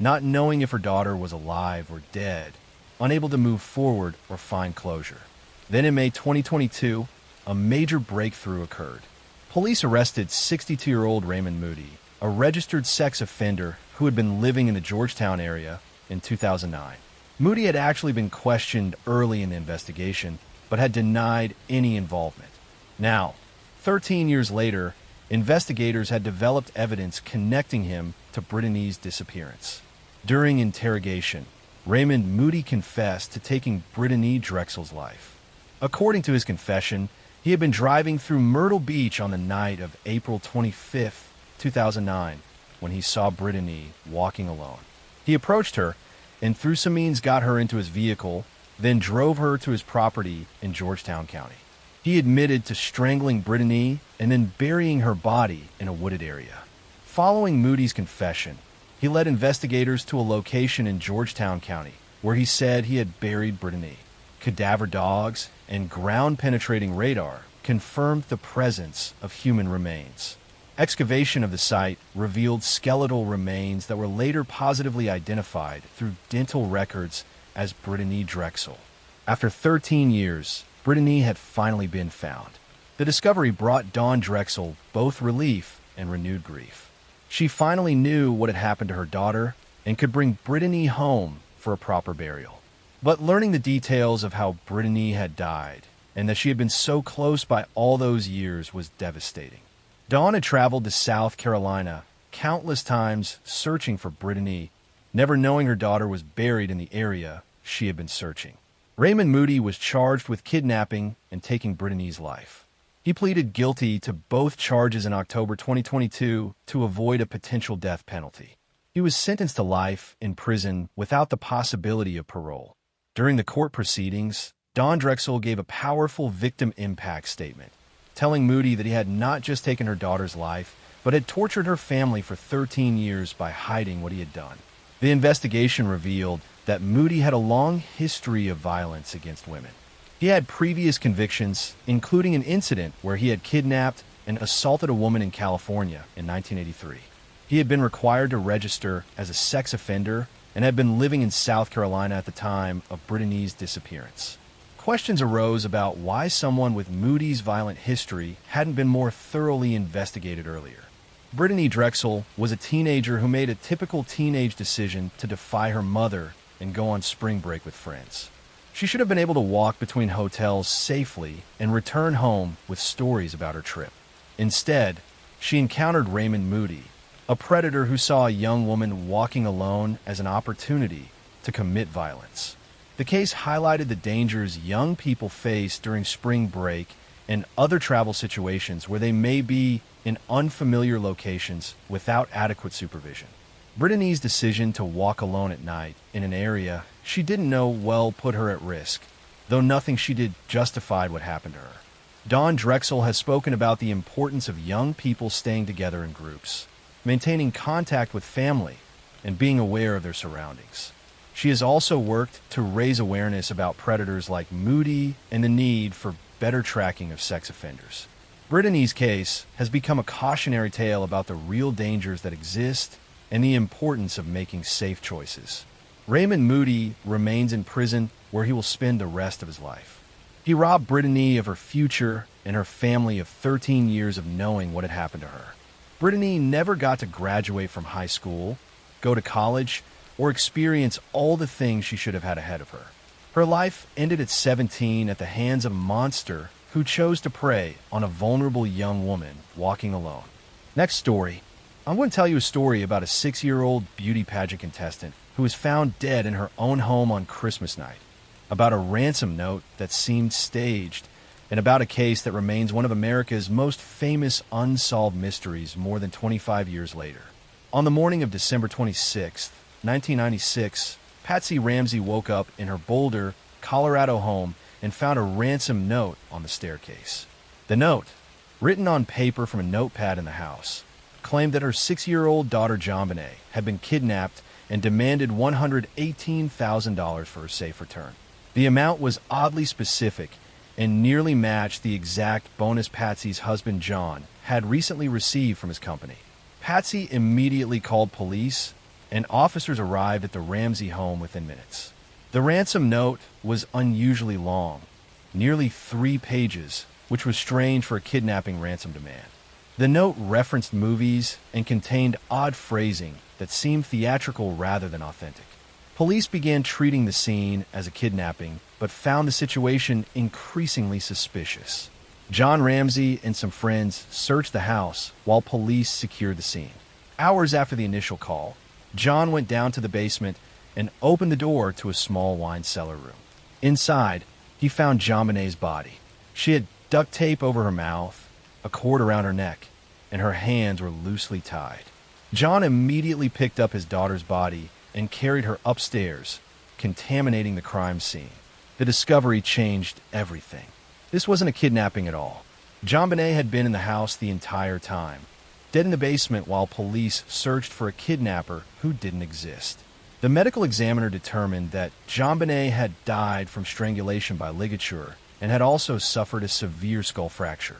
not knowing if her daughter was alive or dead, unable to move forward or find closure. Then in May 2022, a major breakthrough occurred. Police arrested 62-year-old Raymond Moody, a registered sex offender who had been living in the Georgetown area in 2009. Moody had actually been questioned early in the investigation, but had denied any involvement. Now, 13 years later, investigators had developed evidence connecting him to Brittany's disappearance. During interrogation, Raymond Moody confessed to taking Brittany Drexel's life. According to his confession, he had been driving through Myrtle Beach on the night of April 25, 2009, when he saw Brittany walking alone. He approached her and through some means got her into his vehicle, then drove her to his property in Georgetown County. He admitted to strangling Brittany and then burying her body in a wooded area. Following Moody's confession, he led investigators to a location in Georgetown County where he said he had buried Brittany. Cadaver dogs and ground-penetrating radar confirmed the presence of human remains. Excavation of the site revealed skeletal remains that were later positively identified through dental records as Brittany Drexel. After 13 years, Brittany had finally been found. The discovery brought Dawn Drexel both relief and renewed grief. She finally knew what had happened to her daughter and could bring Brittany home for a proper burial. But learning the details of how Brittany had died and that she had been so close by all those years was devastating. Dawn had traveled to South Carolina countless times searching for Brittany, never knowing her daughter was buried in the area she had been searching. Raymond Moody was charged with kidnapping and taking Brittany's life. He pleaded guilty to both charges in October 2022 to avoid a potential death penalty. He was sentenced to life in prison without the possibility of parole. During the court proceedings, Dawn Drexel gave a powerful victim impact statement, telling Moody that he had not just taken her daughter's life, but had tortured her family for 13 years by hiding what he had done. The investigation revealed that Moody had a long history of violence against women. He had previous convictions, including an incident where he had kidnapped and assaulted a woman in California in 1983. He had been required to register as a sex offender and had been living in South Carolina at the time of Brittany's disappearance. Questions arose about why someone with Moody's violent history hadn't been more thoroughly investigated earlier. Brittany Drexel was a teenager who made a typical teenage decision to defy her mother and go on spring break with friends. She should have been able to walk between hotels safely and return home with stories about her trip. Instead, she encountered Raymond Moody, a predator who saw a young woman walking alone as an opportunity to commit violence. The case highlighted the dangers young people face during spring break and other travel situations where they may be in unfamiliar locations without adequate supervision. Brittany's decision to walk alone at night in an area she didn't know well put her at risk, though nothing she did justified what happened to her. Dawn Drexel has spoken about the importance of young people staying together in groups, maintaining contact with family, and being aware of their surroundings. She has also worked to raise awareness about predators like Moody and the need for better tracking of sex offenders. Brittany's case has become a cautionary tale about the real dangers that exist and the importance of making safe choices. Raymond Moody remains in prison where he will spend the rest of his life. He robbed Brittany of her future and her family of 13 years of knowing what had happened to her. Brittany never got to graduate from high school, go to college, or experience all the things she should have had ahead of her. Her life ended at 17 at the hands of a monster who chose to prey on a vulnerable young woman walking alone. Next story. I'm going to tell you a story about a 6-year-old beauty pageant contestant who was found dead in her own home on Christmas night, about a ransom note that seemed staged, and about a case that remains one of America's most famous unsolved mysteries more than 25 years later. On the morning of December 26, 1996, Patsy Ramsey woke up in her Boulder, Colorado home and found a ransom note on the staircase. The note, written on paper from a notepad in the house, claimed that her 6-year-old daughter JonBenet had been kidnapped and demanded $118,000 for her safe return. The amount was oddly specific and nearly matched the exact bonus Patsy's husband John had recently received from his company. Patsy immediately called police, and officers arrived at the Ramsey home within minutes. The ransom note was unusually long, nearly 3 pages, which was strange for a kidnapping ransom demand. The note referenced movies and contained odd phrasing that seemed theatrical rather than authentic. Police began treating the scene as a kidnapping, but found the situation increasingly suspicious. John Ramsey and some friends searched the house while police secured the scene. Hours after the initial call, John went down to the basement and opened the door to a small wine cellar room. Inside, he found JonBenet's body. She had duct tape over her mouth, a cord around her neck, and her hands were loosely tied. John immediately picked up his daughter's body and carried her upstairs, contaminating the crime scene. The discovery changed everything. This wasn't a kidnapping at all. JonBenet had been in the house the entire time, dead in the basement while police searched for a kidnapper who didn't exist. The medical examiner determined that JonBenet had died from strangulation by ligature and had also suffered a severe skull fracture.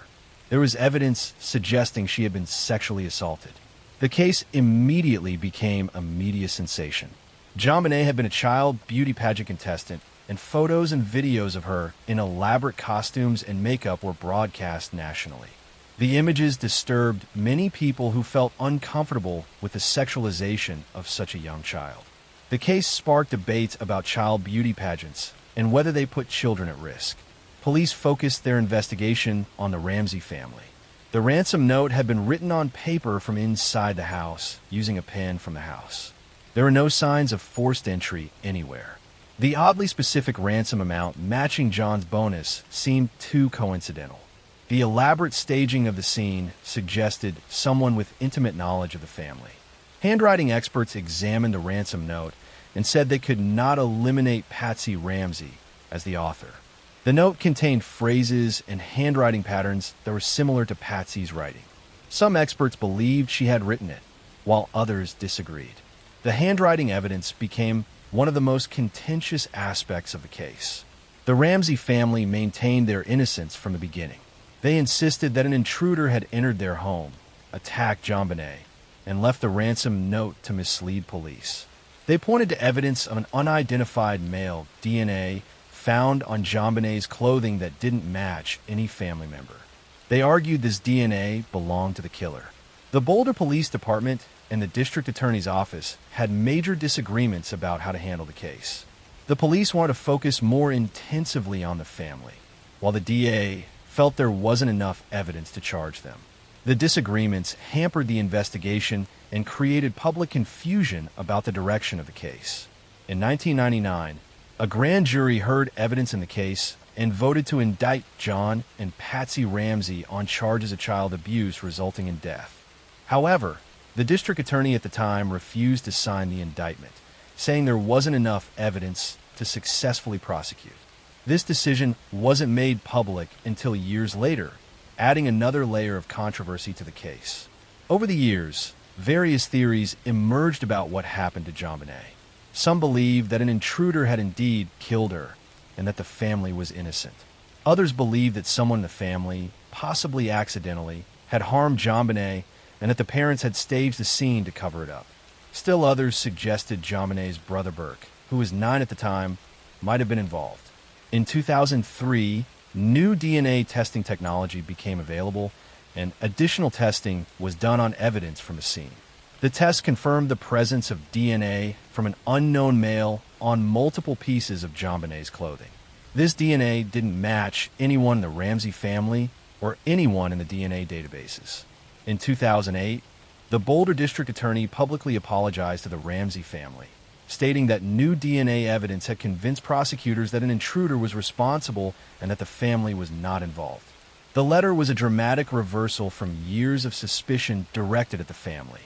There was evidence suggesting she had been sexually assaulted. The case immediately became a media sensation. JonBenet had been a child beauty pageant contestant, and photos and videos of her in elaborate costumes and makeup were broadcast nationally. The images disturbed many people who felt uncomfortable with the sexualization of such a young child. The case sparked debates about child beauty pageants and whether they put children at risk. Police focused their investigation on the Ramsey family. The ransom note had been written on paper from inside the house using a pen from the house. There were no signs of forced entry anywhere. The oddly specific ransom amount matching John's bonus seemed too coincidental. The elaborate staging of the scene suggested someone with intimate knowledge of the family. Handwriting experts examined the ransom note and said they could not eliminate Patsy Ramsey as the author. The note contained phrases and handwriting patterns that were similar to Patsy's writing. Some experts believed she had written it, while others disagreed. The handwriting evidence became one of the most contentious aspects of the case. The Ramsey family maintained their innocence from the beginning. They insisted that an intruder had entered their home, attacked JonBenet, and left the ransom note to mislead police. They pointed to evidence of an unidentified male DNA found on JonBenet's clothing that didn't match any family member. They argued this DNA belonged to the killer. The Boulder Police Department and the district attorney's office had major disagreements about how to handle the case. The police wanted to focus more intensively on the family, while the DA felt there wasn't enough evidence to charge them. The disagreements hampered the investigation and created public confusion about the direction of the case. In 1999, a grand jury heard evidence in the case and voted to indict John and Patsy Ramsey on charges of child abuse resulting in death. However, the district attorney at the time refused to sign the indictment, saying there wasn't enough evidence to successfully prosecute. This decision wasn't made public until years later, adding another layer of controversy to the case. Over the years, various theories emerged about what happened to JonBenet. Some believed that an intruder had indeed killed her and that the family was innocent. Others believed that someone in the family, possibly accidentally, had harmed JonBenet and that the parents had staged the scene to cover it up. Still others suggested JonBenet's brother Burke who was 9 at the time, might have been involved. In 2003, new DNA testing technology became available, and additional testing was done on evidence from the scene. The test confirmed the presence of DNA from an unknown male on multiple pieces of JonBenét's clothing. This DNA didn't match anyone in the Ramsey family or anyone in the DNA databases. In 2008, the Boulder District Attorney publicly apologized to the Ramsey family, stating that new DNA evidence had convinced prosecutors that an intruder was responsible and that the family was not involved. The letter was a dramatic reversal from years of suspicion directed at the family.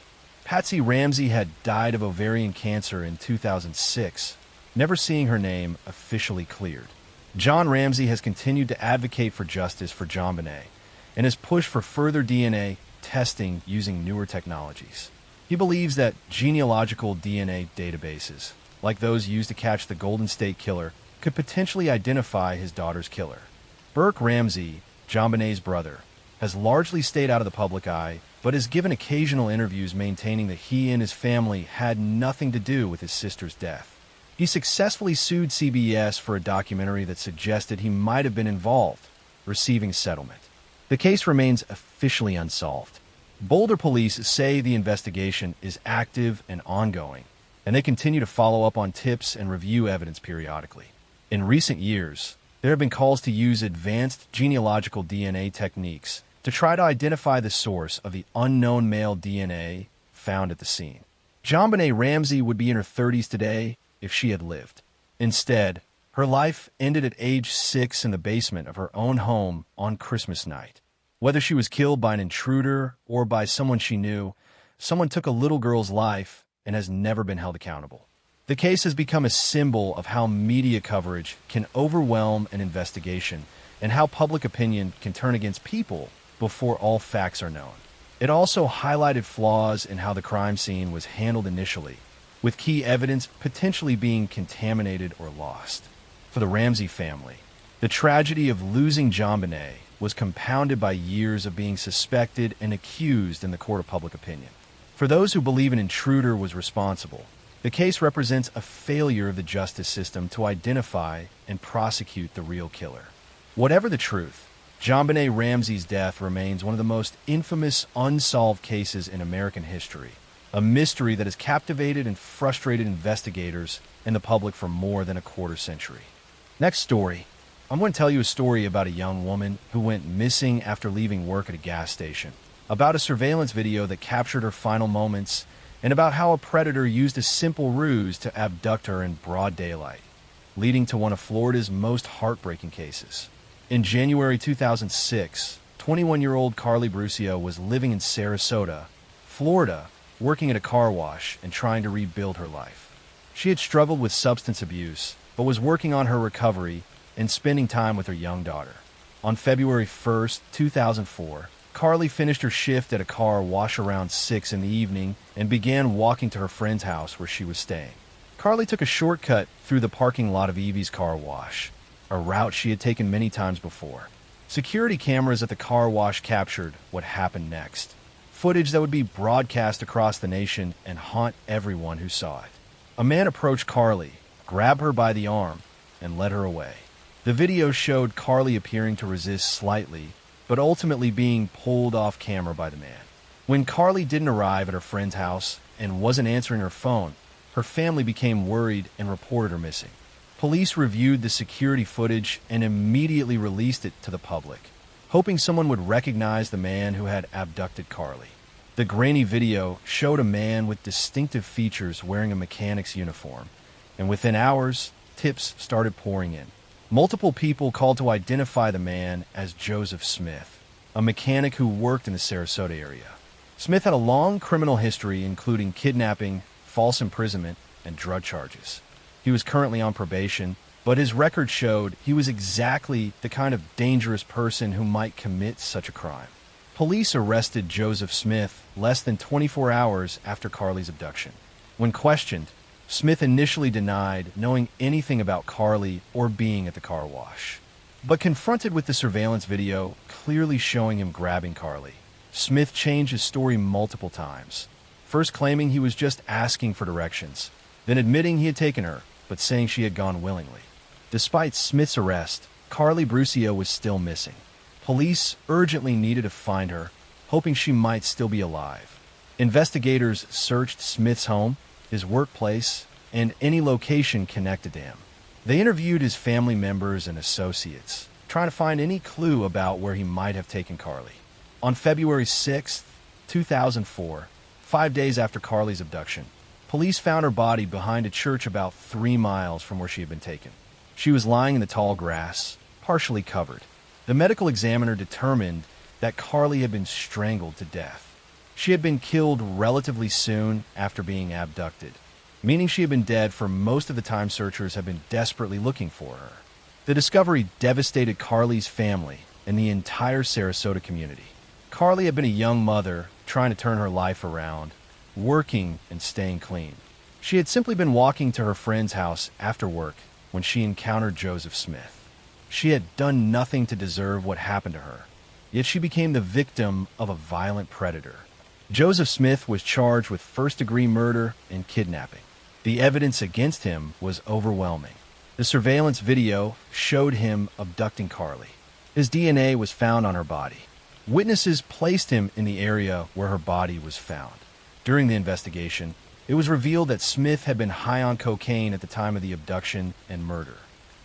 Patsy Ramsey had died of ovarian cancer in 2006, never seeing her name officially cleared. John Ramsey has continued to advocate for justice for JonBenet and has pushed for further DNA testing using newer technologies. He believes that genealogical DNA databases, like those used to catch the Golden State Killer, could potentially identify his daughter's killer. Burke Ramsey, JonBenet's brother, has largely stayed out of the public eye, but has given occasional interviews maintaining that he and his family had nothing to do with his sister's death. He successfully sued CBS for a documentary that suggested he might have been involved, receiving settlement. The case remains officially unsolved. Boulder police say the investigation is active and ongoing, and they continue to follow up on tips and review evidence periodically. In recent years, there have been calls to use advanced genealogical DNA techniques to try to identify the source of the unknown male DNA found at the scene. JonBenet Ramsey would be in her 30s today if she had lived. Instead, her life ended at age 6 in the basement of her own home on Christmas night. Whether she was killed by an intruder or by someone she knew, someone took a little girl's life and has never been held accountable. The case has become a symbol of how media coverage can overwhelm an investigation and how public opinion can turn against people before all facts are known. It also highlighted flaws in how the crime scene was handled initially, with key evidence potentially being contaminated or lost. For the Ramsey family, the tragedy of losing JonBenet was compounded by years of being suspected and accused in the court of public opinion. For those who believe an intruder was responsible, the case represents a failure of the justice system to identify and prosecute the real killer. Whatever the truth, JonBenet Ramsey's death remains one of the most infamous unsolved cases in American history, a mystery that has captivated and frustrated investigators and the public for more than a quarter century. Next story. I'm going to tell you a story about a young woman who went missing after leaving work at a gas station, about a surveillance video that captured her final moments, and about how a predator used a simple ruse to abduct her in broad daylight, leading to one of Florida's most heartbreaking cases. In January 2006, 21-year-old Carly Brucio was living in Sarasota, Florida, working at a car wash and trying to rebuild her life. She had struggled with substance abuse, but was working on her recovery and spending time with her young daughter. On February 1st, 2004, Carly finished her shift at a car wash around 6 in the evening and began walking to her friend's house where she was staying. Carly took a shortcut through the parking lot of Evie's car wash, a route she had taken many times before. Security cameras at the car wash captured what happened next, footage that would be broadcast across the nation and haunt everyone who saw it. A man approached Carly, grabbed her by the arm, and led her away. The video showed Carly appearing to resist slightly, but ultimately being pulled off camera by the man. When Carly didn't arrive at her friend's house and wasn't answering her phone, her family became worried and reported her missing. Police reviewed the security footage and immediately released it to the public, hoping someone would recognize the man who had abducted Carly. The grainy video showed a man with distinctive features wearing a mechanic's uniform, and within hours, tips started pouring in. Multiple people called to identify the man as Joseph Smith, a mechanic who worked in the Sarasota area. Smith had a long criminal history, including kidnapping, false imprisonment, and drug charges. He was currently on probation, but his record showed he was exactly the kind of dangerous person who might commit such a crime. Police arrested Joseph Smith less than 24 hours after Carly's abduction. When questioned, Smith initially denied knowing anything about Carly or being at the car wash. But confronted with the surveillance video clearly showing him grabbing Carly, Smith changed his story multiple times, first claiming he was just asking for directions, then admitting he had taken her, but saying she had gone willingly. Despite Smith's arrest, Carly Brucia was still missing. Police urgently needed to find her, hoping she might still be alive. Investigators searched Smith's home, his workplace, and any location connected to him. They interviewed his family members and associates, trying to find any clue about where he might have taken Carly. On February 6, 2004, 5 days after Carly's abduction, police found her body behind a church about 3 miles from where she had been taken. She was lying in the tall grass, partially covered. The medical examiner determined that Carly had been strangled to death. She had been killed relatively soon after being abducted, meaning she had been dead for most of the time searchers had been desperately looking for her. The discovery devastated Carly's family and the entire Sarasota community. Carly had been a young mother trying to turn her life around, working and staying clean. She had simply been walking to her friend's house after work when she encountered Joseph Smith. She had done nothing to deserve what happened to her, yet she became the victim of a violent predator. Joseph Smith was charged with first-degree murder and kidnapping. The evidence against him was overwhelming. The surveillance video showed him abducting Carly. His DNA was found on her body. Witnesses placed him in the area where her body was found. During the investigation, it was revealed that Smith had been high on cocaine at the time of the abduction and murder.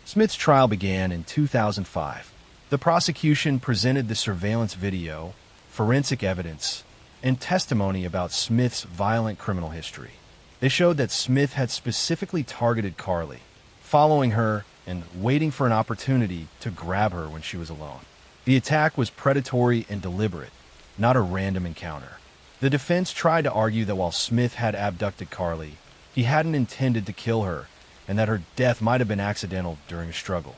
Smith's trial began in 2005. The prosecution presented the surveillance video, forensic evidence, and testimony about Smith's violent criminal history. They showed that Smith had specifically targeted Carly, following her and waiting for an opportunity to grab her when she was alone. The attack was predatory and deliberate, not a random encounter. The defense tried to argue that while Smith had abducted Carly, he hadn't intended to kill her and that her death might have been accidental during a struggle.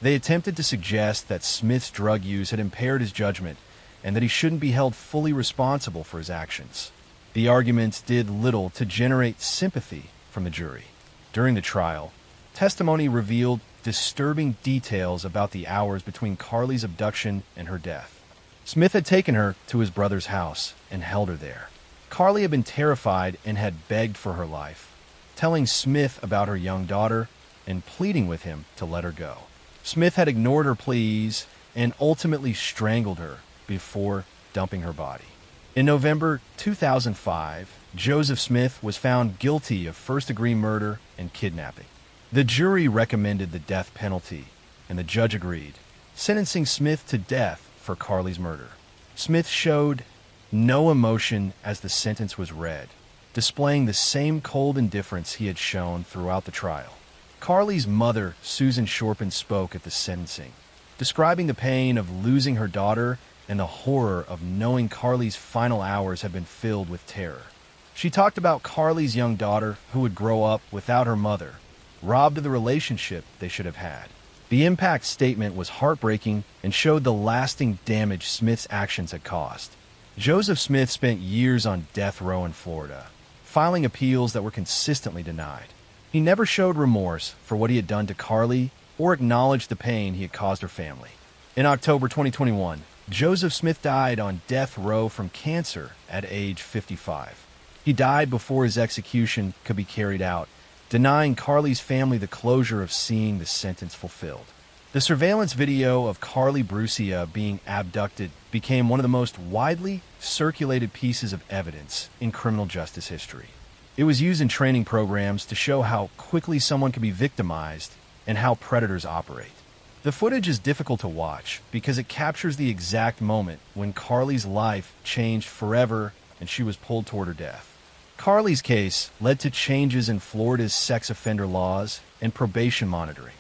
They attempted to suggest that Smith's drug use had impaired his judgment and that he shouldn't be held fully responsible for his actions. The arguments did little to generate sympathy from the jury. During the trial, testimony revealed disturbing details about the hours between Carly's abduction and her death. Smith had taken her to his brother's house and held her there. Carly had been terrified and had begged for her life, telling Smith about her young daughter and pleading with him to let her go. Smith had ignored her pleas and ultimately strangled her before dumping her body. In November 2005, Joseph Smith was found guilty of first-degree murder and kidnapping. The jury recommended the death penalty, and the judge agreed, sentencing Smith to death for Carly's murder. Smith showed no emotion as the sentence was read, displaying the same cold indifference he had shown throughout the trial. Carly's mother, Susan Shorpen, spoke at the sentencing, describing the pain of losing her daughter and the horror of knowing Carly's final hours had been filled with terror. She talked about Carly's young daughter who would grow up without her mother, robbed of the relationship they should have had. The impact statement was heartbreaking and showed the lasting damage Smith's actions had caused. Joseph Smith spent years on death row in Florida, filing appeals that were consistently denied. He never showed remorse for what he had done to Carly or acknowledged the pain he had caused her family. In October 2021, Joseph Smith died on death row from cancer at age 55. He died before his execution could be carried out, denying Carly's family the closure of seeing the sentence fulfilled. The surveillance video of Carly Brucia being abducted became one of the most widely circulated pieces of evidence in criminal justice history. It was used in training programs to show how quickly someone can be victimized and how predators operate. The footage is difficult to watch because it captures the exact moment when Carly's life changed forever and she was pulled toward her death. Carly's case led to changes in Florida's sex offender laws and probation monitoring.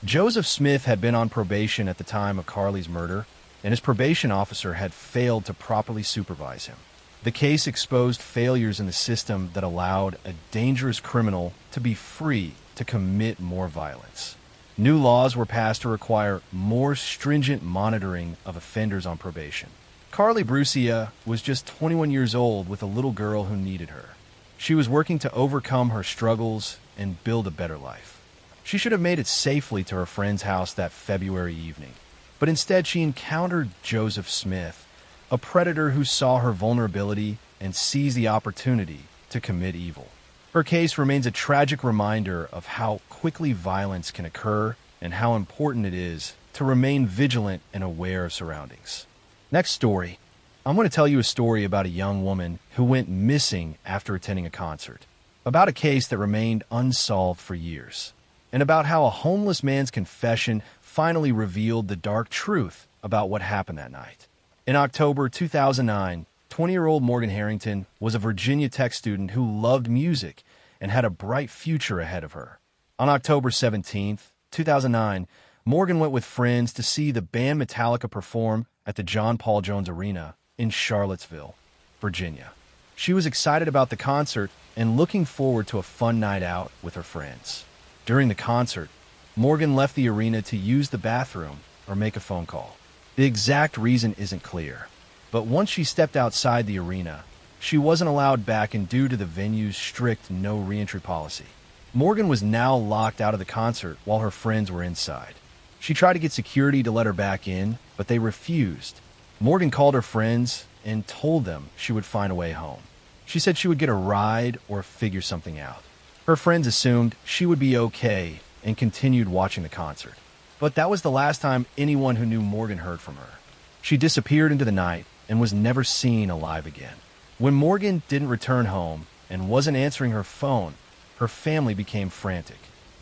Joseph Smith had been on probation at the time of Carly's murder, and his probation officer had failed to properly supervise him. The case exposed failures in the system that allowed a dangerous criminal to be free to commit more violence. New laws were passed to require more stringent monitoring of offenders on probation. Carly Brucia was just 21 years old with a little girl who needed her. She was working to overcome her struggles and build a better life. She should have made it safely to her friend's house that February evening, but instead she encountered Joseph Smith, a predator who saw her vulnerability and seized the opportunity to commit evil. Her case remains a tragic reminder of how quickly violence can occur and how important it is to remain vigilant and aware of surroundings. Next story. I'm going to tell you a story about a young woman who went missing after attending a concert, about a case that remained unsolved for years, and about how a homeless man's confession finally revealed the dark truth about what happened that night. In October 2009, 20-year-old Morgan Harrington was a Virginia Tech student who loved music and had a bright future ahead of her. On October 17, 2009, Morgan went with friends to see the band Metallica perform at the John Paul Jones Arena in Charlottesville, Virginia. She was excited about the concert and looking forward to a fun night out with her friends. During the concert, Morgan left the arena to use the bathroom or make a phone call. The exact reason isn't clear, but once she stepped outside the arena, she wasn't allowed back and due to the venue's strict no re-entry policy. Morgan was now locked out of the concert while her friends were inside. She tried to get security to let her back in, but they refused. Morgan called her friends and told them she would find a way home. She said she would get a ride or figure something out. Her friends assumed she would be okay and continued watching the concert. But that was the last time anyone who knew Morgan heard from her. She disappeared into the night and was never seen alive again. When Morgan didn't return home and wasn't answering her phone, her family became frantic.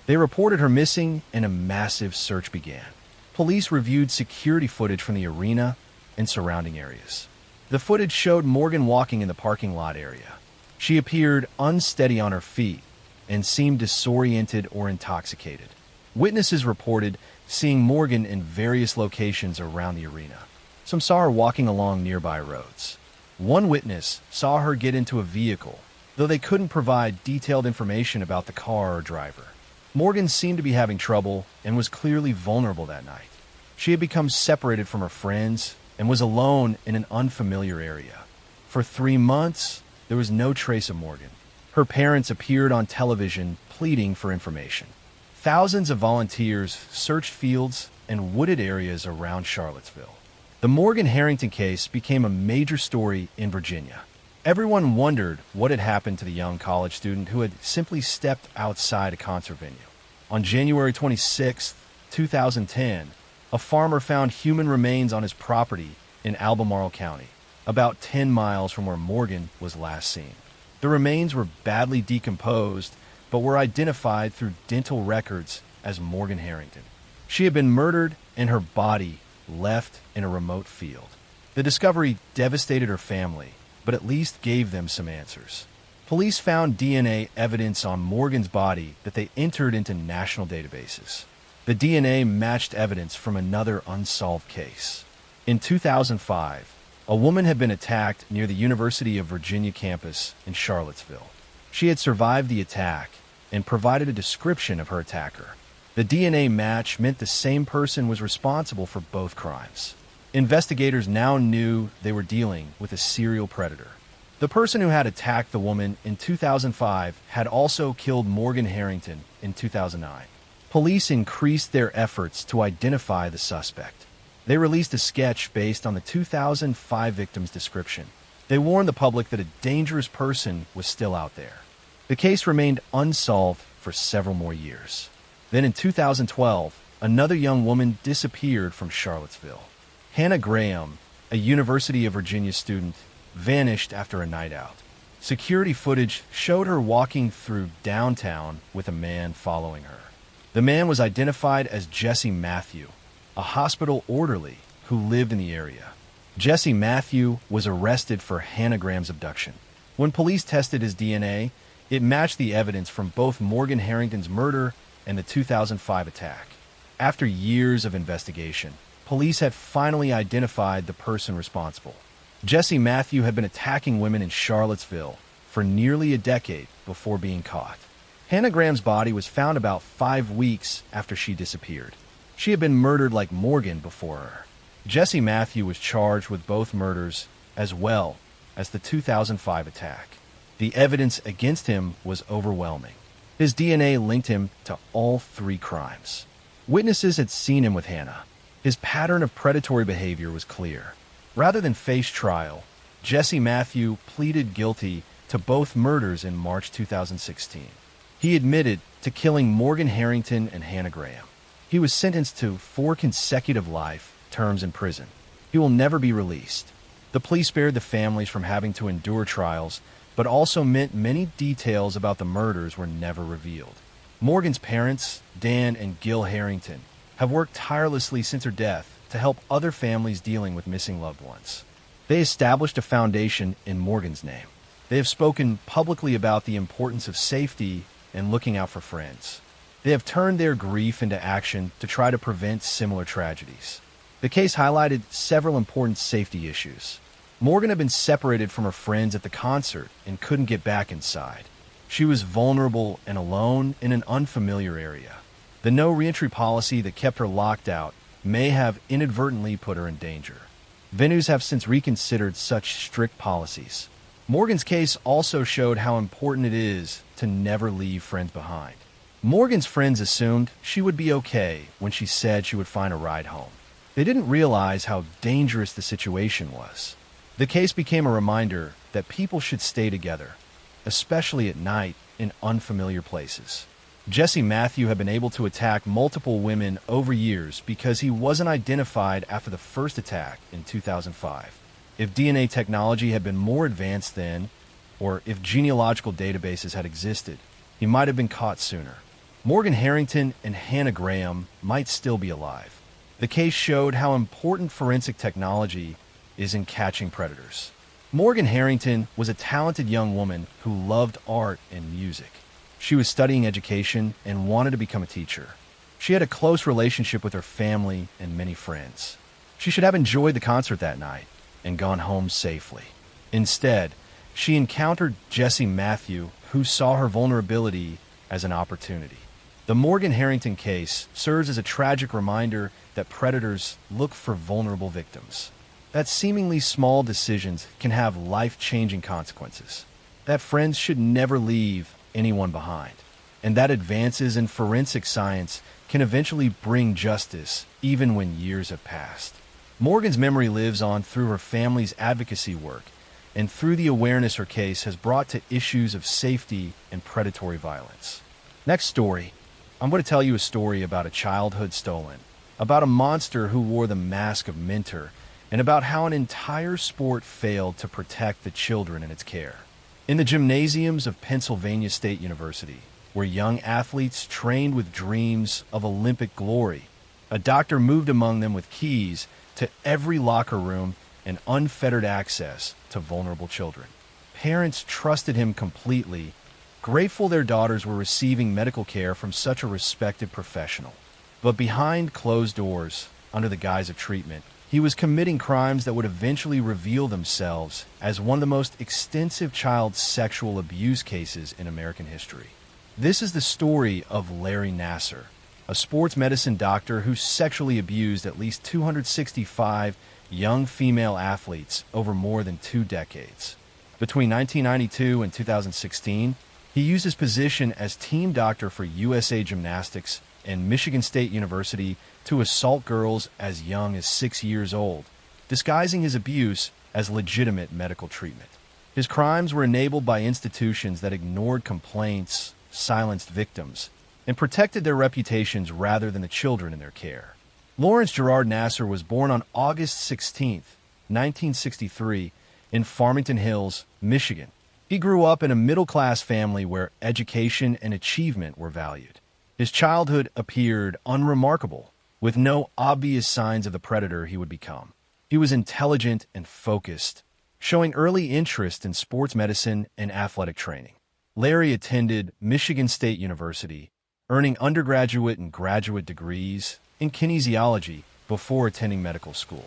They reported her missing and a massive search began. Police reviewed security footage from the arena and surrounding areas. The footage showed Morgan walking in the parking lot area. She appeared unsteady on her feet and seemed disoriented or intoxicated. Witnesses reported seeing Morgan in various locations around the arena. Some saw her walking along nearby roads. One witness saw her get into a vehicle, though they couldn't provide detailed information about the car or driver. Morgan seemed to be having trouble and was clearly vulnerable that night. She had become separated from her friends and was alone in an unfamiliar area. For 3 months, there was no trace of Morgan. Her parents appeared on television pleading for information. Thousands of volunteers searched fields and wooded areas around Charlottesville. The Morgan Harrington case became a major story in Virginia. Everyone wondered what had happened to the young college student who had simply stepped outside a concert venue. On January 26, 2010, a farmer found human remains on his property in Albemarle County, about 10 miles from where Morgan was last seen. The remains were badly decomposed, but were identified through dental records as Morgan Harrington. She had been murdered and her body left in a remote field. The discovery devastated her family, but at least gave them some answers. Police found DNA evidence on Morgan's body that they entered into national databases. The DNA matched evidence from another unsolved case. In 2005, a woman had been attacked near the University of Virginia campus in Charlottesville. She had survived the attack and provided a description of her attacker. The DNA match meant the same person was responsible for both crimes. Investigators now knew they were dealing with a serial predator. The person who had attacked the woman in 2005 had also killed Morgan Harrington in 2009. Police increased their efforts to identify the suspect. They released a sketch based on the 2005 victim's description. They warned the public that a dangerous person was still out there. The case remained unsolved for several more years. Then in 2012, another young woman disappeared from Charlottesville. Hannah Graham, a University of Virginia student, vanished after a night out. Security footage showed her walking through downtown with a man following her. The man was identified as Jesse Matthew, a hospital orderly who lived in the area. Jesse Matthew was arrested for Hannah Graham's abduction. When police tested his DNA, it matched the evidence from both Morgan Harrington's murder and the 2005 attack. After years of investigation, police had finally identified the person responsible. Jesse Matthew had been attacking women in Charlottesville for nearly a decade before being caught. Hannah Graham's body was found about 5 weeks after she disappeared. She had been murdered like Morgan before her. Jesse Matthew was charged with both murders as well as the 2005 attack. The evidence against him was overwhelming. His DNA linked him to all 3 crimes. Witnesses had seen him with Hannah. His pattern of predatory behavior was clear. Rather than face trial, Jesse Matthew pleaded guilty to both murders in March 2016. He admitted to killing Morgan Harrington and Hannah Graham. He was sentenced to 4 consecutive life terms in prison. He will never be released. The plea spared the families from having to endure trials, but also meant many details about the murders were never revealed. Morgan's parents, Dan and Gil Harrington, have worked tirelessly since her death to help other families dealing with missing loved ones. They established a foundation in Morgan's name. They have spoken publicly about the importance of safety and looking out for friends. They have turned their grief into action to try to prevent similar tragedies. The case highlighted several important safety issues. Morgan had been separated from her friends at the concert and couldn't get back inside. She was vulnerable and alone in an unfamiliar area. The no reentry policy that kept her locked out may have inadvertently put her in danger. Venues have since reconsidered such strict policies. Morgan's case also showed how important it is to never leave friends behind. Morgan's friends assumed she would be okay when she said she would find a ride home. They didn't realize how dangerous the situation was. The case became a reminder that people should stay together, especially at night in unfamiliar places. Jesse Matthew had been able to attack multiple women over years because he wasn't identified after the first attack in 2005. If DNA technology had been more advanced then, or if genealogical databases had existed, he might have been caught sooner. Morgan Harrington and Hannah Graham might still be alive. The case showed how important forensic technology is in catching predators. Morgan Harrington was a talented young woman who loved art and music. She was studying education and wanted to become a teacher. She had a close relationship with her family and many friends. She should have enjoyed the concert that night and gone home safely. Instead, she encountered Jesse Matthew, who saw her vulnerability as an opportunity. The Morgan Harrington case serves as a tragic reminder that predators look for vulnerable victims, that seemingly small decisions can have life-changing consequences, that friends should never leave anyone behind, and that advances in forensic science can eventually bring justice even when years have passed. Morgan's memory lives on through her family's advocacy work and through the awareness her case has brought to issues of safety and predatory violence. Next story. I'm going to tell you a story about a childhood stolen, about a monster who wore the mask of Mentor, and about how an entire sport failed to protect the children in its care. In the gymnasiums of Pennsylvania State University, where young athletes trained with dreams of Olympic glory, a doctor moved among them with keys to every locker room and unfettered access to vulnerable children. Parents trusted him completely, grateful their daughters were receiving medical care from such a respected professional. But behind closed doors, under the guise of treatment, he was committing crimes that would eventually reveal themselves as one of the most extensive child sexual abuse cases in American history. This is the story of Larry Nassar, a sports medicine doctor who sexually abused at least 265 young female athletes over more than 2 decades. Between 1992 and 2016, he used his position as team doctor for USA Gymnastics and Michigan State University to assault girls as young as 6 years old, disguising his abuse as legitimate medical treatment. His crimes were enabled by institutions that ignored complaints, silenced victims, and protected their reputations rather than the children in their care. Lawrence Gerard Nassar was born on August 16, 1963, in Farmington Hills, Michigan. He grew up in a middle-class family where education and achievement were valued. His childhood appeared unremarkable, with no obvious signs of the predator he would become. He was intelligent and focused, showing early interest in sports medicine and athletic training. Larry attended Michigan State University, earning undergraduate and graduate degrees in kinesiology before attending medical school.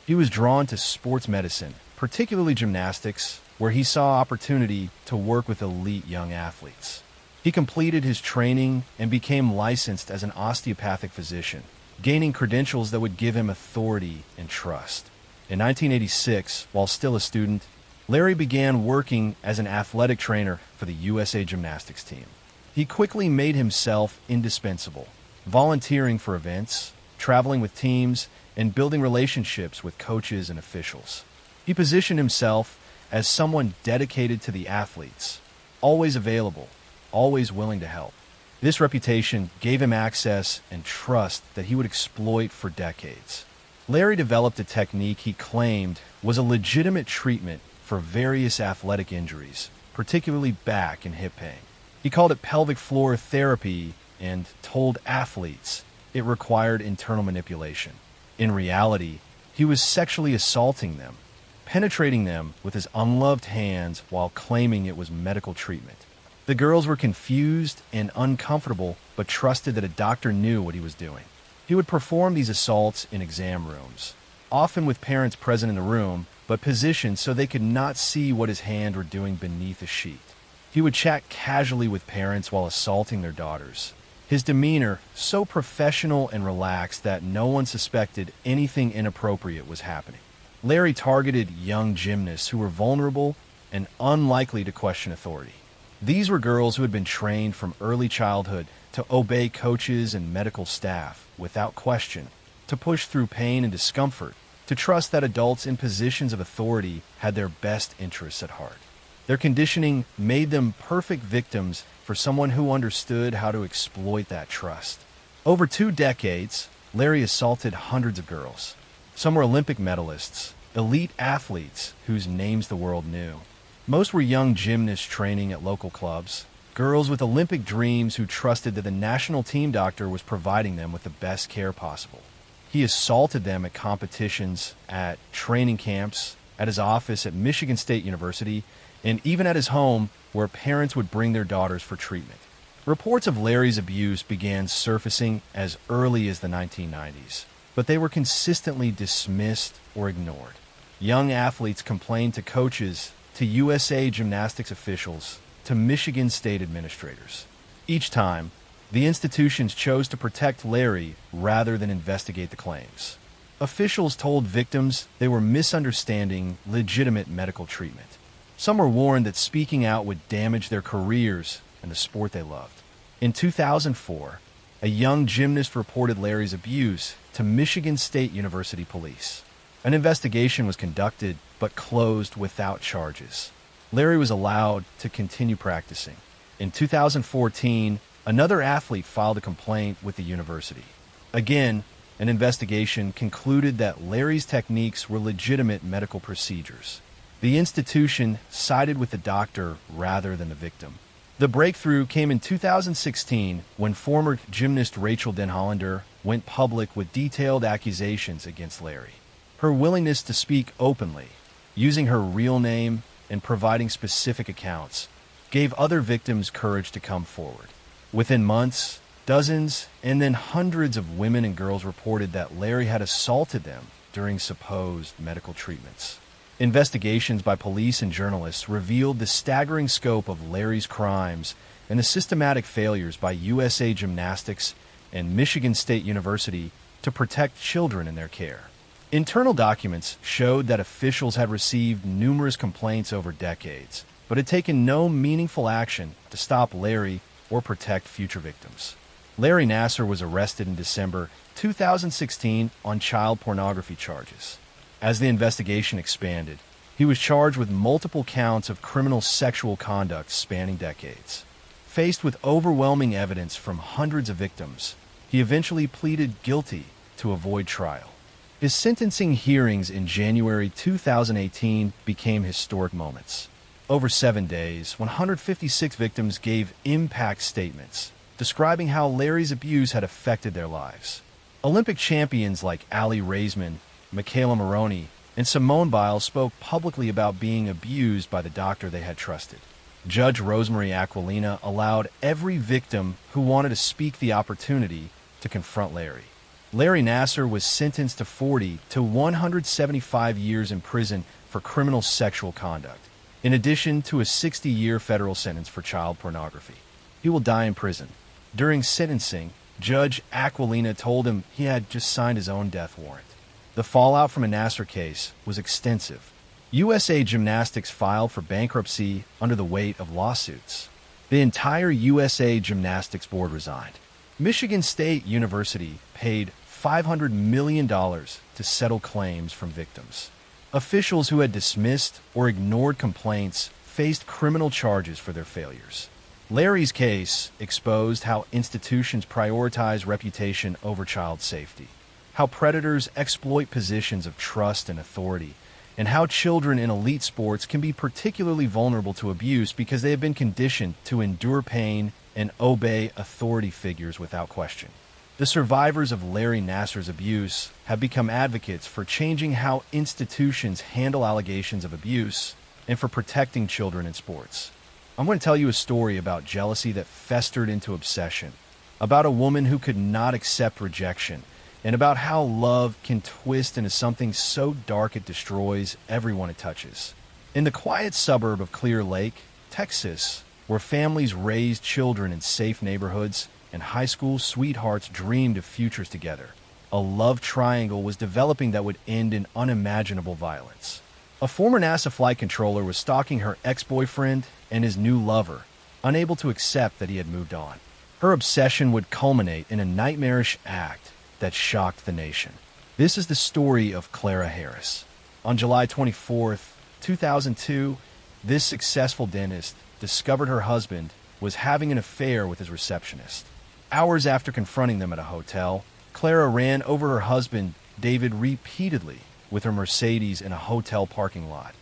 He was drawn to sports medicine, particularly gymnastics, where he saw opportunity to work with elite young athletes. He completed his training and became licensed as an osteopathic physician, gaining credentials that would give him authority and trust. In 1986, while still a student, Larry began working as an athletic trainer for the USA Gymnastics team. He quickly made himself indispensable, volunteering for events, traveling with teams, and building relationships with coaches and officials. He positioned himself as someone dedicated to the athletes, always available, always willing to help. This reputation gave him access and trust that he would exploit for decades. Larry developed a technique he claimed was a legitimate treatment for various athletic injuries, particularly back and hip pain. He called it pelvic floor therapy and told athletes it required internal manipulation. In reality, he was sexually assaulting them, penetrating them with his unloved hands while claiming it was medical treatment. The girls were confused and uncomfortable, but trusted that a doctor knew what he was doing. He would perform these assaults in exam rooms, often with parents present in the room, but positioned so they could not see what his hands were doing beneath a sheet. He would chat casually with parents while assaulting their daughters. His demeanor so professional and relaxed that no one suspected anything inappropriate was happening. Larry targeted young gymnasts who were vulnerable and unlikely to question authority. These were girls who had been trained from early childhood to obey coaches and medical staff without question, to push through pain and discomfort, to trust that adults in positions of authority had their best interests at heart. Their conditioning made them perfect victims for someone who understood how to exploit that trust. Over 2 decades, Larry assaulted hundreds of girls. Some were Olympic medalists, elite athletes whose names the world knew. Most were young gymnasts training at local clubs, girls with Olympic dreams who trusted that the national team doctor was providing them with the best care possible. He assaulted them at competitions, at training camps, at his office at Michigan State University, and even at his home where parents would bring their daughters for treatment. Reports of Larry's abuse began surfacing as early as the 1990s, but they were consistently dismissed or ignored. Young athletes complained to coaches, to USA Gymnastics officials, to Michigan State administrators. Each time, the institutions chose to protect Larry rather than investigate the claims. Officials told victims they were misunderstanding legitimate medical treatment. Some were warned that speaking out would damage their careers and the sport they loved. In 2004, a young gymnast reported Larry's abuse to Michigan State University police. An investigation was conducted but closed without charges. Larry was allowed to continue practicing. In 2014, another athlete filed a complaint with the university. Again, an investigation concluded that Larry's techniques were legitimate medical procedures. The institution sided with the doctor rather than the victim. The breakthrough came in 2016 when former gymnast Rachel Den Hollander went public with detailed accusations against Larry. Her willingness to speak openly, using her real name and providing specific accounts, gave other victims courage to come forward. Within months, dozens and then hundreds of women and girls reported that Larry had assaulted them during supposed medical treatments. Investigations by police and journalists revealed the staggering scope of Larry's crimes and the systematic failures by USA Gymnastics and Michigan State University to protect children in their care. Internal documents showed that officials had received numerous complaints over decades, but had taken no meaningful action to stop Larry or protect future victims. Larry Nassar was arrested in December 2016 on child pornography charges. As the investigation expanded, he was charged with multiple counts of criminal sexual conduct spanning decades. Faced with overwhelming evidence from hundreds of victims, he eventually pleaded guilty to avoid trial. His sentencing hearings in January 2018 became historic moments. Over 7 days, 156 victims gave impact statements describing how Larry's abuse had affected their lives. Olympic champions like Ali Raisman, Michaela Maroney, and Simone Biles spoke publicly about being abused by the doctor they had trusted. Judge Rosemary Aquilina allowed every victim who wanted to speak the opportunity to confront Larry. Larry Nassar was sentenced to 40 to 175 years in prison for criminal sexual conduct, in addition to a 60-year federal sentence for child pornography. He will die in prison. During sentencing, Judge Aquilina told him he had just signed his own death warrant. The fallout from a Nassar case was extensive. USA Gymnastics filed for bankruptcy under the weight of lawsuits. The entire USA Gymnastics board resigned. Michigan State University paid $500 million to settle claims from victims. Officials who had dismissed or ignored complaints faced criminal charges for their failures. Larry's case exposed how institutions prioritize reputation over child safety, how predators exploit positions of trust and authority, and how children in elite sports can be particularly vulnerable to abuse because they have been conditioned to endure pain and obey authority figures without question. The survivors of Larry Nassar's abuse have become advocates for changing how institutions handle allegations of abuse and for protecting children in sports. I'm going to tell you a story about jealousy that festered into obsession, about a woman who could not accept rejection, and about how love can twist into something so dark it destroys everyone it touches. In the quiet suburb of Clear Lake, Texas, where families raised children in safe neighborhoods and high school sweethearts dreamed of futures together, a love triangle was developing that would end in unimaginable violence. A former NASA flight controller was stalking her ex-boyfriend and his new lover, unable to accept that he had moved on. Her obsession would culminate in a nightmarish act that shocked the nation. This is the story of Clara Harris. On July 24th, 2002, this successful dentist discovered her husband was having an affair with his receptionist. Hours after confronting them at a hotel, Clara ran over her husband, David, repeatedly with her Mercedes in a hotel parking lot,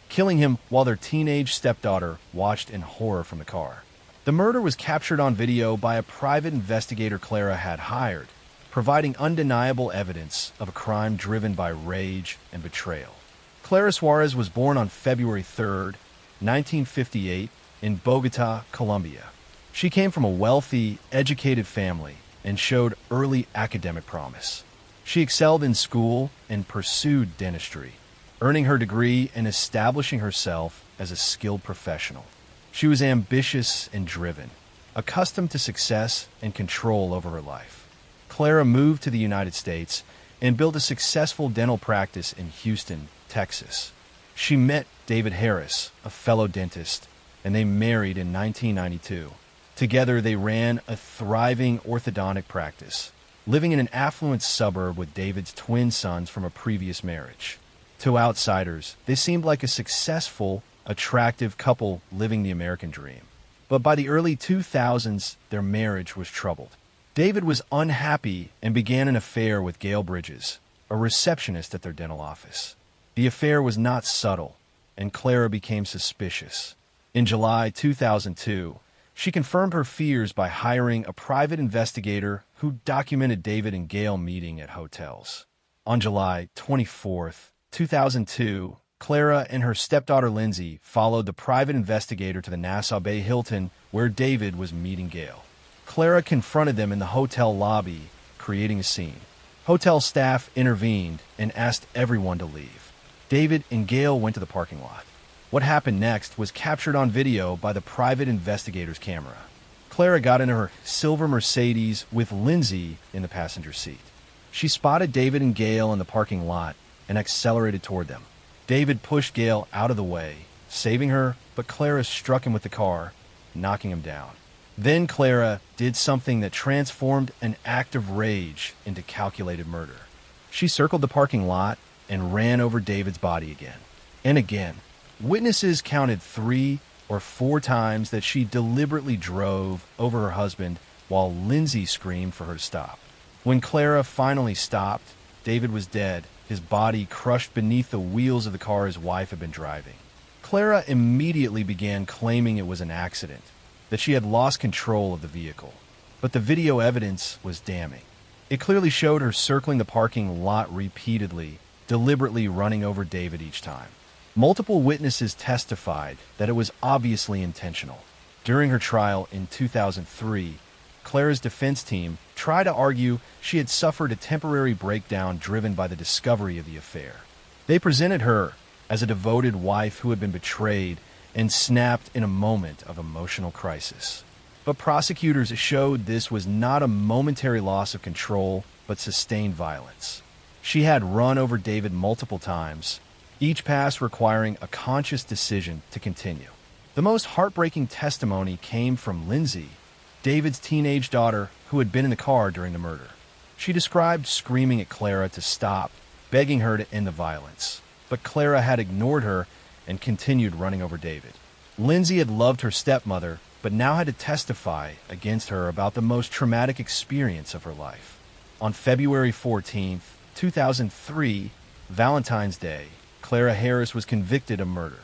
killing him while their teenage stepdaughter watched in horror from the car. The murder was captured on video by a private investigator Clara had hired, providing undeniable evidence of a crime driven by rage and betrayal. Clara Suarez was born on February 3rd, 1958, in Bogota, Colombia. She came from a wealthy, educated family and showed early academic promise. She excelled in school and pursued dentistry, earning her degree and establishing herself as a skilled professional. She was ambitious and driven, accustomed to success and control over her life. Clara moved to the United States and built a successful dental practice in Houston, Texas. She met David Harris, a fellow dentist, and they married in 1992. Together, they ran a thriving orthodontic practice, living in an affluent suburb with David's twin sons from a previous marriage. To outsiders, they seemed like a successful, attractive couple living the American dream. But by the early 2000s, their marriage was troubled. David was unhappy and began an affair with Gail Bridges, a receptionist at their dental office. The affair was not subtle, and Clara became suspicious. In July 2002, she confirmed her fears by hiring a private investigator who documented David and Gail meeting at hotels. On July 24th, 2002, Clara and her stepdaughter Lindsay followed the private investigator to the Nassau Bay Hilton where David was meeting Gail. Clara confronted them in the hotel lobby, creating a scene. Hotel staff intervened and asked everyone to leave. David and Gail went to the parking lot. What happened next was captured on video by the private investigator's camera. Clara got into her silver Mercedes with Lindsay in the passenger seat. She spotted David and Gail in the parking lot and accelerated toward them. David pushed Gail out of the way, saving her, but Clara struck him with the car, knocking him down. Then Clara did something that transformed an act of rage into calculated murder. She circled the parking lot and ran over David's body again and again. Witnesses counted 3 or 4 times that she deliberately drove over her husband while Lindsay screamed for her to stop. When Clara finally stopped, David was dead, his body crushed beneath the wheels of the car his wife had been driving. Clara immediately began claiming it was an accident, that she had lost control of the vehicle. But the video evidence was damning. It clearly showed her circling the parking lot repeatedly, deliberately running over David each time. Multiple witnesses testified that it was obviously intentional. During her trial in 2003, Clara's defense team tried to argue she had suffered a temporary breakdown driven by the discovery of the affair. They presented her as a devoted wife who had been betrayed and snapped in a moment of emotional crisis. But prosecutors showed this was not a momentary loss of control, but sustained violence. She had run over David multiple times, each pass requiring a conscious decision to continue. The most heartbreaking testimony came from Lindsay, David's teenage daughter who had been in the car during the murder. She described screaming at Clara to stop, begging her to end the violence. but Clara had ignored her and continued running over David. Lindsay had loved her stepmother, but now had to testify against her about the most traumatic experience of her life. On February 14th, 2003, Valentine's Day, Clara Harris was convicted of murder.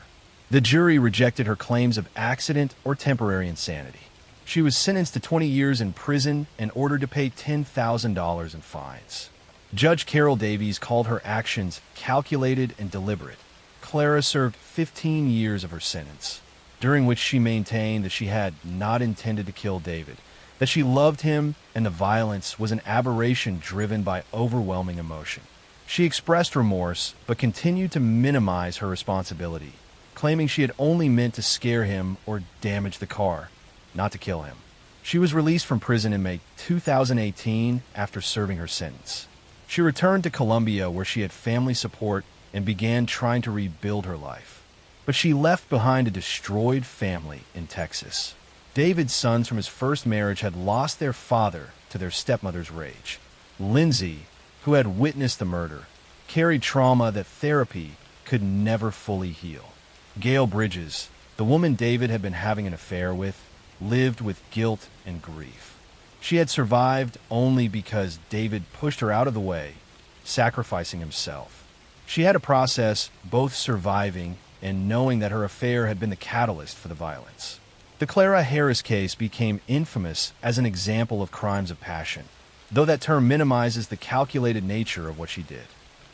The jury rejected her claims of accident or temporary insanity. She was sentenced to 20 years in prison and ordered to pay $10,000 in fines. Judge Carol Davies called her actions calculated and deliberate. Clara served 15 years of her sentence, during which she maintained that she had not intended to kill David, that she loved him, and the violence was an aberration driven by overwhelming emotion. She expressed remorse, but continued to minimize her responsibility, claiming she had only meant to scare him or damage the car, not to kill him. She was released from prison in May 2018 after serving her sentence. She returned to Colombia where she had family support and began trying to rebuild her life. But she left behind a destroyed family in Texas. David's sons from his first marriage had lost their father to their stepmother's rage. Lindsay, who had witnessed the murder, carried trauma that therapy could never fully heal. Gail Bridges, the woman David had been having an affair with, lived with guilt and grief. She had survived only because David pushed her out of the way, sacrificing himself. She had to process both surviving and knowing that her affair had been the catalyst for the violence. The Clara Harris case became infamous as an example of crimes of passion, though that term minimizes the calculated nature of what she did.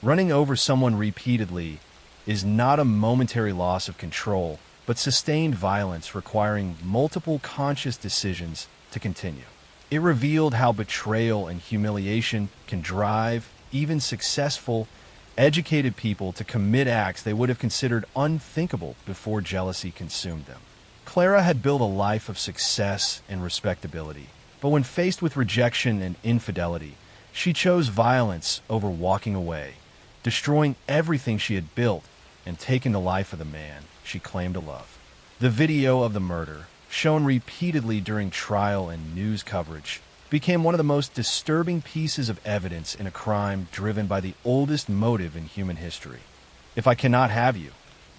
Running over someone repeatedly is not a momentary loss of control, but sustained violence requiring multiple conscious decisions to continue. It revealed how betrayal and humiliation can drive even successful, educated people to commit acts they would have considered unthinkable before jealousy consumed them. Clara had built a life of success and respectability, but when faced with rejection and infidelity, she chose violence over walking away, destroying everything she had built and taking the life of the man she claimed to love. The video of the murder, shown repeatedly during trial and news coverage, became one of the most disturbing pieces of evidence in a crime driven by the oldest motive in human history. If I cannot have you,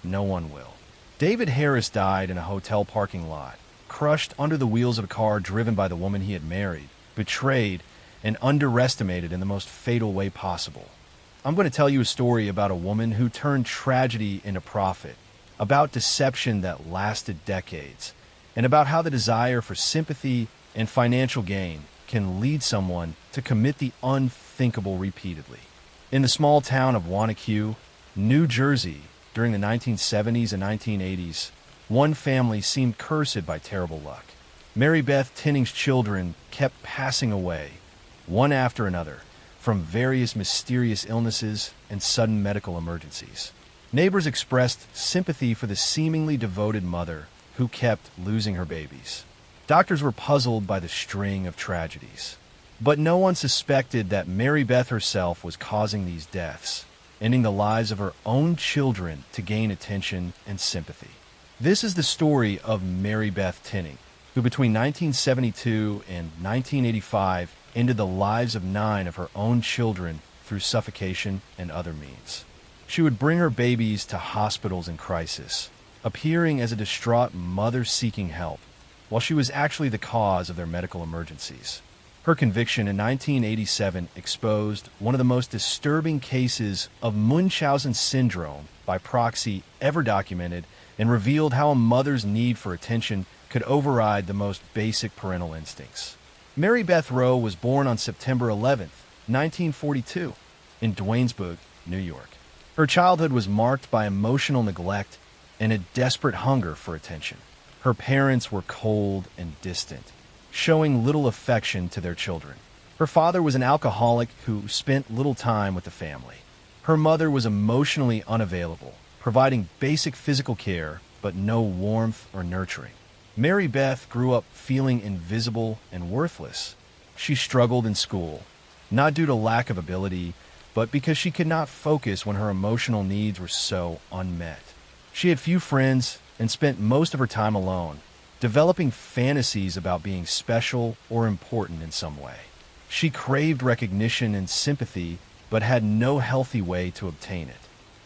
no one will. David Harris died in a hotel parking lot, crushed under the wheels of a car driven by the woman he had married, betrayed, and underestimated in the most fatal way possible. I'm going to tell you a story about a woman who turned tragedy into profit, about deception that lasted decades, and about how the desire for sympathy and financial gain can lead someone to commit the unthinkable repeatedly. In the small town of Wanaque, New Jersey, during the 1970s and 1980s, one family seemed cursed by terrible luck. Mary Beth Tinning's children kept passing away, one after another, from various mysterious illnesses and sudden medical emergencies. Neighbors expressed sympathy for the seemingly devoted mother who kept losing her babies. Doctors were puzzled by the string of tragedies. But no one suspected that Mary Beth herself was causing these deaths, ending the lives of her own children to gain attention and sympathy. This is the story of Mary Beth Tinning, who between 1972 and 1985 ended the lives of 9 of her own children through suffocation and other means. She would bring her babies to hospitals in crisis, appearing as a distraught mother seeking help, while she was actually the cause of their medical emergencies. Her conviction in 1987 exposed one of the most disturbing cases of Munchausen syndrome by proxy ever documented, and revealed how a mother's need for attention could override the most basic parental instincts. Mary Beth Rowe was born on September 11th, 1942, in Duanesburg, New York. Her childhood was marked by emotional neglect and a desperate hunger for attention. Her parents were cold and distant, showing little affection to their children. Her father was an alcoholic who spent little time with the family. Her mother was emotionally unavailable, providing basic physical care but no warmth or nurturing. Mary Beth grew up feeling invisible and worthless. She struggled in school, not due to lack of ability, but because she could not focus when her emotional needs were so unmet. She had few friends and spent most of her time alone, developing fantasies about being special or important in some way. She craved recognition and sympathy, but had no healthy way to obtain it.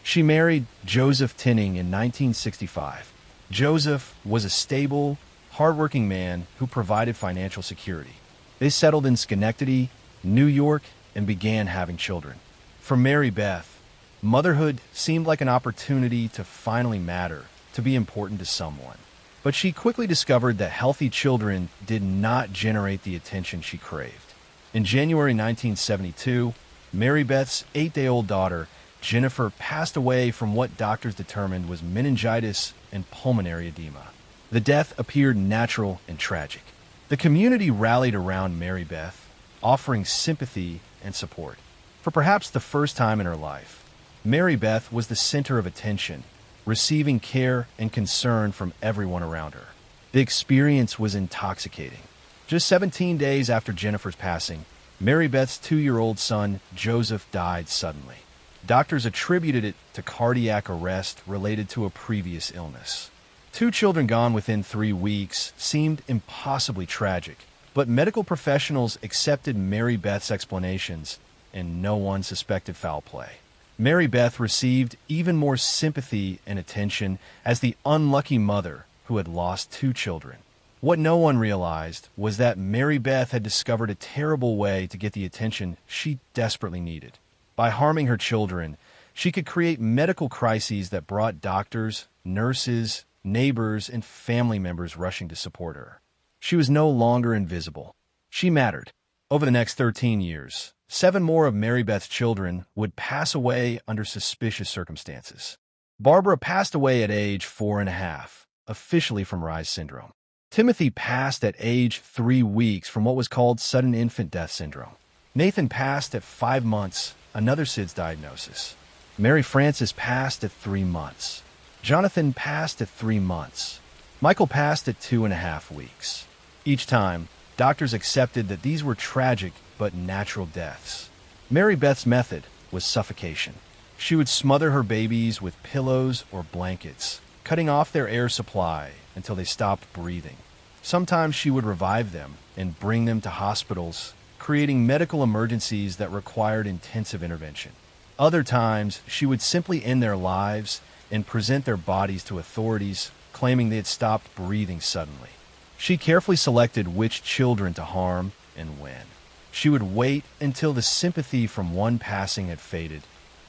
She married Joseph Tinning in 1965. Joseph was a stable, hardworking man who provided financial security. They settled in Schenectady, New York, and began having children. For Mary Beth, motherhood seemed like an opportunity to finally matter, to be important to someone. But she quickly discovered that healthy children did not generate the attention she craved. In January 1972, Mary Beth's 8-day-old daughter, Jennifer, passed away from what doctors determined was meningitis and pulmonary edema. The death appeared natural and tragic. The community rallied around Mary Beth, offering sympathy and support. For perhaps the first time in her life, Mary Beth was the center of attention, receiving care and concern from everyone around her. The experience was intoxicating. Just 17 days after Jennifer's passing, Mary Beth's 2-year-old son, Joseph, died suddenly. Doctors attributed it to cardiac arrest related to a previous illness. 2 children gone within 3 weeks seemed impossibly tragic, but medical professionals accepted Mary Beth's explanations, and no one suspected foul play. Mary Beth received even more sympathy and attention as the unlucky mother who had lost 2 children. What no one realized was that Mary Beth had discovered a terrible way to get the attention she desperately needed. By harming her children, she could create medical crises that brought doctors, nurses, neighbors, and family members rushing to support her. She was no longer invisible. She mattered. Over the next 13 years, 7 more of Mary Beth's children would pass away under suspicious circumstances. Barbara passed away at age 4.5, officially from Reye's syndrome. Timothy passed at age 3 weeks from what was called sudden infant death syndrome. Nathan passed at 5 months, another SIDS diagnosis. Mary Frances passed at 3 months. Jonathan passed at 3 months. Michael passed at 2.5 weeks. Each time, doctors accepted that these were tragic but natural deaths. Mary Beth's method was suffocation. She would smother her babies with pillows or blankets, cutting off their air supply until they stopped breathing. Sometimes she would revive them and bring them to hospitals, creating medical emergencies that required intensive intervention. Other times, she would simply end their lives and present their bodies to authorities, claiming they had stopped breathing suddenly. She carefully selected which children to harm and when. She would wait until the sympathy from one passing had faded,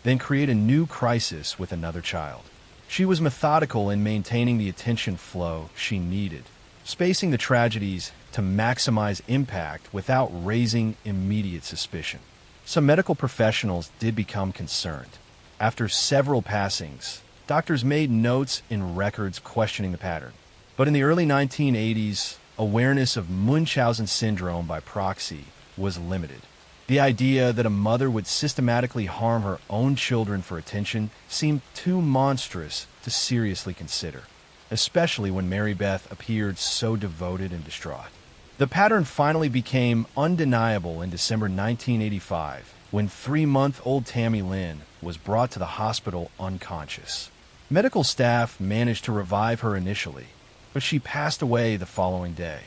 then create a new crisis with another child. She was methodical in maintaining the attention flow she needed, spacing the tragedies to maximize impact without raising immediate suspicion. Some medical professionals did become concerned. After several passings, doctors made notes in records questioning the pattern. But in the early 1980s, awareness of Munchausen syndrome by proxy was limited. The idea that a mother would systematically harm her own children for attention seemed too monstrous to seriously consider, especially when Mary Beth appeared so devoted and distraught. The pattern finally became undeniable in December 1985 when 3-month-old Tammy Lynn was brought to the hospital unconscious. Medical staff managed to revive her initially, but she passed away the following day.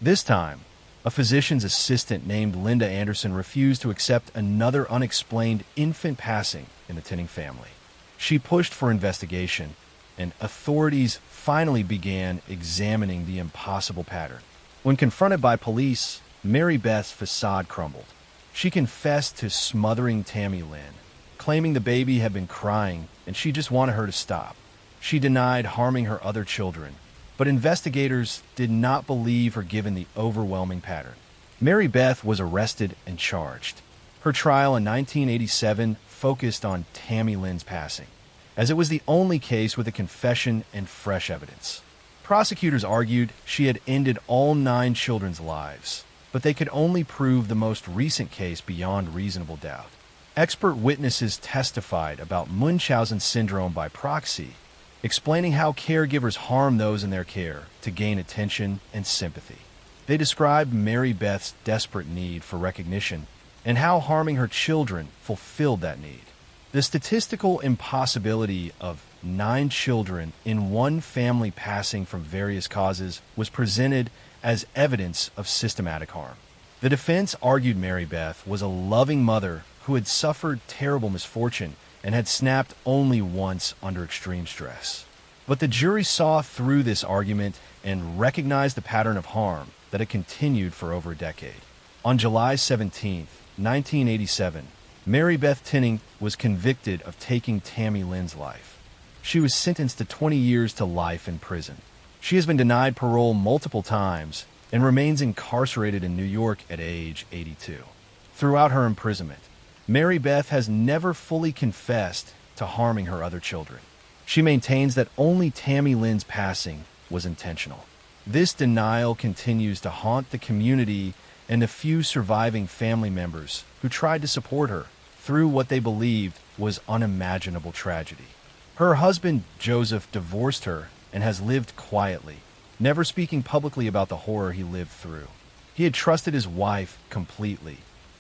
This time, a physician's assistant named Linda Anderson refused to accept another unexplained infant passing in the Tinning family. She pushed for investigation, and authorities finally began examining the impossible pattern. When confronted by police, Mary Beth's facade crumbled. She confessed to smothering Tammy Lynn, claiming the baby had been crying and she just wanted her to stop. She denied harming her other children, but investigators did not believe her given the overwhelming pattern. Mary Beth was arrested and charged. Her trial in 1987 focused on Tammy Lynn's passing, as it was the only case with a confession and fresh evidence. Prosecutors argued she had ended all 9 children's lives, but they could only prove the most recent case beyond reasonable doubt. Expert witnesses testified about Munchausen syndrome by proxy, explaining how caregivers harm those in their care to gain attention and sympathy. They described Mary Beth's desperate need for recognition and how harming her children fulfilled that need. The statistical impossibility of 9 children in one family passing from various causes was presented as evidence of systematic harm. The defense argued Mary Beth was a loving mother who had suffered terrible misfortune and had snapped only once under extreme stress. But the jury saw through this argument and recognized the pattern of harm that had continued for over a decade. On July 17, 1987, Mary Beth Tinning was convicted of taking Tammy Lynn's life. She was sentenced to 20 years to life in prison. She has been denied parole multiple times and remains incarcerated in New York at age 82. Throughout her imprisonment, Mary Beth has never fully confessed to harming her other children. She maintains that only Tammy Lynn's passing was intentional. This denial continues to haunt the community and the few surviving family members who tried to support her through what they believed was unimaginable tragedy. Her husband, Joseph, divorced her and has lived quietly, never speaking publicly about the horror he lived through. He had trusted his wife completely,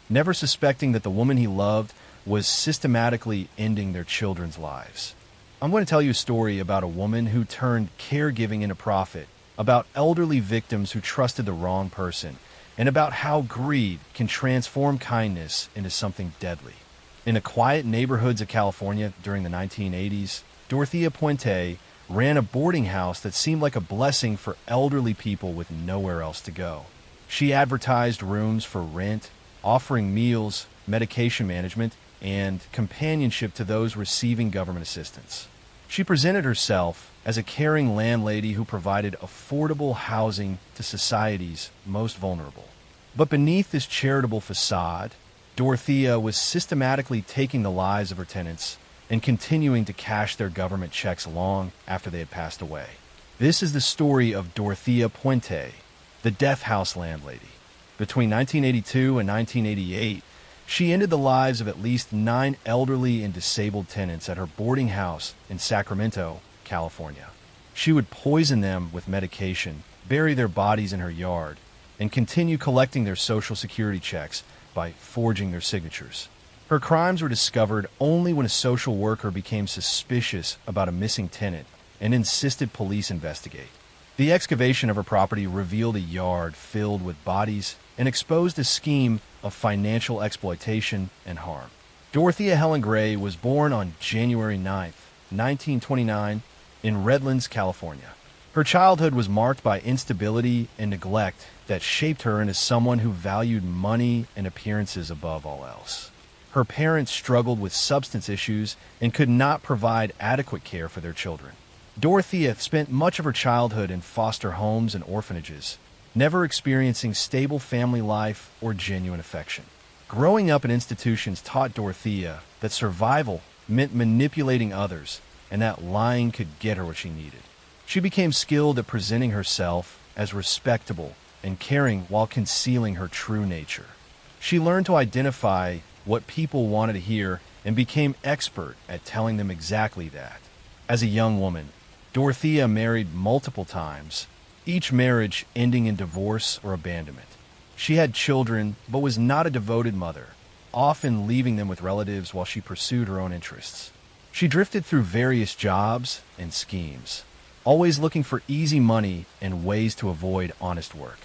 never suspecting that the woman he loved was systematically ending their children's lives. I'm going to tell you a story about a woman who turned caregiving into profit, about elderly victims who trusted the wrong person, and about how greed can transform kindness into something deadly. In the quiet neighborhoods of California during the 1980s, Dorothea Puente ran a boarding house that seemed like a blessing for elderly people with nowhere else to go. She advertised rooms for rent, offering meals, medication management, and companionship to those receiving government assistance. She presented herself as a caring landlady who provided affordable housing to society's most vulnerable. But beneath this charitable facade, Dorothea was systematically taking the lives of her tenants and continuing to cash their government checks long after they had passed away. This is the story of Dorothea Puente, the death house landlady. Between 1982 and 1988, she ended the lives of at least 9 elderly and disabled tenants at her boarding house in Sacramento, California. She would poison them with medication, bury their bodies in her yard, and continue collecting their Social Security checks by forging their signatures. Her crimes were discovered only when a social worker became suspicious about a missing tenant and insisted police investigate. The excavation of her property revealed a yard filled with bodies and exposed a scheme of financial exploitation and harm. Dorothea Helen Gray was born on January 9, 1929, in Redlands, California. Her childhood was marked by instability and neglect that shaped her into someone who valued money and appearances above all else. Her parents struggled with substance issues and could not provide adequate care for their children. Dorothea spent much of her childhood in foster homes and orphanages, never experiencing stable family life or genuine affection. Growing up in institutions taught Dorothea that survival meant manipulating others and that lying could get her what she needed. She became skilled at presenting herself as respectable and caring while concealing her true nature. She learned to identify what people wanted to hear and became expert at telling them exactly that. As a young woman, Dorothea married multiple times, each marriage ending in divorce or abandonment. She had children, but was not a devoted mother, often leaving them with relatives while she pursued her own interests. She drifted through various jobs and schemes, always looking for easy money and ways to avoid honest work.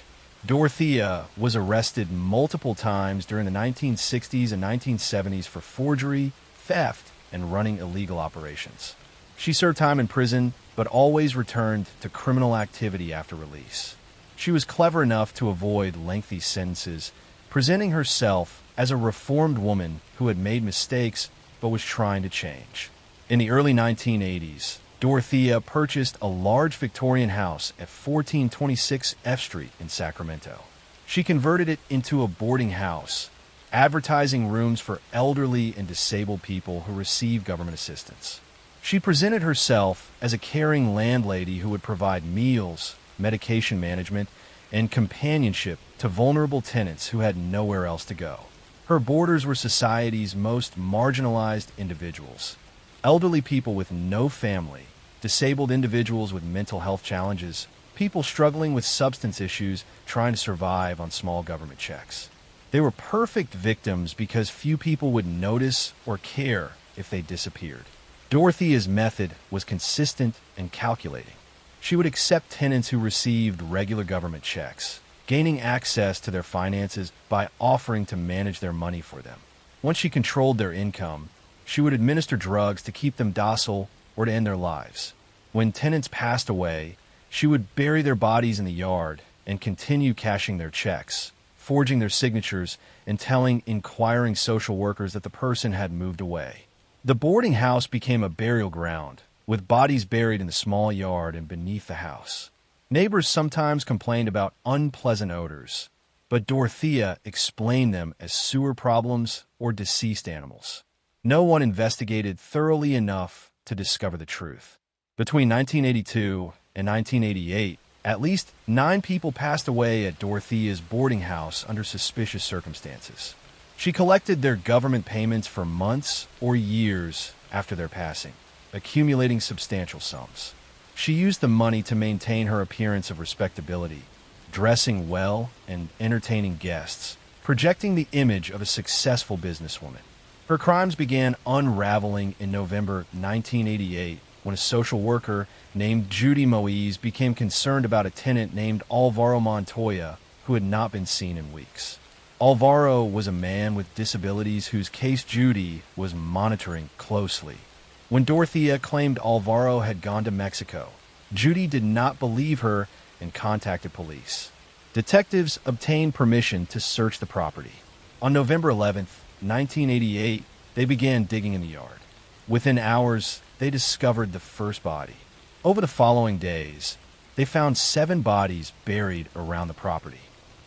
Dorothea was arrested multiple times during the 1960s and 1970s for forgery, theft, and running illegal operations. She served time in prison, but always returned to criminal activity after release. She was clever enough to avoid lengthy sentences, presenting herself as a reformed woman who had made mistakes but was trying to change. In the early 1980s, Dorothea purchased a large Victorian house at 1426 F Street in Sacramento. She converted it into a boarding house, advertising rooms for elderly and disabled people who receive government assistance. She presented herself as a caring landlady who would provide meals, medication management, and companionship to vulnerable tenants who had nowhere else to go. Her boarders were society's most marginalized individuals. Elderly people with no family, disabled individuals with mental health challenges, people struggling with substance issues trying to survive on small government checks. They were perfect victims because few people would notice or care if they disappeared. Dorothea's method was consistent and calculating. She would accept tenants who received regular government checks, gaining access to their finances by offering to manage their money for them. Once she controlled their income, She would administer drugs to keep them docile or to end their lives. When tenants passed away, she would bury their bodies in the yard and continue cashing their checks, forging their signatures, and telling inquiring social workers that the person had moved away. The boarding house became a burial ground, with bodies buried in the small yard and beneath the house. Neighbors sometimes complained about unpleasant odors, but Dorothea explained them as sewer problems or deceased animals. No one investigated thoroughly enough to discover the truth. Between 1982 and 1988, at least 9 people passed away at Dorothea's boarding house under suspicious circumstances. She collected their government payments for months or years after their passing, accumulating substantial sums. She used the money to maintain her appearance of respectability, dressing well and entertaining guests, projecting the image of a successful businesswoman. Her crimes began unraveling in November 1988 when a social worker named Judy Moise became concerned about a tenant named Alvaro Montoya who had not been seen in weeks. Alvaro was a man with disabilities whose case Judy was monitoring closely. When Dorothea claimed Alvaro had gone to Mexico, Judy did not believe her and contacted police. Detectives obtained permission to search the property. On November 11th, 1988, they began digging in the yard. Within hours, they discovered the first body. Over the following days, they found 7 bodies buried around the property.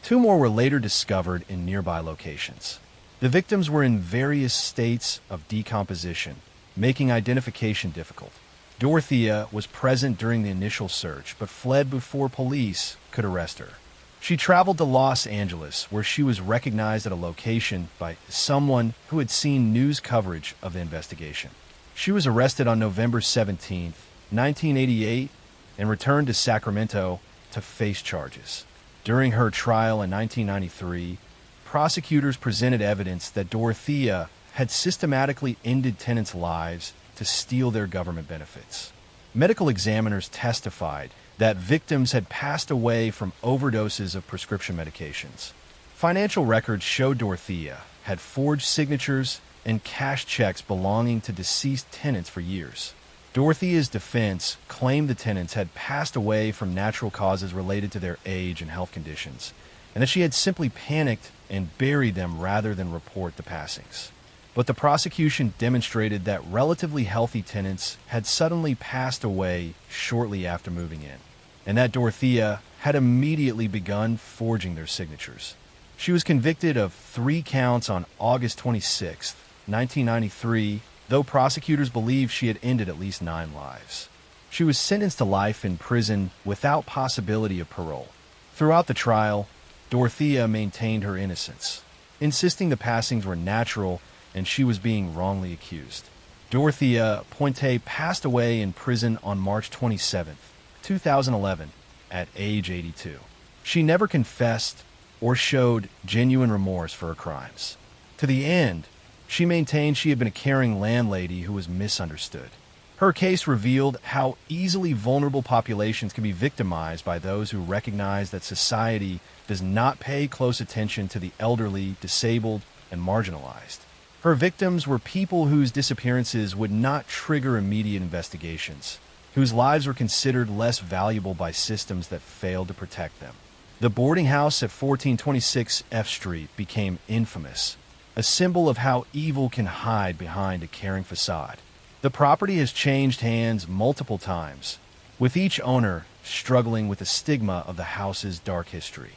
2 more were later discovered in nearby locations. The victims were in various states of decomposition, making identification difficult. Dorothea was present during the initial search, but fled before police could arrest her. She traveled to Los Angeles, where she was recognized at a location by someone who had seen news coverage of the investigation. She was arrested on November 17, 1988, and returned to Sacramento to face charges. During her trial in 1993, prosecutors presented evidence that Dorothea had systematically ended tenants' lives to steal their government benefits. Medical examiners testified that victims had passed away from overdoses of prescription medications. Financial records showed Dorothea had forged signatures and cashed checks belonging to deceased tenants for years. Dorothea's defense claimed the tenants had passed away from natural causes related to their age and health conditions, and that she had simply panicked and buried them rather than report the passings. But the prosecution demonstrated that relatively healthy tenants had suddenly passed away shortly after moving in, and that Dorothea had immediately begun forging their signatures. She was convicted of 3 counts on August 26, 1993, though prosecutors believed she had ended at least 9 lives. She was sentenced to life in prison without possibility of parole. Throughout the trial, Dorothea maintained her innocence, insisting the passings were natural and she was being wrongly accused. Dorothea Pointe passed away in prison on March 27, 2011, at age 82. She never confessed or showed genuine remorse for her crimes. To the end, she maintained she had been a caring landlady who was misunderstood. Her case revealed how easily vulnerable populations can be victimized by those who recognize that society does not pay close attention to the elderly, disabled, and marginalized. Her victims were people whose disappearances would not trigger immediate investigations, whose lives were considered less valuable by systems that failed to protect them. The boarding house at 1426 F Street became infamous, a symbol of how evil can hide behind a caring facade. The property has changed hands multiple times, with each owner struggling with the stigma of the house's dark history.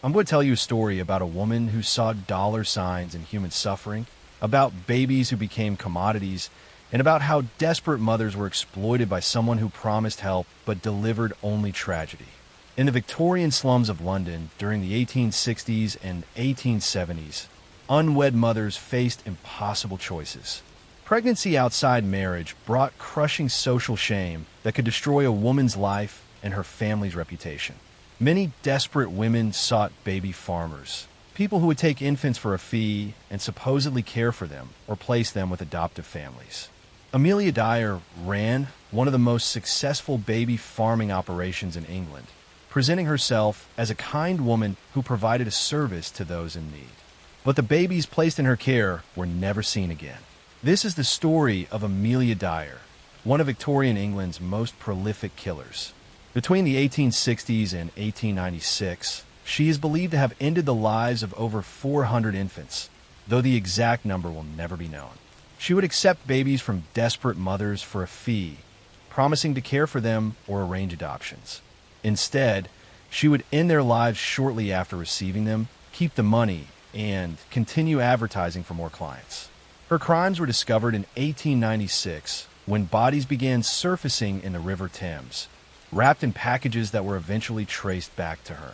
I'm going to tell you a story about a woman who saw dollar signs in human suffering, about babies who became commodities, and about how desperate mothers were exploited by someone who promised help but delivered only tragedy. In the Victorian slums of London during the 1860s and 1870s, unwed mothers faced impossible choices. Pregnancy outside marriage brought crushing social shame that could destroy a woman's life and her family's reputation. Many desperate women sought baby farmers, people who would take infants for a fee and supposedly care for them or place them with adoptive families. Amelia Dyer ran one of the most successful baby farming operations in England, presenting herself as a kind woman who provided a service to those in need. But the babies placed in her care were never seen again. This is the story of Amelia Dyer, one of Victorian England's most prolific killers. Between the 1860s and 1896, she is believed to have ended the lives of over 400 infants, though the exact number will never be known. She would accept babies from desperate mothers for a fee, promising to care for them or arrange adoptions. Instead, she would end their lives shortly after receiving them, keep the money, and continue advertising for more clients. Her crimes were discovered in 1896 when bodies began surfacing in the River Thames, wrapped in packages that were eventually traced back to her.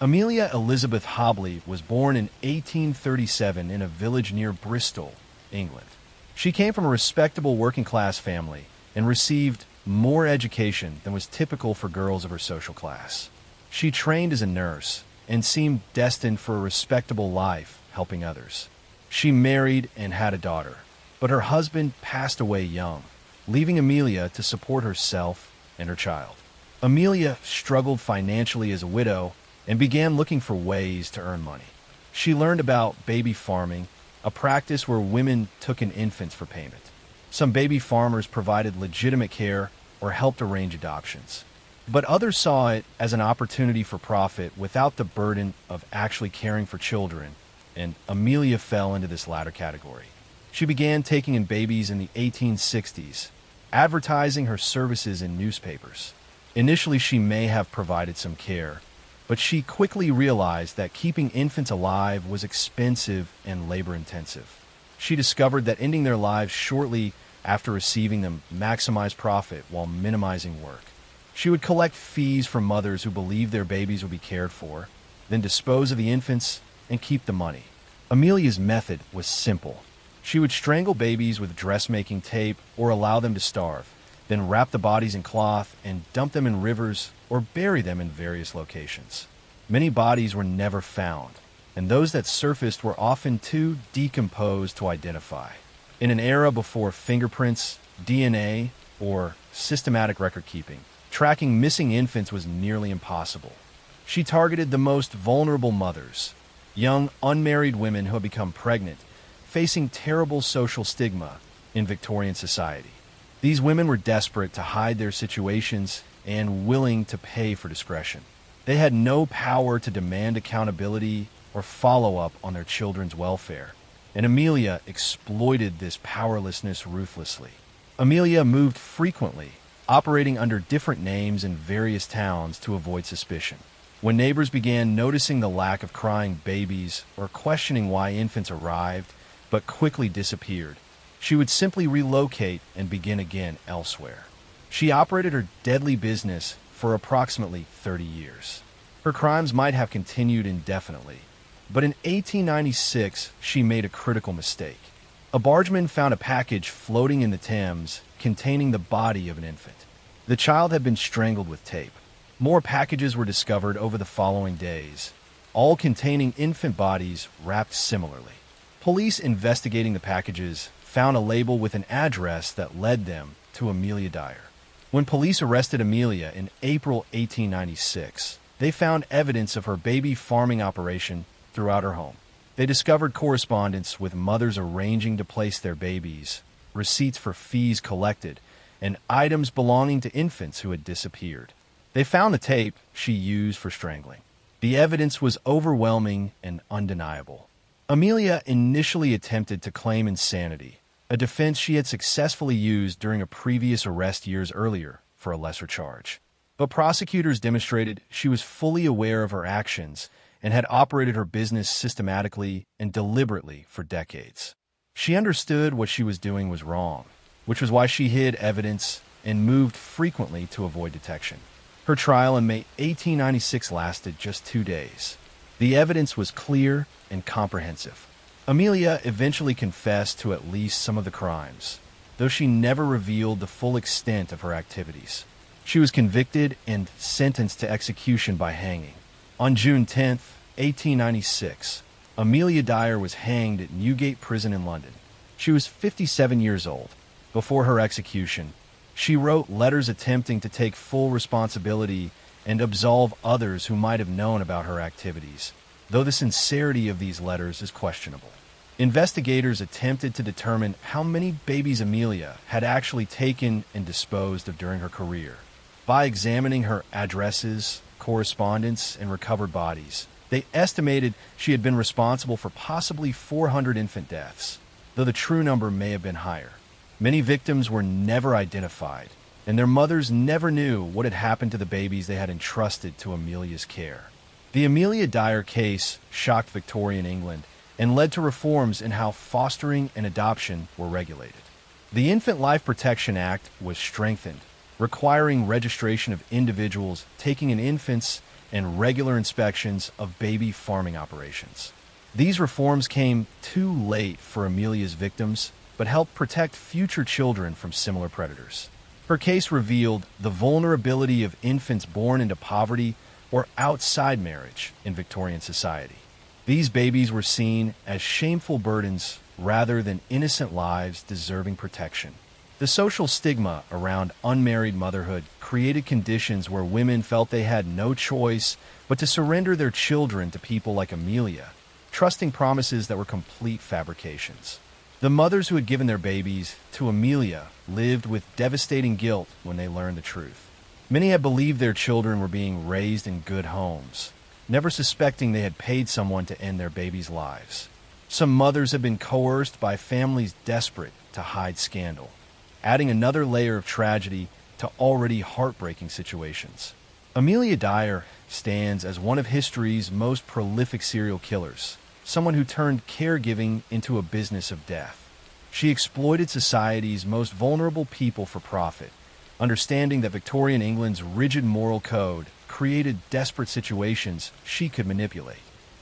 Amelia Elizabeth Hobley was born in 1837 in a village near Bristol, England. She came from a respectable working-class family and received more education than was typical for girls of her social class. She trained as a nurse and seemed destined for a respectable life helping others. She married and had a daughter, but her husband passed away young, leaving Amelia to support herself and her child. Amelia struggled financially as a widow and began looking for ways to earn money. She learned about baby farming, a practice where women took in infants for payment. Some baby farmers provided legitimate care or helped arrange adoptions, but others saw it as an opportunity for profit without the burden of actually caring for children, and Amelia fell into this latter category. She began taking in babies in the 1860s, advertising her services in newspapers. Initially, she may have provided some care, but she quickly realized that keeping infants alive was expensive and labor-intensive. She discovered that ending their lives shortly after receiving them maximized profit while minimizing work. She would collect fees from mothers who believed their babies would be cared for, then dispose of the infants and keep the money. Amelia's method was simple. She would strangle babies with dressmaking tape or allow them to starve, then wrap the bodies in cloth and dump them in rivers or bury them in various locations. Many bodies were never found, and those that surfaced were often too decomposed to identify. In an era before fingerprints, DNA, or systematic record keeping, tracking missing infants was nearly impossible. She targeted the most vulnerable mothers, young unmarried women who had become pregnant, facing terrible social stigma in Victorian society. These women were desperate to hide their situations and willing to pay for discretion. They had no power to demand accountability or follow up on their children's welfare, and Amelia exploited this powerlessness ruthlessly. Amelia moved frequently, operating under different names in various towns to avoid suspicion. When neighbors began noticing the lack of crying babies or questioning why infants arrived but quickly disappeared, she would simply relocate and begin again elsewhere. She operated her deadly business for approximately 30 years. Her crimes might have continued indefinitely, but in 1896 she made a critical mistake. A bargeman found a package floating in the Thames containing the body of an infant. The child had been strangled with tape. More packages were discovered over the following days, all containing infant bodies wrapped similarly. Police investigating the packages found a label with an address that led them to Amelia Dyer. When police arrested Amelia in April 1896, they found evidence of her baby farming operation throughout her home. They discovered correspondence with mothers arranging to place their babies, receipts for fees collected, and items belonging to infants who had disappeared. They found the tape she used for strangling. The evidence was overwhelming and undeniable. Amelia initially attempted to claim insanity, a defense she had successfully used during a previous arrest years earlier for a lesser charge. But prosecutors demonstrated she was fully aware of her actions and had operated her business systematically and deliberately for decades. She understood what she was doing was wrong, which was why she hid evidence and moved frequently to avoid detection. Her trial in May 1896 lasted just 2 days. The evidence was clear and comprehensive. Amelia eventually confessed to at least some of the crimes, though she never revealed the full extent of her activities. She was convicted and sentenced to execution by hanging. On June 10, 1896, Amelia Dyer was hanged at Newgate Prison in London. She was 57 years old. Before her execution, she wrote letters attempting to take full responsibility and absolve others who might have known about her activities, though the sincerity of these letters is questionable. Investigators attempted to determine how many babies Amelia had actually taken and disposed of during her career. By examining her addresses, correspondence, and recovered bodies, they estimated she had been responsible for possibly 400 infant deaths, though the true number may have been higher. Many victims were never identified, and their mothers never knew what had happened to the babies they had entrusted to Amelia's care. The Amelia Dyer case shocked Victorian England and led to reforms in how fostering and adoption were regulated. The Infant Life Protection Act was strengthened, requiring registration of individuals taking in infants and regular inspections of baby farming operations. These reforms came too late for Amelia's victims, but helped protect future children from similar predators. Her case revealed the vulnerability of infants born into poverty or outside marriage in Victorian society. These babies were seen as shameful burdens rather than innocent lives deserving protection. The social stigma around unmarried motherhood created conditions where women felt they had no choice but to surrender their children to people like Amelia, trusting promises that were complete fabrications. The mothers who had given their babies to Amelia lived with devastating guilt when they learned the truth. Many had believed their children were being raised in good homes, never suspecting they had paid someone to end their babies' lives. Some mothers had been coerced by families desperate to hide scandal, adding another layer of tragedy to already heartbreaking situations. Amelia Dyer stands as one of history's most prolific serial killers, someone who turned caregiving into a business of death. She exploited society's most vulnerable people for profit, understanding that Victorian England's rigid moral code created desperate situations she could manipulate.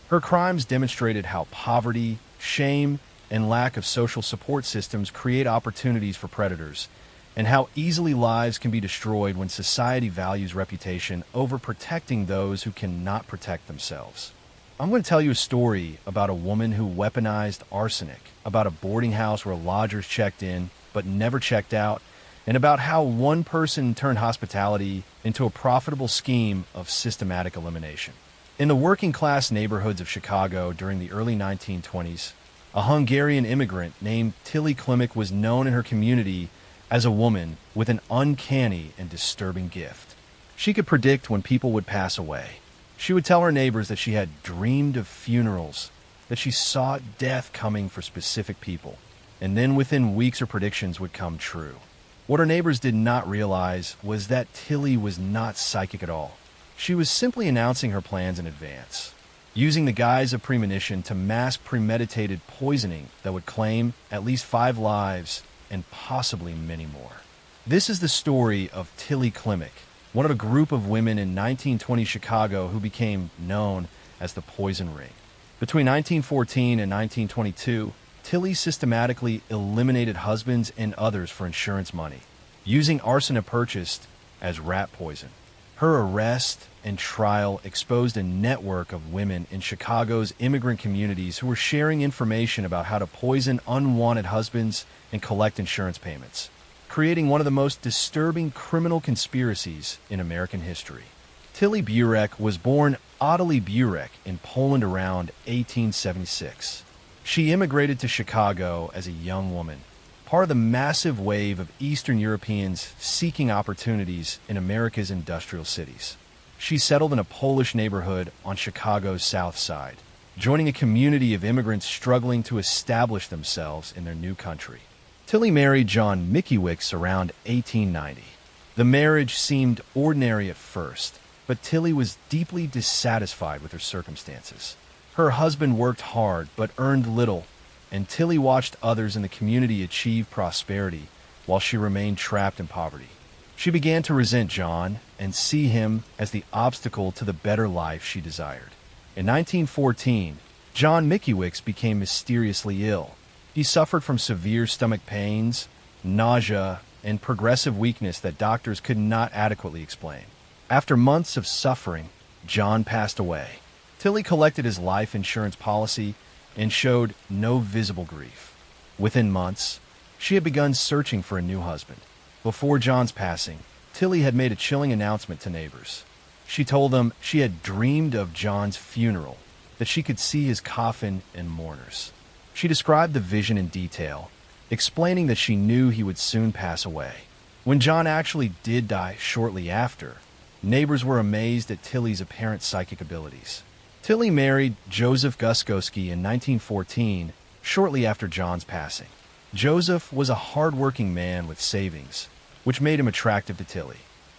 Her crimes demonstrated how poverty, shame, and lack of social support systems create opportunities for predators, and how easily lives can be destroyed when society values reputation over protecting those who cannot protect themselves. I'm going to tell you a story about a woman who weaponized arsenic, about a boarding house where lodgers checked in but never checked out, and about how one person turned hospitality into a profitable scheme of systematic elimination. In the working-class neighborhoods of Chicago during the early 1920s, a Hungarian immigrant named Tilly Klimek was known in her community as a woman with an uncanny and disturbing gift. She could predict when people would pass away. She would tell her neighbors that she had dreamed of funerals, that she saw death coming for specific people, and then within weeks her predictions would come true. What her neighbors did not realize was that Tilly was not psychic at all. She was simply announcing her plans in advance, using the guise of premonition to mask premeditated poisoning that would claim at least 5 lives and possibly many more. This is the story of Tilly Klimek, one of a group of women in 1920 Chicago who became known as the Poison Ring. Between 1914 and 1922, Tilly systematically eliminated husbands and others for insurance money, using arsen purchased as rat poison. Her arrest and trial exposed a network of women in Chicago's immigrant communities who were sharing information about how to poison unwanted husbands and collect insurance payments, creating one of the most disturbing criminal conspiracies in American history. Tilly Burek was born Ottilie Burek in Poland around 1876. She immigrated to Chicago as a young woman, part of the massive wave of Eastern Europeans seeking opportunities in America's industrial cities. She settled in a Polish neighborhood on Chicago's South Side, joining a community of immigrants struggling to establish themselves in their new country. Tilly married John Mickiewicz around 1890. The marriage seemed ordinary at first, but Tilly was deeply dissatisfied with her circumstances. Her husband worked hard but earned little, and Tilly watched others in the community achieve prosperity while she remained trapped in poverty. She began to resent John and see him as the obstacle to the better life she desired. In 1914, John Mickiewicz became mysteriously ill. He suffered from severe stomach pains, nausea, and progressive weakness that doctors could not adequately explain. After months of suffering, John passed away. Tilly collected his life insurance policy and showed no visible grief. Within months, she had begun searching for a new husband. Before John's passing, Tilly had made a chilling announcement to neighbors. She told them she had dreamed of John's funeral, that she could see his coffin and mourners. She described the vision in detail, explaining that she knew he would soon pass away. When John actually did die shortly after, neighbors were amazed at Tilly's apparent psychic abilities. Tilly married Joseph Guskowski in 1914, shortly after John's passing. Joseph was a hard-working man with savings, which made him attractive to Tilly.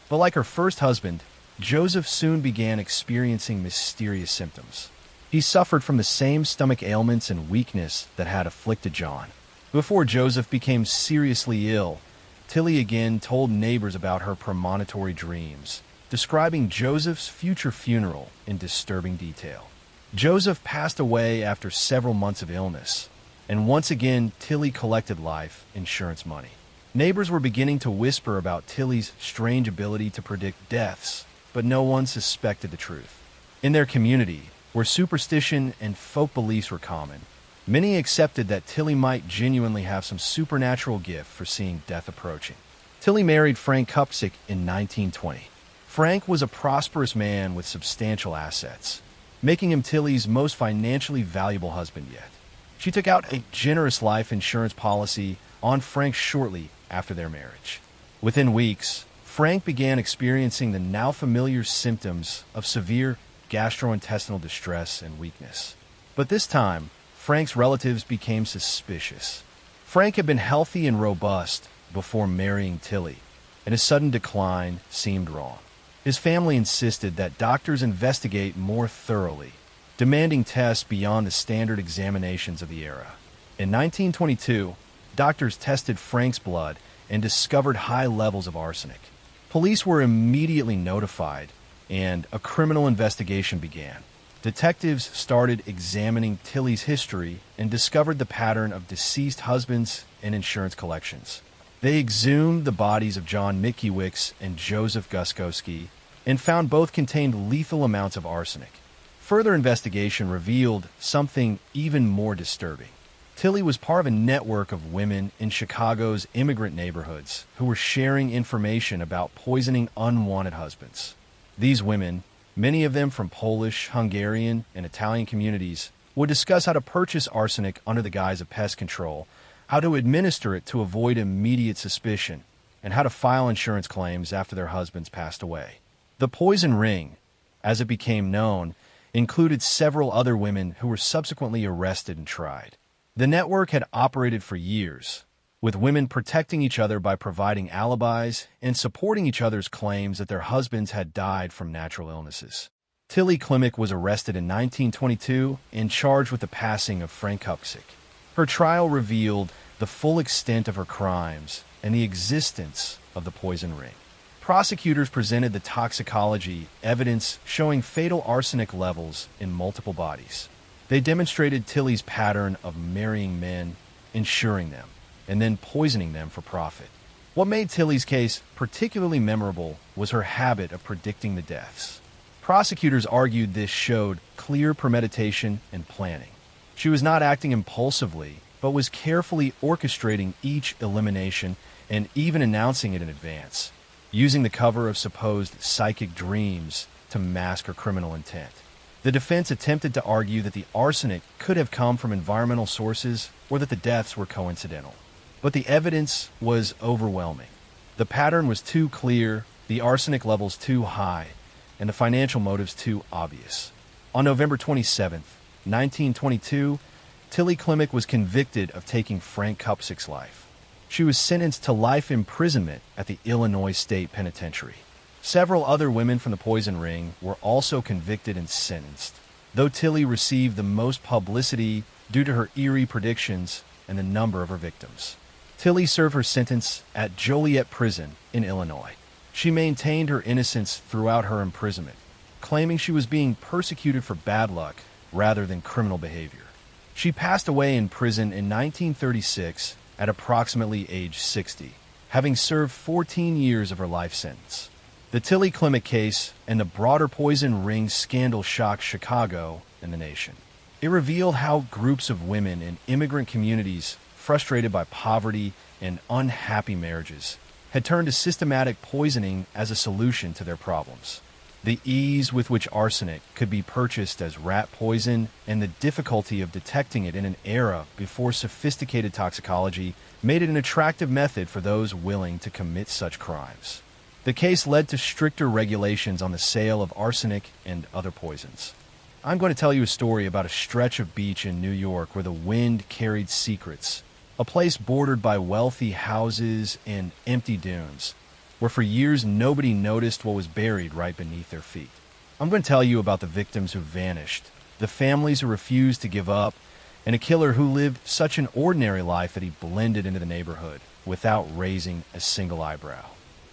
But like her first husband, Joseph soon began experiencing mysterious symptoms. He suffered from the same stomach ailments and weakness that had afflicted John. Before Joseph became seriously ill, Tilly again told neighbors about her premonitory dreams, describing Joseph's future funeral in disturbing detail. Joseph passed away after several months of illness, and once again Tilly collected life insurance money. Neighbors were beginning to whisper about Tilly's strange ability to predict deaths, but no one suspected the truth. In their community, where superstition and folk beliefs were common, many accepted that Tilly might genuinely have some supernatural gift for seeing death approaching. Tilly married Frank Kupsik in 1920. Frank was a prosperous man with substantial assets, making him Tilly's most financially valuable husband yet. She took out a generous life insurance policy on Frank shortly after their marriage. Within weeks, Frank began experiencing the now familiar symptoms of severe gastrointestinal distress and weakness. But this time, Frank's relatives became suspicious. Frank had been healthy and robust before marrying Tilly, and his sudden decline seemed wrong. His family insisted that doctors investigate more thoroughly, demanding tests beyond the standard examinations of the era. In 1922, doctors tested Frank's blood and discovered high levels of arsenic. Police were immediately notified, and a criminal investigation began. Detectives started examining Tilly's history and discovered the pattern of deceased husbands and insurance collections. They exhumed the bodies of John Mickiewicz and Joseph Guskowski and found both contained lethal amounts of arsenic. Further investigation revealed something even more disturbing. Tilly was part of a network of women in Chicago's immigrant neighborhoods who were sharing information about poisoning unwanted husbands. These women, many of them from Polish, Hungarian, and Italian communities, would discuss how to purchase arsenic under the guise of pest control, how to administer it to avoid immediate suspicion, and how to file insurance claims after their husbands passed away. The poison ring, as it became known, included several other women who were subsequently arrested and tried. The network had operated for years, with women protecting each other by providing alibis and supporting each other's claims that their husbands had died from natural illnesses. Tilly Klimek was arrested in 1922 and charged with the passing of Frank Kupsik. Her trial revealed the full extent of her crimes and the existence of the poison ring. Prosecutors presented the toxicology evidence showing fatal arsenic levels in multiple bodies. They demonstrated Tilly's pattern of marrying men, insuring them, and then poisoning them for profit. What made Tilly's case particularly memorable was her habit of predicting the deaths. Prosecutors argued this showed clear premeditation and planning. She was not acting impulsively, but was carefully orchestrating each elimination and even announcing it in advance, using the cover of supposed psychic dreams to mask her criminal intent. The defense attempted to argue that the arsenic could have come from environmental sources or that the deaths were coincidental. But the evidence was overwhelming. The pattern was too clear, the arsenic levels too high, and the financial motives too obvious. On November 27, 1922, Tilly Klimek was convicted of taking Frank Kupsik's life. She was sentenced to life imprisonment at the Illinois State Penitentiary. Several other women from the poison ring were also convicted and sentenced, though Tilly received the most publicity due to her eerie predictions and the number of her victims. Tilly served her sentence at Joliet Prison in Illinois. She maintained her innocence throughout her imprisonment, claiming she was being persecuted for bad luck rather than criminal behavior. She passed away in prison in 1936 at approximately age 60, having served 14 years of her life sentence. The Tilly Klimek case and the broader poison ring scandal shocked Chicago and the nation. It revealed how groups of women in immigrant communities, frustrated by poverty and unhappy marriages, had turned to systematic poisoning as a solution to their problems. The ease with which arsenic could be purchased as rat poison and the difficulty of detecting it in an era before sophisticated toxicology made it an attractive method for those willing to commit such crimes. The case led to stricter regulations on the sale of arsenic and other poisons. I'm going to tell you a story about a stretch of beach in New York where the wind carried secrets, a place bordered by wealthy houses and empty dunes, where for years nobody noticed what was buried right beneath their feet. I'm going to tell you about the victims who vanished, the families who refused to give up, and a killer who lived such an ordinary life that he blended into the neighborhood without raising a single eyebrow.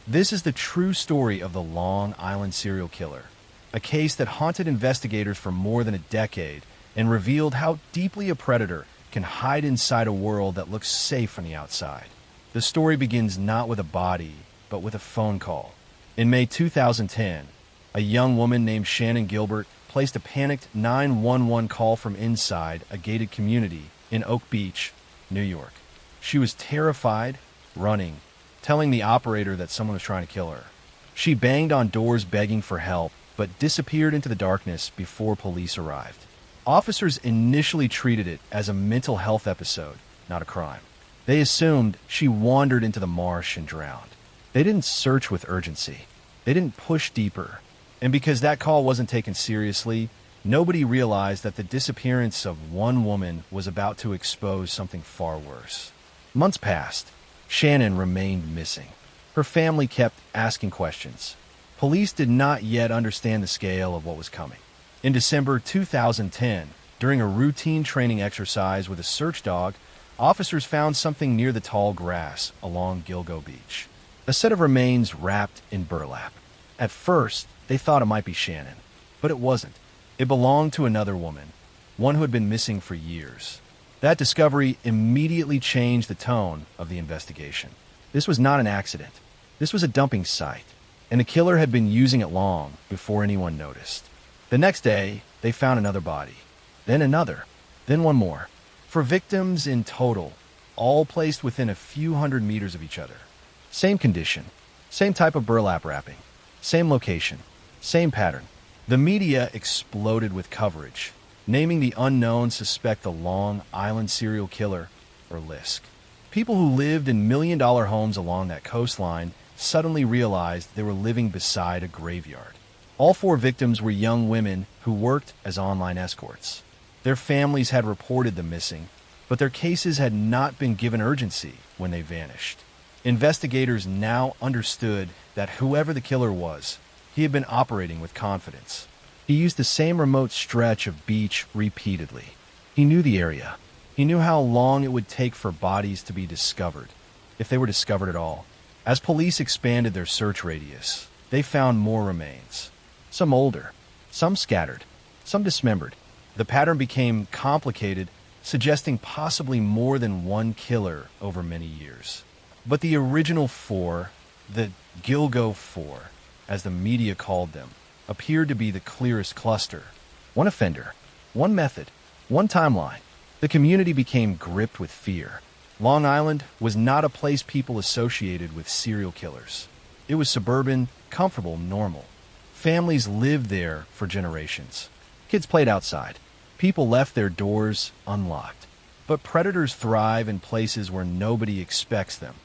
This is the true story of the Long Island serial killer, a case that haunted investigators for more than a decade and revealed how deeply a predator can hide inside a world that looks safe from the outside. The story begins not with a body, but with a phone call. In May 2010, a young woman named Shannon Gilbert placed a panicked 911 call from inside a gated community in Oak Beach, New York. She was terrified, running, telling the operator that someone was trying to kill her. She banged on doors begging for help, but disappeared into the darkness before police arrived. Officers initially treated it as a mental health episode, not a crime. They assumed she wandered into the marsh and drowned. They didn't search with urgency. They didn't push deeper. And because that call wasn't taken seriously, nobody realized that the disappearance of one woman was about to expose something far worse. Months passed. Shannon remained missing. Her family kept asking questions. Police did not yet understand the scale of what was coming. In December 2010, during a routine training exercise with a search dog, officers found something near the tall grass along Gilgo Beach. A set of remains wrapped in burlap. At first, they thought it might be Shannon, but it wasn't. It belonged to another woman, one who had been missing for years. That discovery immediately changed the tone of the investigation. This was not an accident. This was a dumping site, and the killer had been using it long before anyone noticed. The next day, they found another body, then another, then one more. 4 victims in total, all placed within a few hundred meters of each other. Same condition, same type of burlap wrapping, same location, same pattern. The media exploded with coverage, naming the unknown suspect the Long Island serial killer, or LISK. People who lived in million-dollar homes along that coastline suddenly realized they were living beside a graveyard. All 4 victims were young women who worked as online escorts. Their families had reported them missing, but their cases had not been given urgency when they vanished. Investigators now understood that whoever the killer was, he had been operating with confidence. He used the same remote stretch of beach repeatedly. He knew the area. He knew how long it would take for bodies to be discovered, if they were discovered at all. As police expanded their search radius, they found more remains. Some older, some scattered, some dismembered. The pattern became complicated, suggesting possibly more than one killer over many years. But the original 4, the Gilgo 4, as the media called them, appeared to be the clearest cluster. One offender, one method, one timeline. The community became gripped with fear. Long Island was not a place people associated with serial killers. It was suburban, comfortable, normal. Families lived there for generations. Kids played outside. People left their doors unlocked. But predators thrive in places where nobody expects them,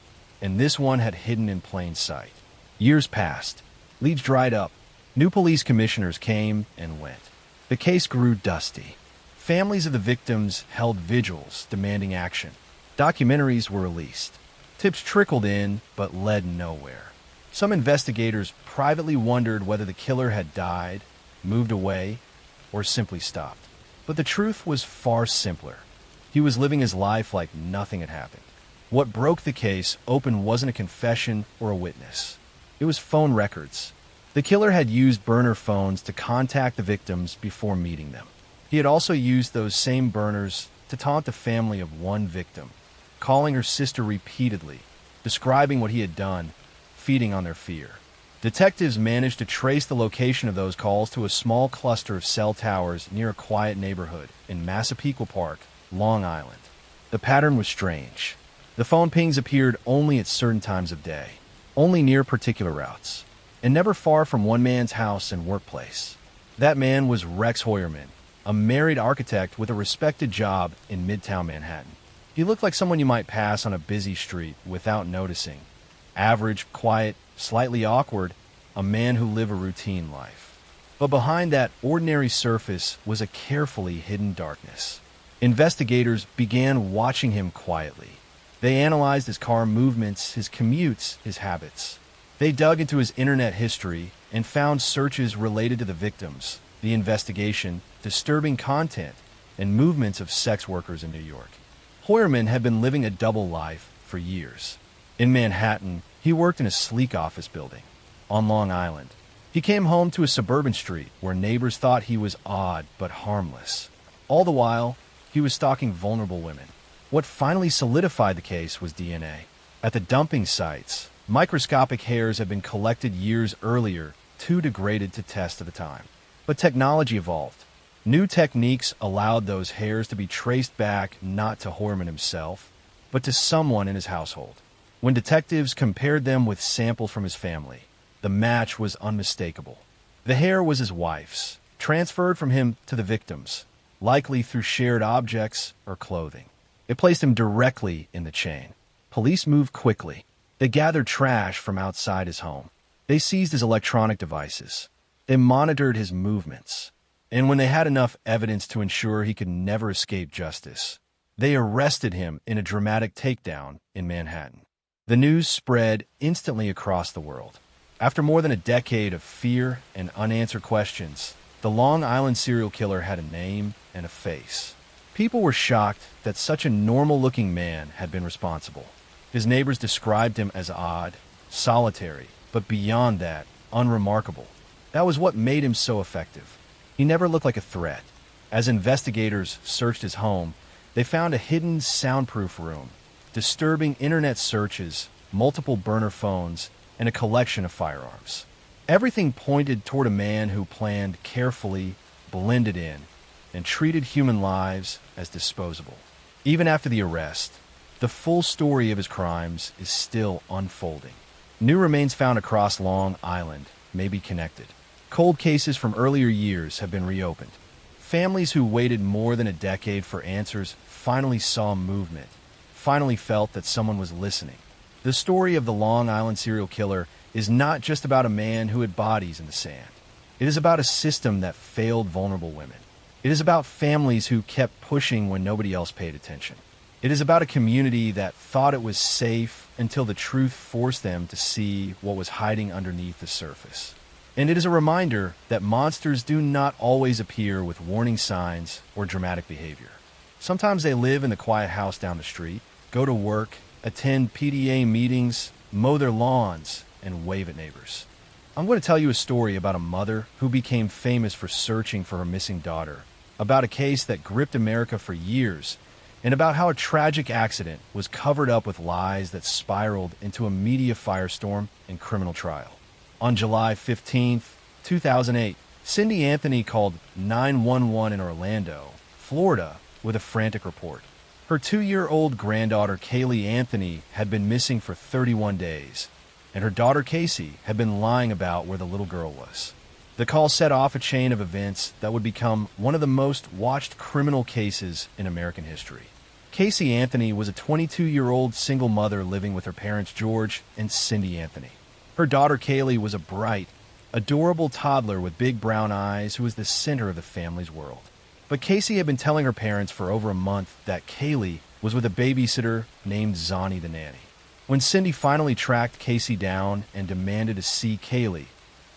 and this one had hidden in plain sight. Years passed. Leads dried up. New police commissioners came and went. The case grew dusty. Families of the victims held vigils demanding action. Documentaries were released. Tips trickled in, but led nowhere. Some investigators privately wondered whether the killer had died, moved away, or simply stopped. But the truth was far simpler. He was living his life like nothing had happened. What broke the case open wasn't a confession or a witness. It was phone records. The killer had used burner phones to contact the victims before meeting them. He had also used those same burners to taunt the family of one victim, calling her sister repeatedly, describing what he had done, feeding on their fear. Detectives managed to trace the location of those calls to a small cluster of cell towers near a quiet neighborhood in Massapequa Park, Long Island. The pattern was strange. The phone pings appeared only at certain times of day, only near particular routes. and never far from one man's house and workplace. That man was Rex Hoyerman, a married architect with a respected job in Midtown Manhattan. He looked like someone you might pass on a busy street without noticing. Average, quiet, slightly awkward, a man who lived a routine life. But behind that ordinary surface was a carefully hidden darkness. Investigators began watching him quietly. They analyzed his car movements, his commutes, his habits. They dug into his internet history and found searches related to the victims, the investigation, disturbing content, and movements of sex workers in New York. Hoyerman had been living a double life for years. In Manhattan, he worked in a sleek office building. On Long Island, he came home to a suburban street where neighbors thought he was odd but harmless. All the while, he was stalking vulnerable women. What finally solidified the case was DNA. At the dumping sites, microscopic hairs had been collected years earlier, too degraded to test at the time. But technology evolved. New techniques allowed those hairs to be traced back not to Hoyerman himself, but to someone in his household. When detectives compared them with samples from his family, the match was unmistakable. The hair was his wife's, transferred from him to the victims, likely through shared objects or clothing. It placed him directly in the chain. Police moved quickly. They gathered trash from outside his home. They seized his electronic devices. They monitored his movements. And when they had enough evidence to ensure he could never escape justice, they arrested him in a dramatic takedown in Manhattan. The news spread instantly across the world. After more than a decade of fear and unanswered questions, the Long Island serial killer had a name and a face. People were shocked that such a normal-looking man had been responsible. His neighbors described him as odd, solitary, but beyond that, unremarkable. That was what made him so effective. He never looked like a threat. As investigators searched his home, they found a hidden soundproof room, disturbing internet searches, multiple burner phones, and a collection of firearms. Everything pointed toward a man who planned carefully, blended in, and treated human lives as disposable. Even after the arrest, the full story of his crimes is still unfolding. New remains found across Long Island may be connected. Cold cases from earlier years have been reopened. Families who waited more than a decade for answers finally saw movement, finally felt that someone was listening. The story of the Long Island serial killer is not just about a man who hid bodies in the sand. It is about a system that failed vulnerable women. It is about families who kept pushing when nobody else paid attention. It is about a community that thought it was safe until the truth forced them to see what was hiding underneath the surface. And it is a reminder that monsters do not always appear with warning signs or dramatic behavior. Sometimes they live in the quiet house down the street, go to work, attend PTA meetings, mow their lawns, and wave at neighbors. I'm going to tell you a story about a mother who became famous for searching for her missing daughter, about a case that gripped America for years, and about how a tragic accident was covered up with lies that spiraled into a media firestorm and criminal trial. On July 15, 2008, Cindy Anthony called 911 in Orlando, Florida, with a frantic report. Her 2-year-old granddaughter Kaylee Anthony had been missing for 31 days, and her daughter Casey had been lying about where the little girl was. The call set off a chain of events that would become one of the most watched criminal cases in American history. Casey Anthony was a 22-year-old single mother living with her parents George and Cindy Anthony. Her daughter Kaylee was a bright, adorable toddler with big brown eyes who was the center of the family's world. But Casey had been telling her parents for over a month that Kaylee was with a babysitter named Zonnie the nanny. When Cindy finally tracked Casey down and demanded to see Kaylee,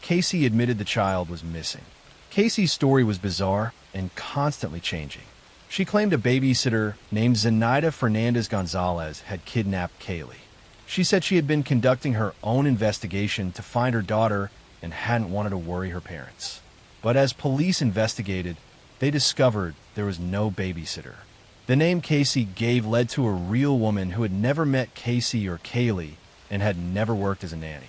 Casey admitted the child was missing. Casey's story was bizarre and constantly changing. She claimed a babysitter named Zenaida Fernandez Gonzalez had kidnapped Kaylee. She said she had been conducting her own investigation to find her daughter and hadn't wanted to worry her parents. But as police investigated, they discovered there was no babysitter. The name Casey gave led to a real woman who had never met Casey or Kaylee and had never worked as a nanny.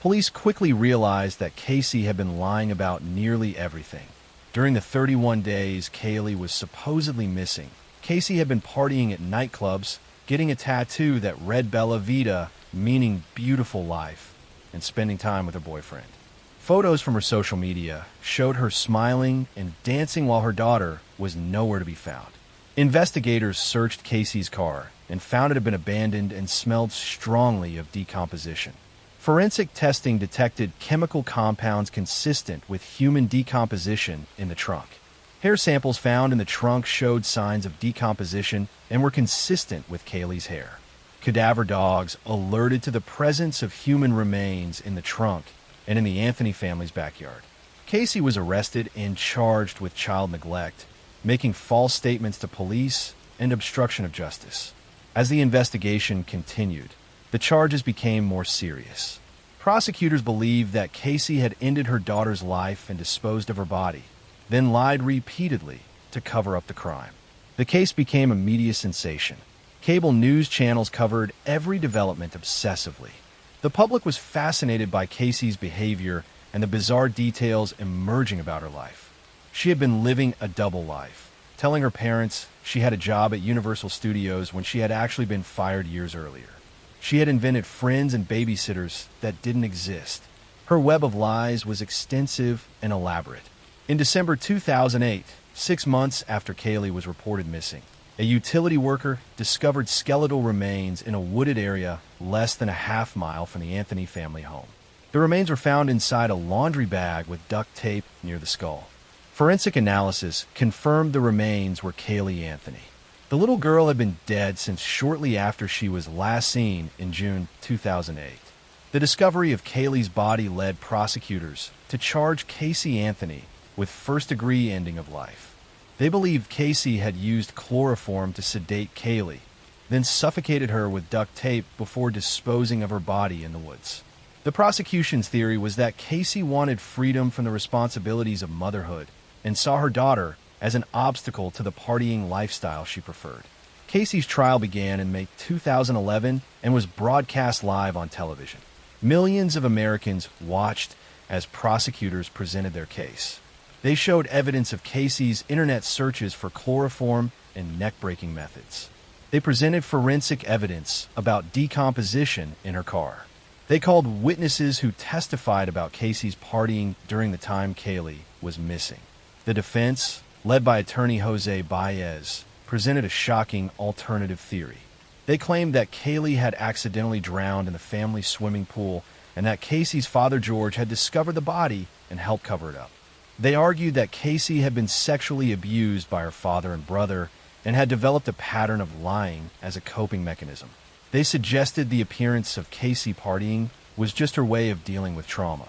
Police quickly realized that Casey had been lying about nearly everything. During the 31 days Kaylee was supposedly missing, Casey had been partying at nightclubs, getting a tattoo that read Bella Vita, meaning beautiful life, and spending time with her boyfriend. Photos from her social media showed her smiling and dancing while her daughter was nowhere to be found. Investigators searched Casey's car and found it had been abandoned and smelled strongly of decomposition. Forensic testing detected chemical compounds consistent with human decomposition in the trunk. Hair samples found in the trunk showed signs of decomposition and were consistent with Kaylee's hair. Cadaver dogs alerted to the presence of human remains in the trunk and in the Anthony family's backyard. Casey was arrested and charged with child neglect, making false statements to police and obstruction of justice. As the investigation continued, the charges became more serious. Prosecutors believed that Casey had ended her daughter's life and disposed of her body, then lied repeatedly to cover up the crime. The case became a media sensation. Cable news channels covered every development obsessively. The public was fascinated by Casey's behavior and the bizarre details emerging about her life. She had been living a double life, telling her parents she had a job at Universal Studios when she had actually been fired years earlier. She had invented friends and babysitters that didn't exist. Her web of lies was extensive and elaborate. In December 2008, 6 months after Kaylee was reported missing, a utility worker discovered skeletal remains in a wooded area less than a half-mile from the Anthony family home. The remains were found inside a laundry bag with duct tape near the skull. Forensic analysis confirmed the remains were Kaylee Anthony. The little girl had been dead since shortly after she was last seen in June 2008. The discovery of Kaylee's body led prosecutors to charge Casey Anthony with first-degree ending of life. They believed Casey had used chloroform to sedate Kaylee, then suffocated her with duct tape before disposing of her body in the woods. The prosecution's theory was that Casey wanted freedom from the responsibilities of motherhood and saw her daughter as an obstacle to the partying lifestyle she preferred. Casey's trial began in May 2011 and was broadcast live on television. Millions of Americans watched as prosecutors presented their case. They showed evidence of Casey's internet searches for chloroform and neck-breaking methods. They presented forensic evidence about decomposition in her car. They called witnesses who testified about Casey's partying during the time Kaylee was missing. The defense, led by attorney Jose Baez, presented a shocking alternative theory. They claimed that Kaylee had accidentally drowned in the family swimming pool and that Casey's father George had discovered the body and helped cover it up. They argued that Casey had been sexually abused by her father and brother and had developed a pattern of lying as a coping mechanism. They suggested the appearance of Casey partying was just her way of dealing with trauma.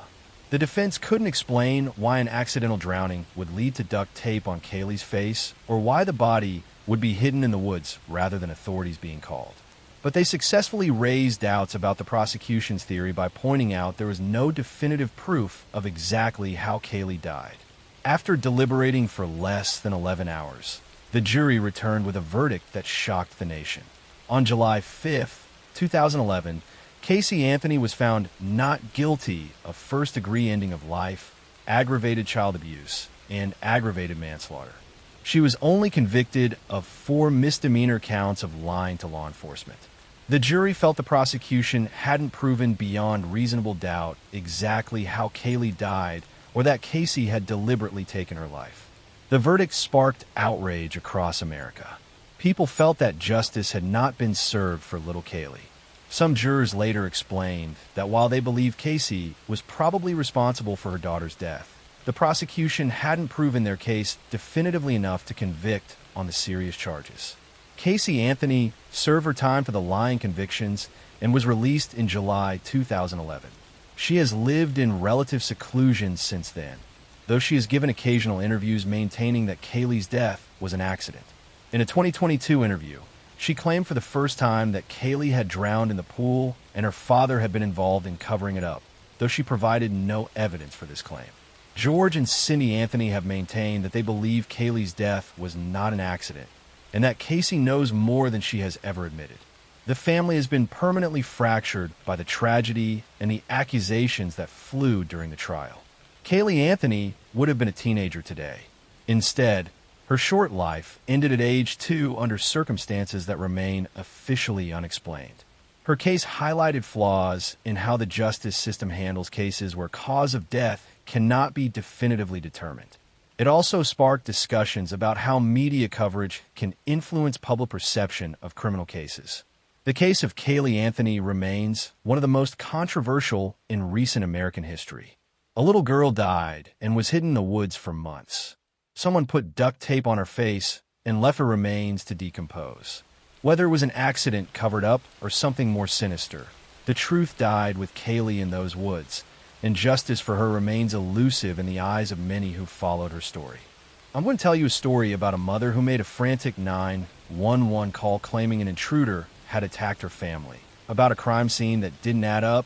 The defense couldn't explain why an accidental drowning would lead to duct tape on Kaylee's face or why the body would be hidden in the woods rather than authorities being called. But they successfully raised doubts about the prosecution's theory by pointing out there was no definitive proof of exactly how Kaylee died. After deliberating for less than 11 hours, the jury returned with a verdict that shocked the nation. On July 5, 2011, Casey Anthony was found not guilty of first-degree ending of life, aggravated child abuse, and aggravated manslaughter. She was only convicted of 4 misdemeanor counts of lying to law enforcement. The jury felt the prosecution hadn't proven beyond reasonable doubt exactly how Kaylee died or that Casey had deliberately taken her life. The verdict sparked outrage across America. People felt that justice had not been served for little Kaylee. Some jurors later explained that while they believed Casey was probably responsible for her daughter's death, the prosecution hadn't proven their case definitively enough to convict on the serious charges. Casey Anthony served her time for the lying convictions and was released in July 2011. She has lived in relative seclusion since then, though she has given occasional interviews maintaining that Kaylee's death was an accident. In a 2022 interview, she claimed for the first time that Kaylee had drowned in the pool and her father had been involved in covering it up, though she provided no evidence for this claim. George and Cindy Anthony have maintained that they believe Kaylee's death was not an accident and that Casey knows more than she has ever admitted. The family has been permanently fractured by the tragedy and the accusations that flew during the trial. Kaylee Anthony would have been a teenager today. Instead, her short life ended at age 2 under circumstances that remain officially unexplained. Her case highlighted flaws in how the justice system handles cases where cause of death cannot be definitively determined. It also sparked discussions about how media coverage can influence public perception of criminal cases. The case of Kaylee Anthony remains one of the most controversial in recent American history. A little girl died and was hidden in the woods for months. Someone put duct tape on her face and left her remains to decompose. Whether it was an accident covered up or something more sinister, the truth died with Kaylee in those woods, and justice for her remains elusive in the eyes of many who followed her story. I'm going to tell you a story about a mother who made a frantic 911 call claiming an intruder had attacked her family, about a crime scene that didn't add up,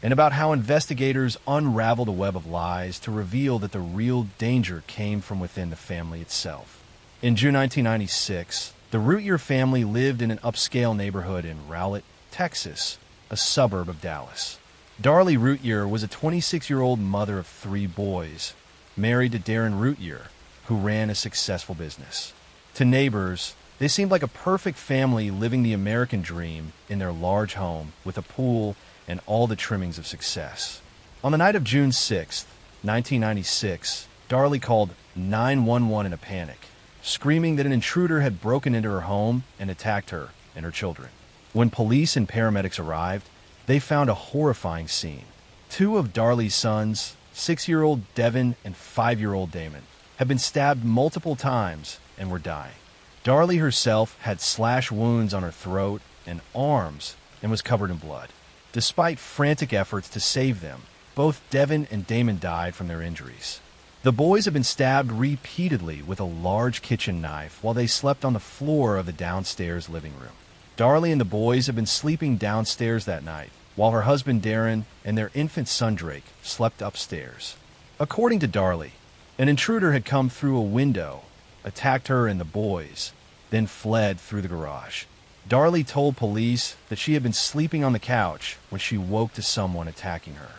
and about how investigators unraveled a web of lies to reveal that the real danger came from within the family itself. In June 1996, the Routier family lived in an upscale neighborhood in Rowlett, Texas, a suburb of Dallas. Darlie Routier was a 26-year-old mother of 3 boys, married to Darren Routier, who ran a successful business. To neighbors, they seemed like a perfect family living the American dream in their large home with a pool and all the trimmings of success. On the night of June 6, 1996, Darlie called 911 in a panic, screaming that an intruder had broken into her home and attacked her and her children. When police and paramedics arrived, they found a horrifying scene. 2 of Darlie's sons, 6-year-old Devin and 5-year-old Damon, had been stabbed multiple times and were dying. Darlie herself had slash wounds on her throat and arms and was covered in blood. Despite frantic efforts to save them, both Devin and Damon died from their injuries. The boys had been stabbed repeatedly with a large kitchen knife while they slept on the floor of the downstairs living room. Darlie and the boys had been sleeping downstairs that night, while her husband Darren and their infant son Drake slept upstairs. According to Darlie, an intruder had come through a window, attacked her and the boys, then fled through the garage. Darlie told police that she had been sleeping on the couch when she woke to someone attacking her.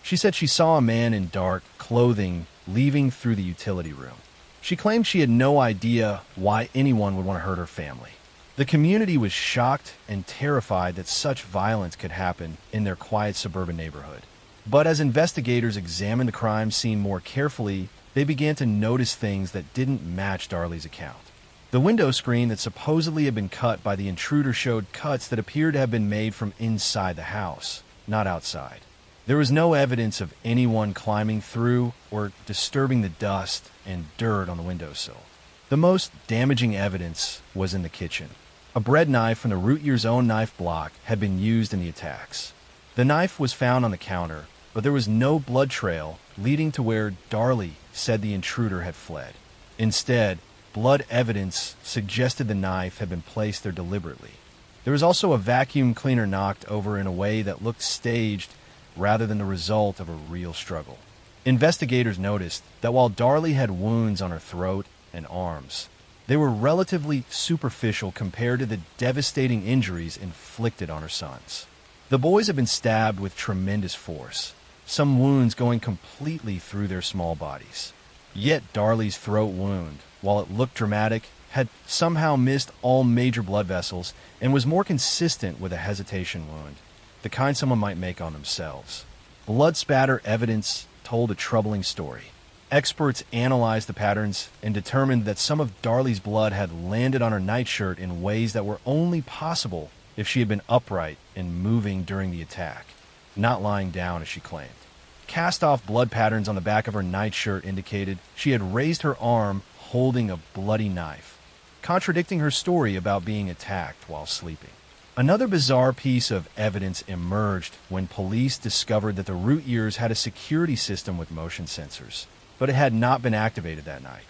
She said she saw a man in dark clothing leaving through the utility room. She claimed she had no idea why anyone would want to hurt her family. The community was shocked and terrified that such violence could happen in their quiet suburban neighborhood. But as investigators examined the crime scene more carefully, they began to notice things that didn't match Darlie's account. The window screen that supposedly had been cut by the intruder showed cuts that appeared to have been made from inside the house, not outside. There was no evidence of anyone climbing through or disturbing the dust and dirt on the windowsill. The most damaging evidence was in the kitchen. A bread knife from the Routier's own knife block had been used in the attacks. The knife was found on the counter, but there was no blood trail leading to where Darlie said the intruder had fled. Instead, blood evidence suggested the knife had been placed there deliberately. There was also a vacuum cleaner knocked over in a way that looked staged rather than the result of a real struggle. Investigators noticed that while Darlie had wounds on her throat and arms, they were relatively superficial compared to the devastating injuries inflicted on her sons. The boys had been stabbed with tremendous force, some wounds going completely through their small bodies. Yet Darlie's throat wound, while it looked dramatic, had somehow missed all major blood vessels and was more consistent with a hesitation wound, the kind someone might make on themselves. Blood spatter evidence told a troubling story. Experts analyzed the patterns and determined that some of Darlie's blood had landed on her nightshirt in ways that were only possible if she had been upright and moving during the attack, not lying down as she claimed. Cast-off blood patterns on the back of her nightshirt indicated she had raised her arm holding a bloody knife, contradicting her story about being attacked while sleeping. Another bizarre piece of evidence emerged when police discovered that the Routiers had a security system with motion sensors, but it had not been activated that night.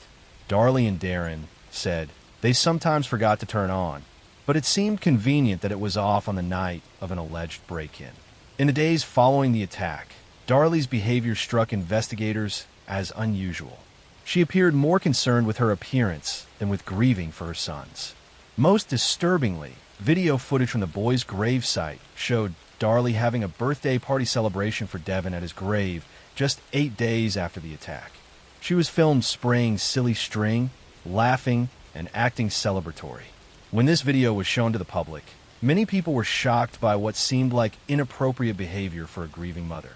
Darlie and Darren said they sometimes forgot to turn on, but it seemed convenient that it was off on the night of an alleged break-in. In the days following the attack, Darlie's behavior struck investigators as unusual. She appeared more concerned with her appearance than with grieving for her sons. Most disturbingly, video footage from the boys' gravesite showed Darlie having a birthday party celebration for Devin at his grave just 8 days after the attack. She was filmed spraying silly string, laughing, and acting celebratory. When this video was shown to the public, Many people were shocked by what seemed like inappropriate behavior for a grieving mother.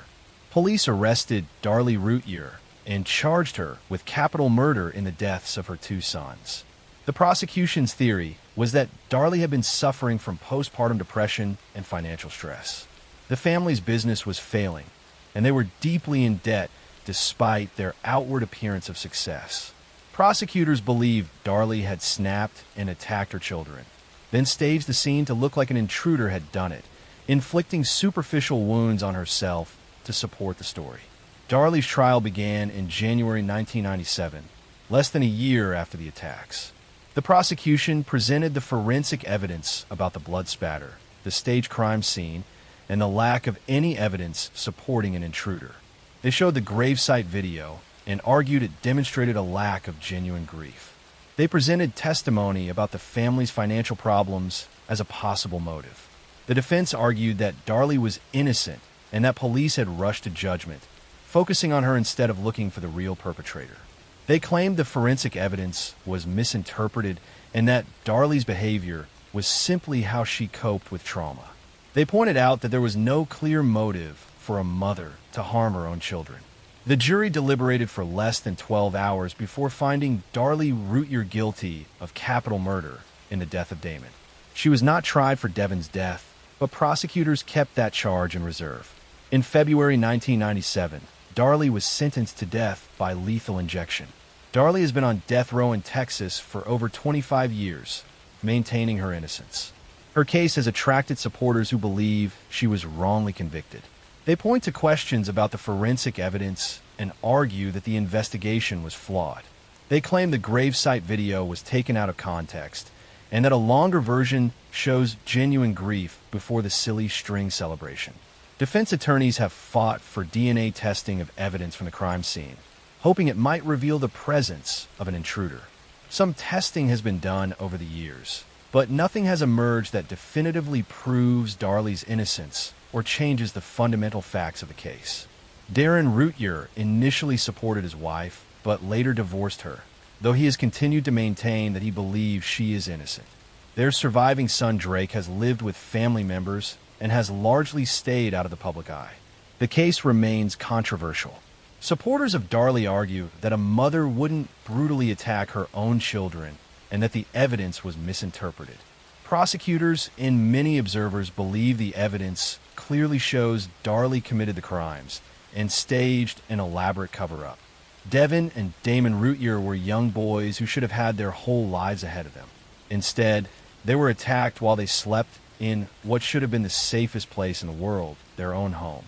Police arrested Darlie Routier and charged her with capital murder in the deaths of her two sons. The prosecution's theory was that Darlie had been suffering from postpartum depression and financial stress. The family's business was failing, and they were deeply in debt despite their outward appearance of success. Prosecutors believed Darlie had snapped and attacked her children, then staged the scene to look like an intruder had done it, inflicting superficial wounds on herself to support the story. Darlie's trial began in January 1997, less than a year after the attacks. The prosecution presented the forensic evidence about the blood spatter, the staged crime scene, and the lack of any evidence supporting an intruder. They showed the gravesite video and argued it demonstrated a lack of genuine grief. They presented testimony about the family's financial problems as a possible motive. The defense argued that Darlie was innocent and that police had rushed to judgment, focusing on her instead of looking for the real perpetrator. They claimed the forensic evidence was misinterpreted and that Darlie's behavior was simply how she coped with trauma. They pointed out that there was no clear motive for a mother to harm her own children. The jury deliberated for less than 12 hours before finding Darlie Routier guilty of capital murder in the death of Damon. She was not tried for Devin's death, but prosecutors kept that charge in reserve. In February 1997, Darlie was sentenced to death by lethal injection. Darlie has been on death row in Texas for over 25 years, maintaining her innocence. Her case has attracted supporters who believe she was wrongly convicted. They point to questions about the forensic evidence and argue that the investigation was flawed. They claim the gravesite video was taken out of context and that a longer version shows genuine grief before the silly string celebration. Defense attorneys have fought for DNA testing of evidence from the crime scene, hoping it might reveal the presence of an intruder. Some testing has been done over the years, but nothing has emerged that definitively proves Darlie's innocence or changes the fundamental facts of the case. Darren Routier initially supported his wife, but later divorced her, though he has continued to maintain that he believes she is innocent. Their surviving son Drake has lived with family members and has largely stayed out of the public eye. The case remains controversial. Supporters of Darlie argue that a mother wouldn't brutally attack her own children and that the evidence was misinterpreted. Prosecutors and many observers believe the evidence clearly shows Darlie committed the crimes and staged an elaborate cover-up. Devin and Damon Routier were young boys who should have had their whole lives ahead of them. Instead, they were attacked while they slept in what should have been the safest place in the world, their own home.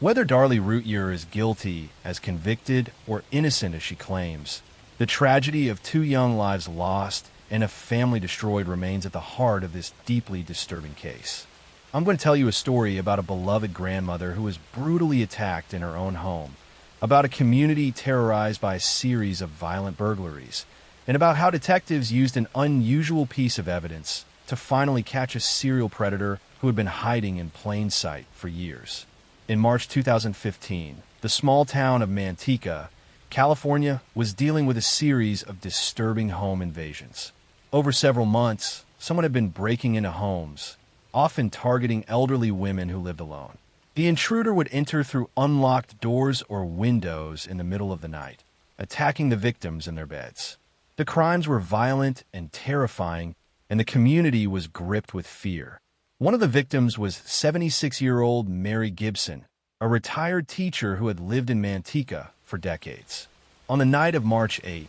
Whether Darlie Routier is guilty as convicted or innocent as she claims, the tragedy of two young lives lost and a family destroyed remains at the heart of this deeply disturbing case. I'm going to tell you a story about a beloved grandmother who was brutally attacked in her own home, about a community terrorized by a series of violent burglaries, and about how detectives used an unusual piece of evidence to finally catch a serial predator who had been hiding in plain sight for years. In March 2015, the small town of Manteca, California, was dealing with a series of disturbing home invasions. Over several months, someone had been breaking into homes, often targeting elderly women who lived alone. The intruder would enter through unlocked doors or windows in the middle of the night, attacking the victims in their beds. The crimes were violent and terrifying, and the community was gripped with fear. One of the victims was 76-year-old Mary Gibson, a retired teacher who had lived in Manteca for decades. On the night of March 8,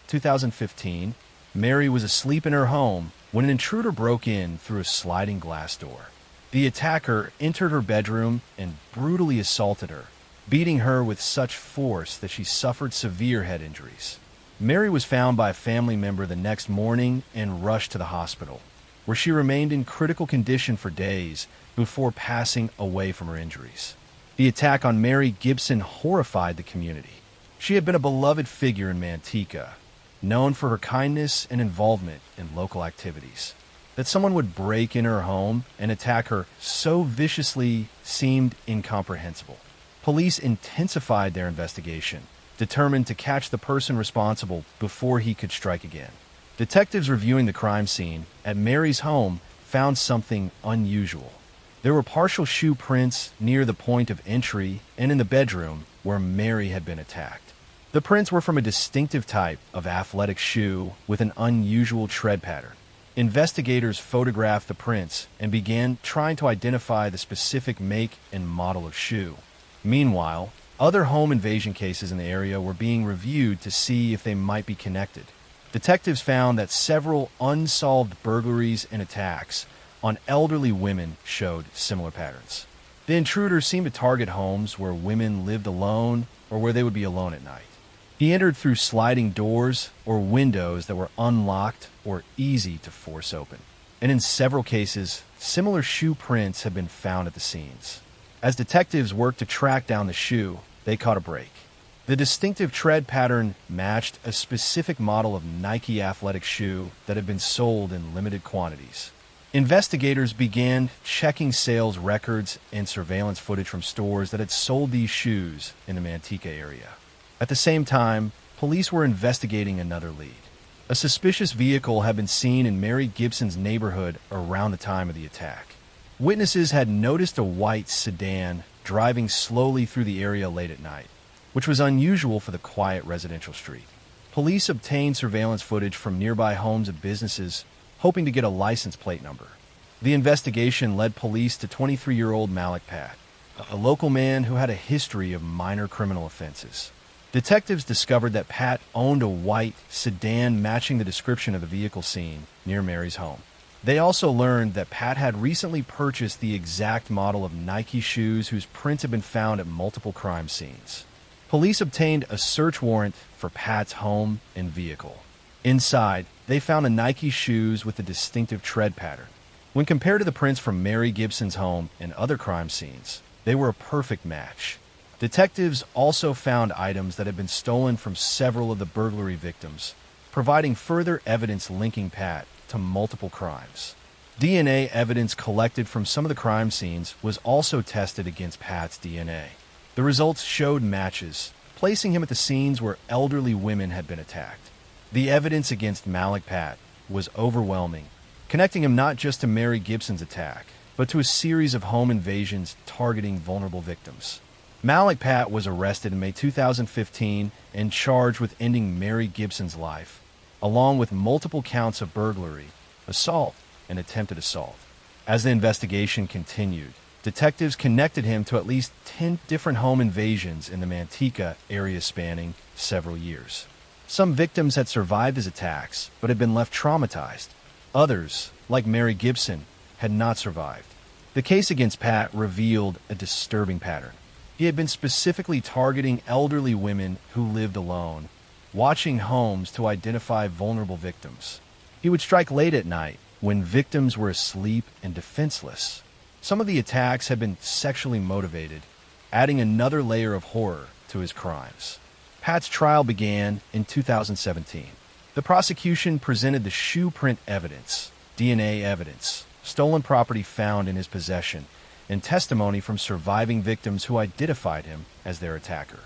2015, Mary was asleep in her home when an intruder broke in through a sliding glass door. The attacker entered her bedroom and brutally assaulted her, beating her with such force that she suffered severe head injuries. Mary was found by a family member the next morning and rushed to the hospital, where she remained in critical condition for days before passing away from her injuries. The attack on Mary Gibson horrified the community. She had been a beloved figure in Manteca, known for her kindness and involvement in local activities. That someone would break in her home and attack her so viciously seemed incomprehensible. Police intensified their investigation, determined to catch the person responsible before he could strike again. Detectives reviewing the crime scene at Mary's home found something unusual. There were partial shoe prints near the point of entry and in the bedroom where Mary had been attacked. The prints were from a distinctive type of athletic shoe with an unusual tread pattern. Investigators photographed the prints and began trying to identify the specific make and model of shoe. Meanwhile, other home invasion cases in the area were being reviewed to see if they might be connected. Detectives found that several unsolved burglaries and attacks on elderly women showed similar patterns. The intruders seemed to target homes where women lived alone or where they would be alone at night. He entered through sliding doors or windows that were unlocked or easy to force open. And in several cases, similar shoe prints had been found at the scenes. As detectives worked to track down the shoe, they caught a break. The distinctive tread pattern matched a specific model of Nike athletic shoe that had been sold in limited quantities. Investigators began checking sales records and surveillance footage from stores that had sold these shoes in the Manteca area. At the same time, police were investigating another lead. A suspicious vehicle had been seen in Mary Gibson's neighborhood around the time of the attack. Witnesses had noticed a white sedan driving slowly through the area late at night, which was unusual for the quiet residential street. Police obtained surveillance footage from nearby homes and businesses, hoping to get a license plate number. The investigation led police to 23-year-old Malik Pat, a local man who had a history of minor criminal offenses. Detectives discovered that Pat owned a white sedan matching the description of the vehicle seen near Mary's home. They also learned that Pat had recently purchased the exact model of Nike shoes whose prints had been found at multiple crime scenes. Police obtained a search warrant for Pat's home and vehicle. Inside, they found the Nike shoes with a distinctive tread pattern. When compared to the prints from Mary Gibson's home and other crime scenes, they were a perfect match. Detectives also found items that had been stolen from several of the burglary victims, providing further evidence linking Pat to multiple crimes. DNA evidence collected from some of the crime scenes was also tested against Pat's DNA. The results showed matches, placing him at the scenes where elderly women had been attacked. The evidence against Malik Pat was overwhelming, connecting him not just to Mary Gibson's attack, but to a series of home invasions targeting vulnerable victims. Malik Pat was arrested in May 2015 and charged with ending Mary Gibson's life, along with multiple counts of burglary, assault, and attempted assault. As the investigation continued, detectives connected him to at least 10 different home invasions in the Manteca area spanning several years. Some victims had survived his attacks but had been left traumatized. Others, like Mary Gibson, had not survived. The case against Pat revealed a disturbing pattern. He had been specifically targeting elderly women who lived alone, watching homes to identify vulnerable victims. He would strike late at night when victims were asleep and defenseless. Some of the attacks had been sexually motivated, adding another layer of horror to his crimes. Pat's trial began in 2017. The prosecution presented the shoe print evidence, DNA evidence, stolen property found in his possession, and testimony from surviving victims who identified him as their attacker.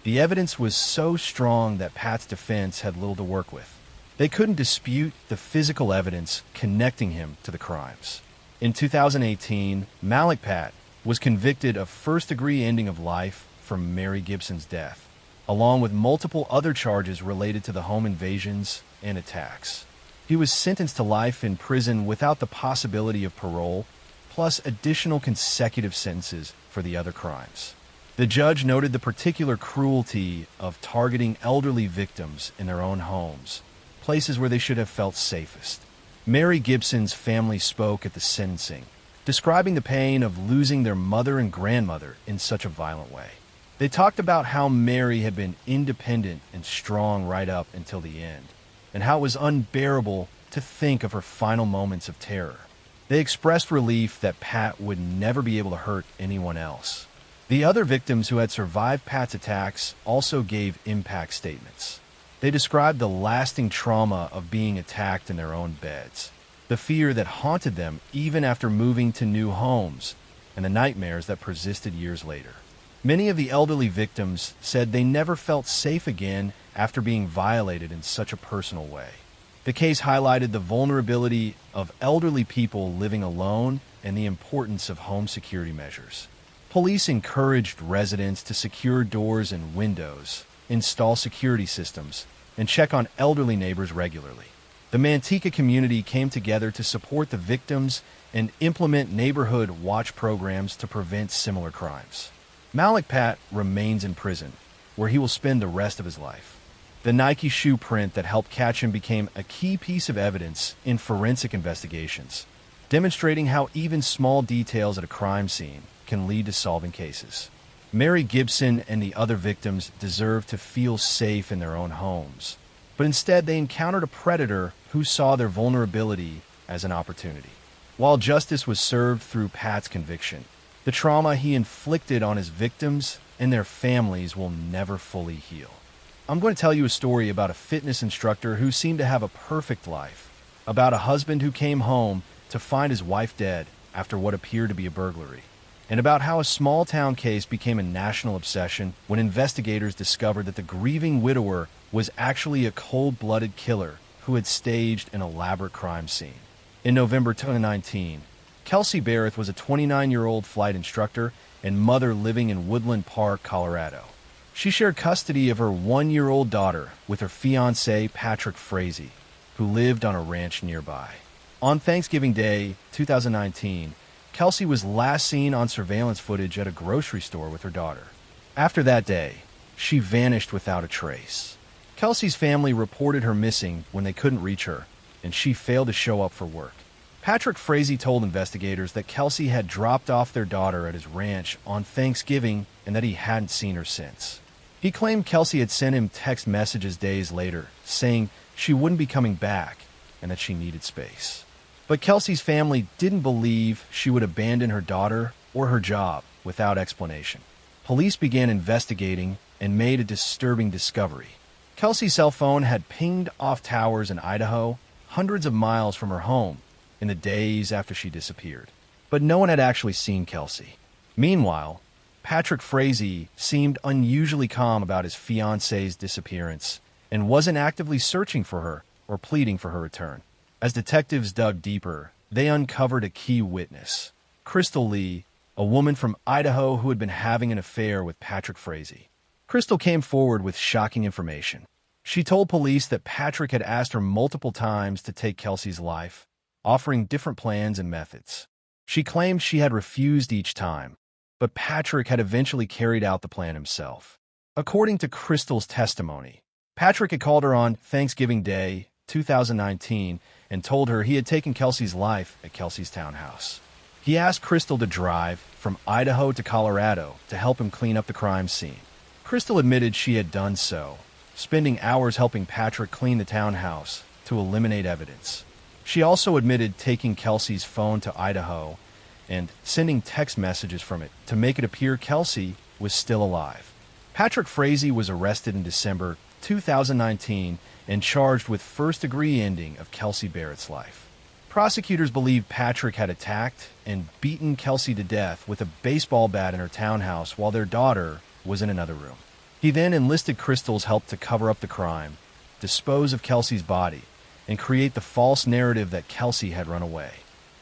The evidence was so strong that Pat's defense had little to work with. They couldn't dispute the physical evidence connecting him to the crimes. In 2018, Malik Pat was convicted of first-degree ending of life for Mary Gibson's death, along with multiple other charges related to the home invasions and attacks. He was sentenced to life in prison without the possibility of parole, plus additional consecutive sentences for the other crimes. The judge noted the particular cruelty of targeting elderly victims in their own homes, places where they should have felt safest. Mary Gibson's family spoke at the sentencing, describing the pain of losing their mother and grandmother in such a violent way. They talked about how Mary had been independent and strong right up until the end, and how it was unbearable to think of her final moments of terror. They expressed relief that Pat would never be able to hurt anyone else. The other victims who had survived Pat's attacks also gave impact statements. They described the lasting trauma of being attacked in their own beds, the fear that haunted them even after moving to new homes, and the nightmares that persisted years later. Many of the elderly victims said they never felt safe again after being violated in such a personal way. The case highlighted the vulnerability of elderly people living alone and the importance of home security measures. Police encouraged residents to secure doors and windows, install security systems, and check on elderly neighbors regularly. The Manteca community came together to support the victims and implement neighborhood watch programs to prevent similar crimes. Malik Pat remains in prison, where he will spend the rest of his life. The Nike shoe print that helped catch him became a key piece of evidence in forensic investigations, demonstrating how even small details at a crime scene can lead to solving cases. Mary Gibson and the other victims deserved to feel safe in their own homes, but instead they encountered a predator who saw their vulnerability as an opportunity. While justice was served through Pat's conviction, the trauma he inflicted on his victims and their families will never fully heal. I'm going to tell you a story about a fitness instructor who seemed to have a perfect life, about a husband who came home to find his wife dead after what appeared to be a burglary, and about how a small-town case became a national obsession when investigators discovered that the grieving widower was actually a cold-blooded killer who had staged an elaborate crime scene. In November 2019, Kelsey Barrett was a 29-year-old flight instructor and mother living in Woodland Park, Colorado. She shared custody of her 1-year-old daughter with her fiancé, Patrick Frazee, who lived on a ranch nearby. On Thanksgiving Day, 2019, Kelsey was last seen on surveillance footage at a grocery store with her daughter. After that day, she vanished without a trace. Kelsey's family reported her missing when they couldn't reach her, and she failed to show up for work. Patrick Frazee told investigators that Kelsey had dropped off their daughter at his ranch on Thanksgiving and that he hadn't seen her since. He claimed Kelsey had sent him text messages days later, saying she wouldn't be coming back and that she needed space. But Kelsey's family didn't believe she would abandon her daughter or her job without explanation. Police began investigating and made a disturbing discovery. Kelsey's cell phone had pinged off towers in Idaho, hundreds of miles from her home, in the days after she disappeared. But no one had actually seen Kelsey. Meanwhile, Patrick Frazee seemed unusually calm about his fiancée's disappearance and wasn't actively searching for her or pleading for her return. As detectives dug deeper, they uncovered a key witness, Crystal Lee, a woman from Idaho who had been having an affair with Patrick Frazee. Crystal came forward with shocking information. She told police that Patrick had asked her multiple times to take Kelsey's life, offering different plans and methods. She claimed she had refused each time, but Patrick had eventually carried out the plan himself. According to Crystal's testimony, Patrick had called her on Thanksgiving Day, 2019, and told her he had taken Kelsey's life at Kelsey's townhouse. He asked Crystal to drive from Idaho to Colorado to help him clean up the crime scene. Crystal admitted she had done so, spending hours helping Patrick clean the townhouse to eliminate evidence. She also admitted taking Kelsey's phone to Idaho and sending text messages from it to make it appear Kelsey was still alive. Patrick Frazee was arrested in December 2019 and charged with first-degree ending of Kelsey Barrett's life. Prosecutors believe Patrick had attacked and beaten Kelsey to death with a baseball bat in her townhouse while their daughter was in another room. He then enlisted Crystal's help to cover up the crime, dispose of Kelsey's body, and create the false narrative that Kelsey had run away.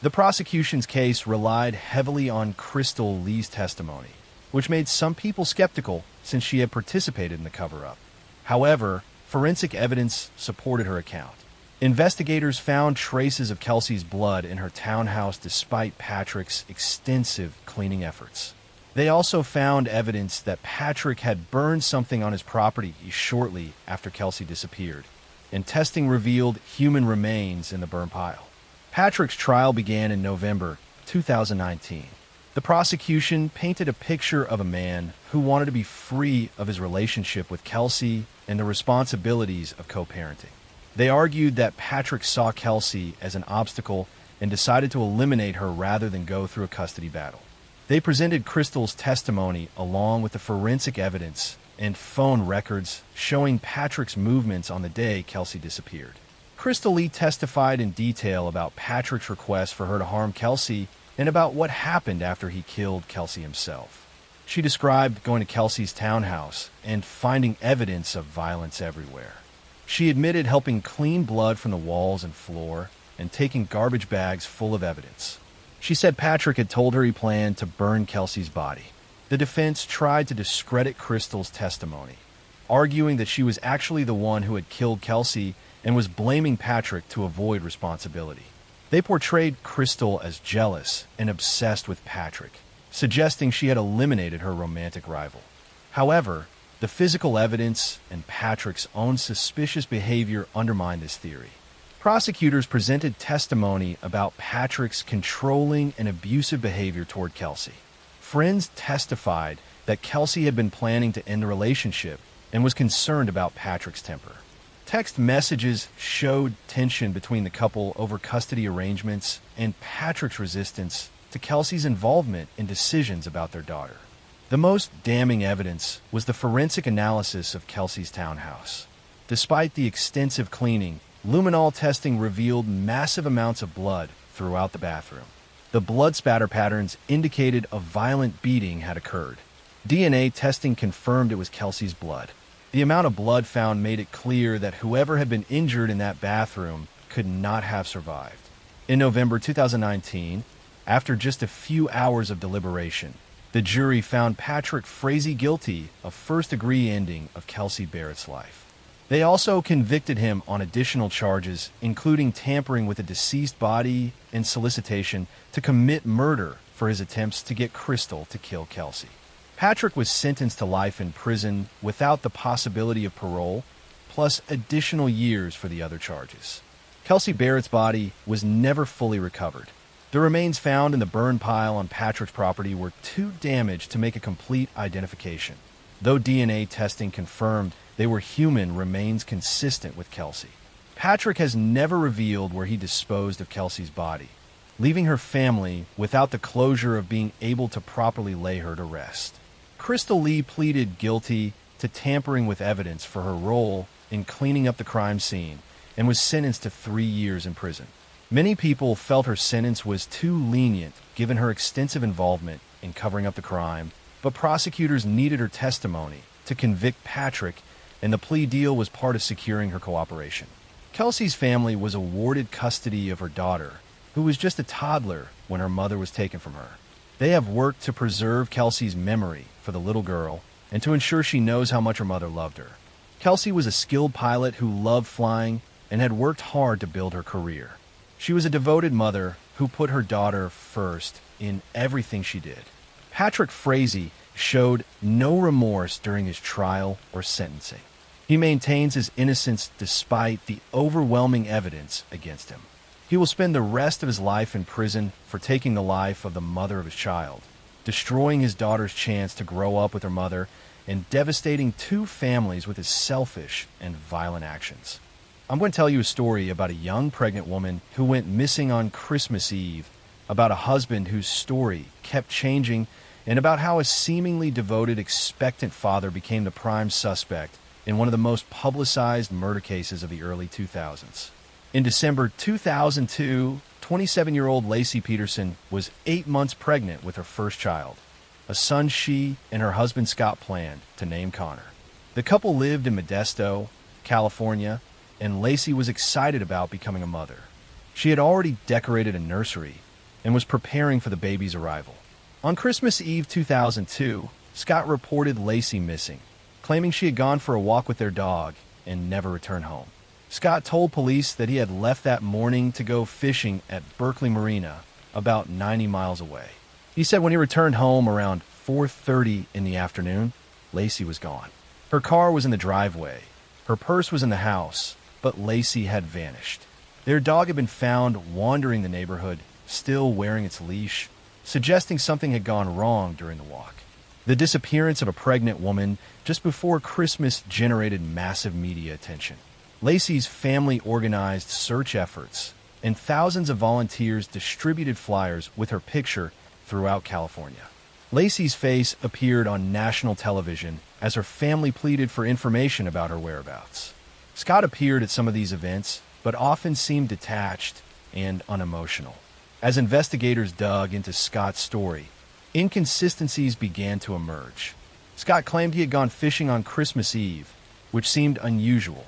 The prosecution's case relied heavily on Crystal Lee's testimony, which made some people skeptical since she had participated in the cover-up. However, forensic evidence supported her account. Investigators found traces of Kelsey's blood in her townhouse despite Patrick's extensive cleaning efforts. They also found evidence that Patrick had burned something on his property shortly after Kelsey disappeared, and testing revealed human remains in the burn pile. Patrick's trial began in November 2019. The prosecution painted a picture of a man who wanted to be free of his relationship with Kelsey and the responsibilities of co-parenting. They argued that Patrick saw Kelsey as an obstacle and decided to eliminate her rather than go through a custody battle. They presented Crystal's testimony along with the forensic evidence and phone records showing Patrick's movements on the day Kelsey disappeared. Crystal Lee testified in detail about Patrick's request for her to harm Kelsey and about what happened after he killed Kelsey himself. She described going to Kelsey's townhouse and finding evidence of violence everywhere. She admitted helping clean blood from the walls and floor and taking garbage bags full of evidence. She said Patrick had told her he planned to burn Kelsey's body. The defense tried to discredit Crystal's testimony, arguing that she was actually the one who had killed Kelsey and was blaming Patrick to avoid responsibility. They portrayed Crystal as jealous and obsessed with Patrick, suggesting she had eliminated her romantic rival. However, the physical evidence and Patrick's own suspicious behavior undermined this theory. Prosecutors presented testimony about Patrick's controlling and abusive behavior toward Kelsey. Friends testified that Kelsey had been planning to end the relationship and was concerned about Patrick's temper. Text messages showed tension between the couple over custody arrangements and Patrick's resistance to Kelsey's involvement in decisions about their daughter. The most damning evidence was the forensic analysis of Kelsey's townhouse. Despite the extensive cleaning, luminol testing revealed massive amounts of blood throughout the bathroom. The blood spatter patterns indicated a violent beating had occurred. DNA testing confirmed it was Kelsey's blood. The amount of blood found made it clear that whoever had been injured in that bathroom could not have survived. In November 2019, after just a few hours of deliberation, the jury found Patrick Frazee guilty of first-degree ending of Kelsey Barrett's life. They also convicted him on additional charges, including tampering with a deceased body and solicitation to commit murder for his attempts to get Crystal to kill Kelsey. Patrick was sentenced to life in prison without the possibility of parole, plus additional years for the other charges. Kelsey Barrett's body was never fully recovered. The remains found in the burn pile on Patrick's property were too damaged to make a complete identification. Though DNA testing confirmed they were human, remains consistent with Kelsey. Patrick has never revealed where he disposed of Kelsey's body, leaving her family without the closure of being able to properly lay her to rest. Crystal Lee pleaded guilty to tampering with evidence for her role in cleaning up the crime scene and was sentenced to 3 years in prison. Many people felt her sentence was too lenient given her extensive involvement in covering up the crime, but prosecutors needed her testimony to convict Patrick, and the plea deal was part of securing her cooperation. Kelsey's family was awarded custody of her daughter, who was just a toddler when her mother was taken from her. They have worked to preserve Kelsey's memory for the little girl and to ensure she knows how much her mother loved her. Kelsey was a skilled pilot who loved flying and had worked hard to build her career. She was a devoted mother who put her daughter first in everything she did. Patrick Frazee showed no remorse during his trial or sentencing. He maintains his innocence despite the overwhelming evidence against him. He will spend the rest of his life in prison for taking the life of the mother of his child, destroying his daughter's chance to grow up with her mother, and devastating 2 families with his selfish and violent actions. I'm going to tell you a story about a young pregnant woman who went missing on Christmas Eve, about a husband whose story kept changing, and about how a seemingly devoted, expectant father became the prime suspect in one of the most publicized murder cases of the early 2000s. In December 2002, 27-year-old Lacey Peterson was 8 months pregnant with her first child, a son she and her husband Scott planned to name Connor. The couple lived in Modesto, California, and Lacey was excited about becoming a mother. She had already decorated a nursery and was preparing for the baby's arrival. On Christmas Eve 2002, Scott reported Lacey missing, claiming she had gone for a walk with their dog and never returned home. Scott told police that he had left that morning to go fishing at Berkeley Marina, about 90 miles away. He said when he returned home around 4:30 in the afternoon, Lacey was gone. Her car was in the driveway. Her purse was in the house, but Lacey had vanished. Their dog had been found wandering the neighborhood, still wearing its leash, suggesting something had gone wrong during the walk. The disappearance of a pregnant woman just before Christmas generated massive media attention. Lacey's family organized search efforts, and thousands of volunteers distributed flyers with her picture throughout California. Lacey's face appeared on national television as her family pleaded for information about her whereabouts. Scott appeared at some of these events, but often seemed detached and unemotional. As investigators dug into Scott's story, inconsistencies began to emerge. Scott claimed he had gone fishing on Christmas Eve, which seemed unusual.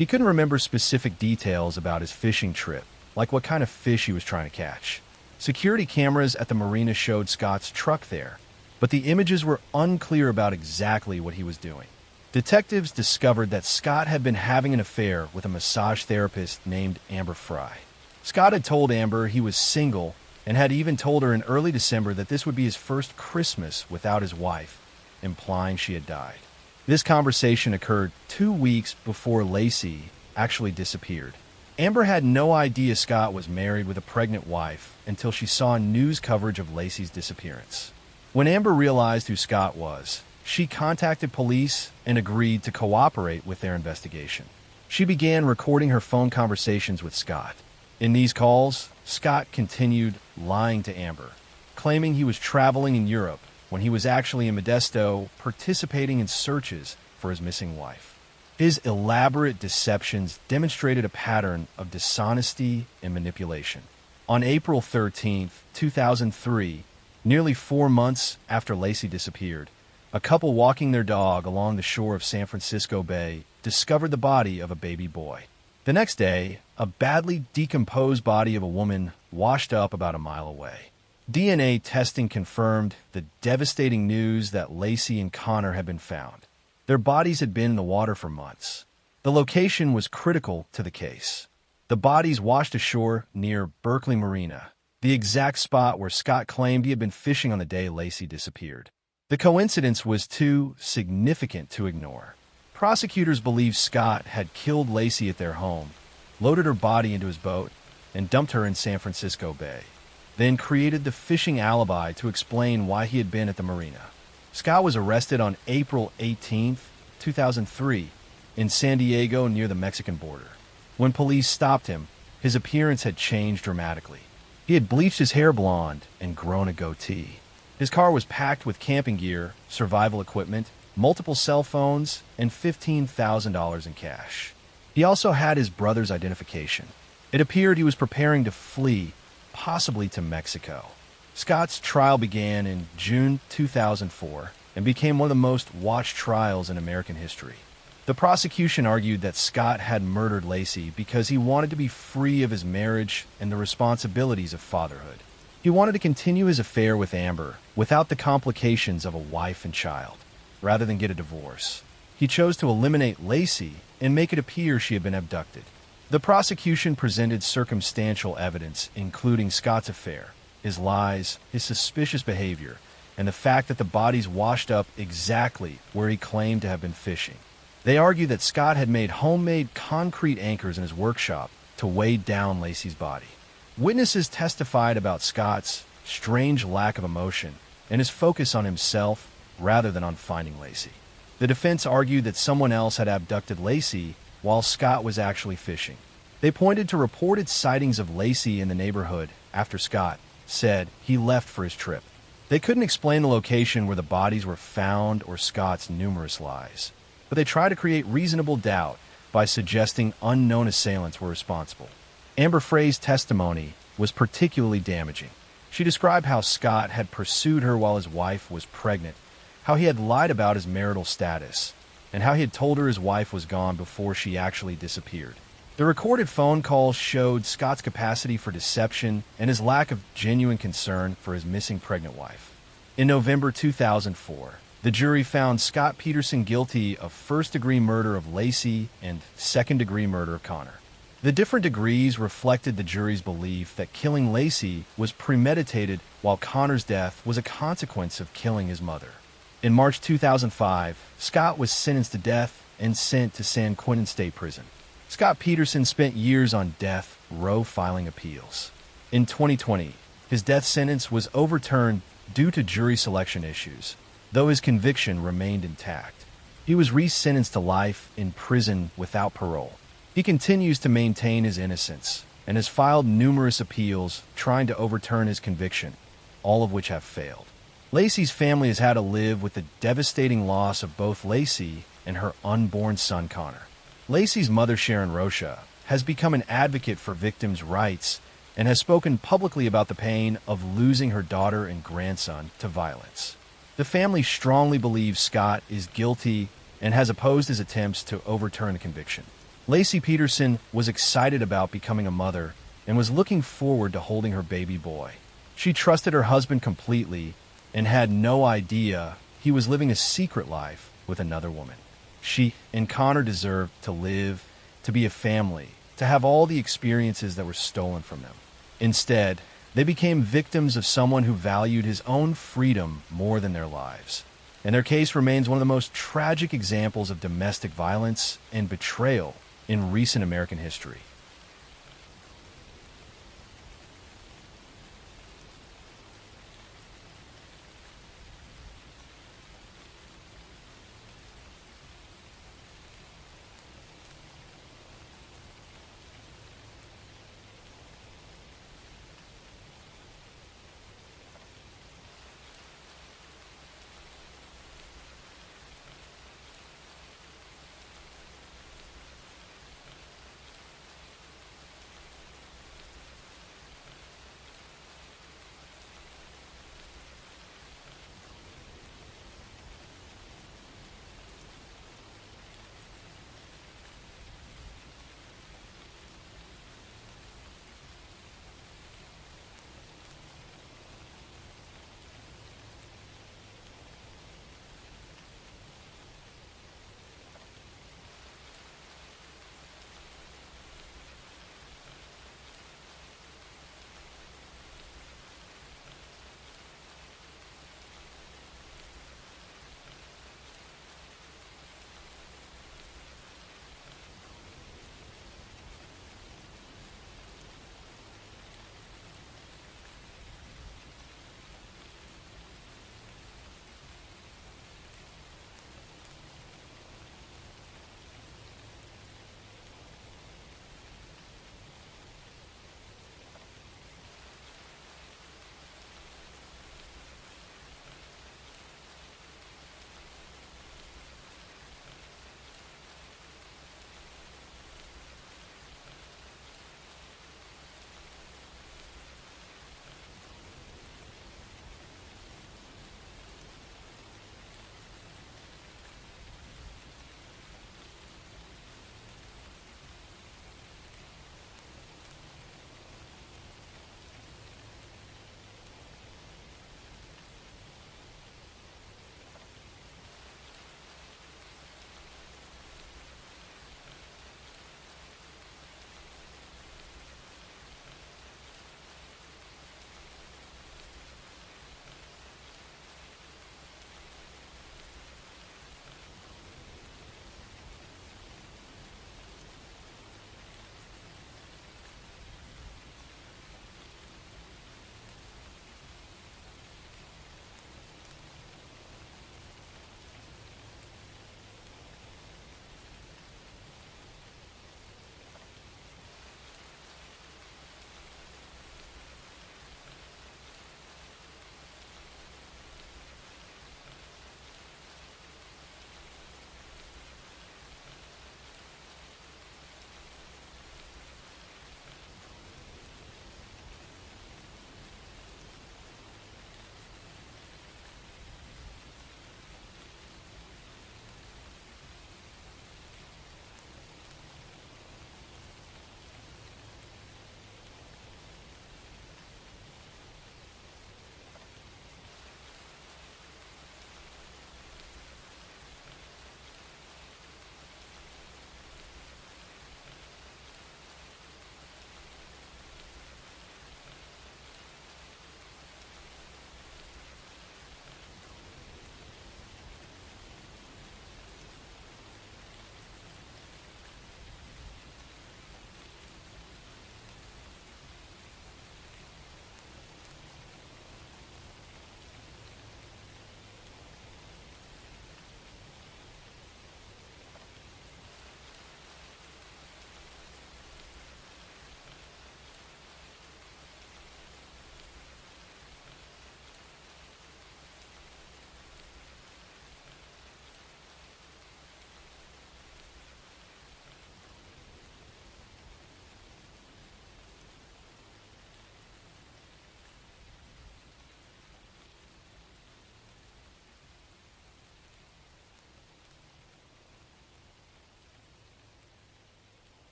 He couldn't remember specific details about his fishing trip, like what kind of fish he was trying to catch. Security cameras at the marina showed Scott's truck there, but the images were unclear about exactly what he was doing. Detectives discovered that Scott had been having an affair with a massage therapist named Amber Fry. Scott had told Amber he was single and had even told her in early December that this would be his first Christmas without his wife, implying she had died. This conversation occurred 2 weeks before Lacey actually disappeared. Amber had no idea Scott was married with a pregnant wife until she saw news coverage of Lacey's disappearance. When Amber realized who Scott was, she contacted police and agreed to cooperate with their investigation. She began recording her phone conversations with Scott. In these calls, Scott continued lying to Amber, claiming he was traveling in Europe when he was actually in Modesto participating in searches for his missing wife. His elaborate deceptions demonstrated a pattern of dishonesty and manipulation. On April 13, 2003, nearly 4 months after Lacey disappeared, a couple walking their dog along the shore of San Francisco Bay discovered the body of a baby boy. The next day, a badly decomposed body of a woman washed up about a mile away. DNA testing confirmed the devastating news that Lacey and Connor had been found. Their bodies had been in the water for months. The location was critical to the case. The bodies washed ashore near Berkeley Marina, the exact spot where Scott claimed he had been fishing on the day Lacey disappeared. The coincidence was too significant to ignore. Prosecutors believe Scott had killed Lacey at their home, loaded her body into his boat, and dumped her in San Francisco Bay, then created the fishing alibi to explain why he had been at the marina. Scott was arrested on April 18, 2003, in San Diego near the Mexican border. When police stopped him, his appearance had changed dramatically. He had bleached his hair blonde and grown a goatee. His car was packed with camping gear, survival equipment, multiple cell phones, and $15,000 in cash. He also had his brother's identification. It appeared he was preparing to flee, possibly to Mexico. Scott's trial began in June 2004 and became one of the most watched trials in American history. The prosecution argued that Scott had murdered Lacey because he wanted to be free of his marriage and the responsibilities of fatherhood. He wanted to continue his affair with Amber without the complications of a wife and child, rather than get a divorce. He chose to eliminate Lacey and make it appear she had been abducted. The prosecution presented circumstantial evidence, including Scott's affair, his lies, his suspicious behavior, and the fact that the bodies washed up exactly where he claimed to have been fishing. They argued that Scott had made homemade concrete anchors in his workshop to weigh down Lacey's body. Witnesses testified about Scott's strange lack of emotion and his focus on himself rather than on finding Lacey. The defense argued that someone else had abducted Lacey while Scott was actually fishing. They pointed to reported sightings of Lacey in the neighborhood after Scott said he left for his trip. They couldn't explain the location where the bodies were found or Scott's numerous lies, but they tried to create reasonable doubt by suggesting unknown assailants were responsible. Amber Frey's testimony was particularly damaging. She described how Scott had pursued her while his wife was pregnant, how he had lied about his marital status, and how he had told her his wife was gone before she actually disappeared. The recorded phone calls showed Scott's capacity for deception and his lack of genuine concern for his missing pregnant wife. In November 2004, the jury found Scott Peterson guilty of first-degree murder of Lacey and second-degree murder of Connor. The different degrees reflected the jury's belief that killing Lacey was premeditated while Connor's death was a consequence of killing his mother. In March 2005, Scott was sentenced to death and sent to San Quentin State Prison. Scott Peterson spent years on death row filing appeals. In 2020, his death sentence was overturned due to jury selection issues, though his conviction remained intact. He was resentenced to life in prison without parole. He continues to maintain his innocence and has filed numerous appeals trying to overturn his conviction, all of which have failed. Lacey's family has had to live with the devastating loss of both Lacey and her unborn son Connor. Lacey's mother, Sharon Rocha, has become an advocate for victims' rights and has spoken publicly about the pain of losing her daughter and grandson to violence. The family strongly believes Scott is guilty and has opposed his attempts to overturn the conviction. Lacey Peterson was excited about becoming a mother and was looking forward to holding her baby boy. She trusted her husband completely and had no idea he was living a secret life with another woman. She and Connor deserved to live, to be a family, to have all the experiences that were stolen from them. Instead, they became victims of someone who valued his own freedom more than their lives. And their case remains one of the most tragic examples of domestic violence and betrayal in recent American history.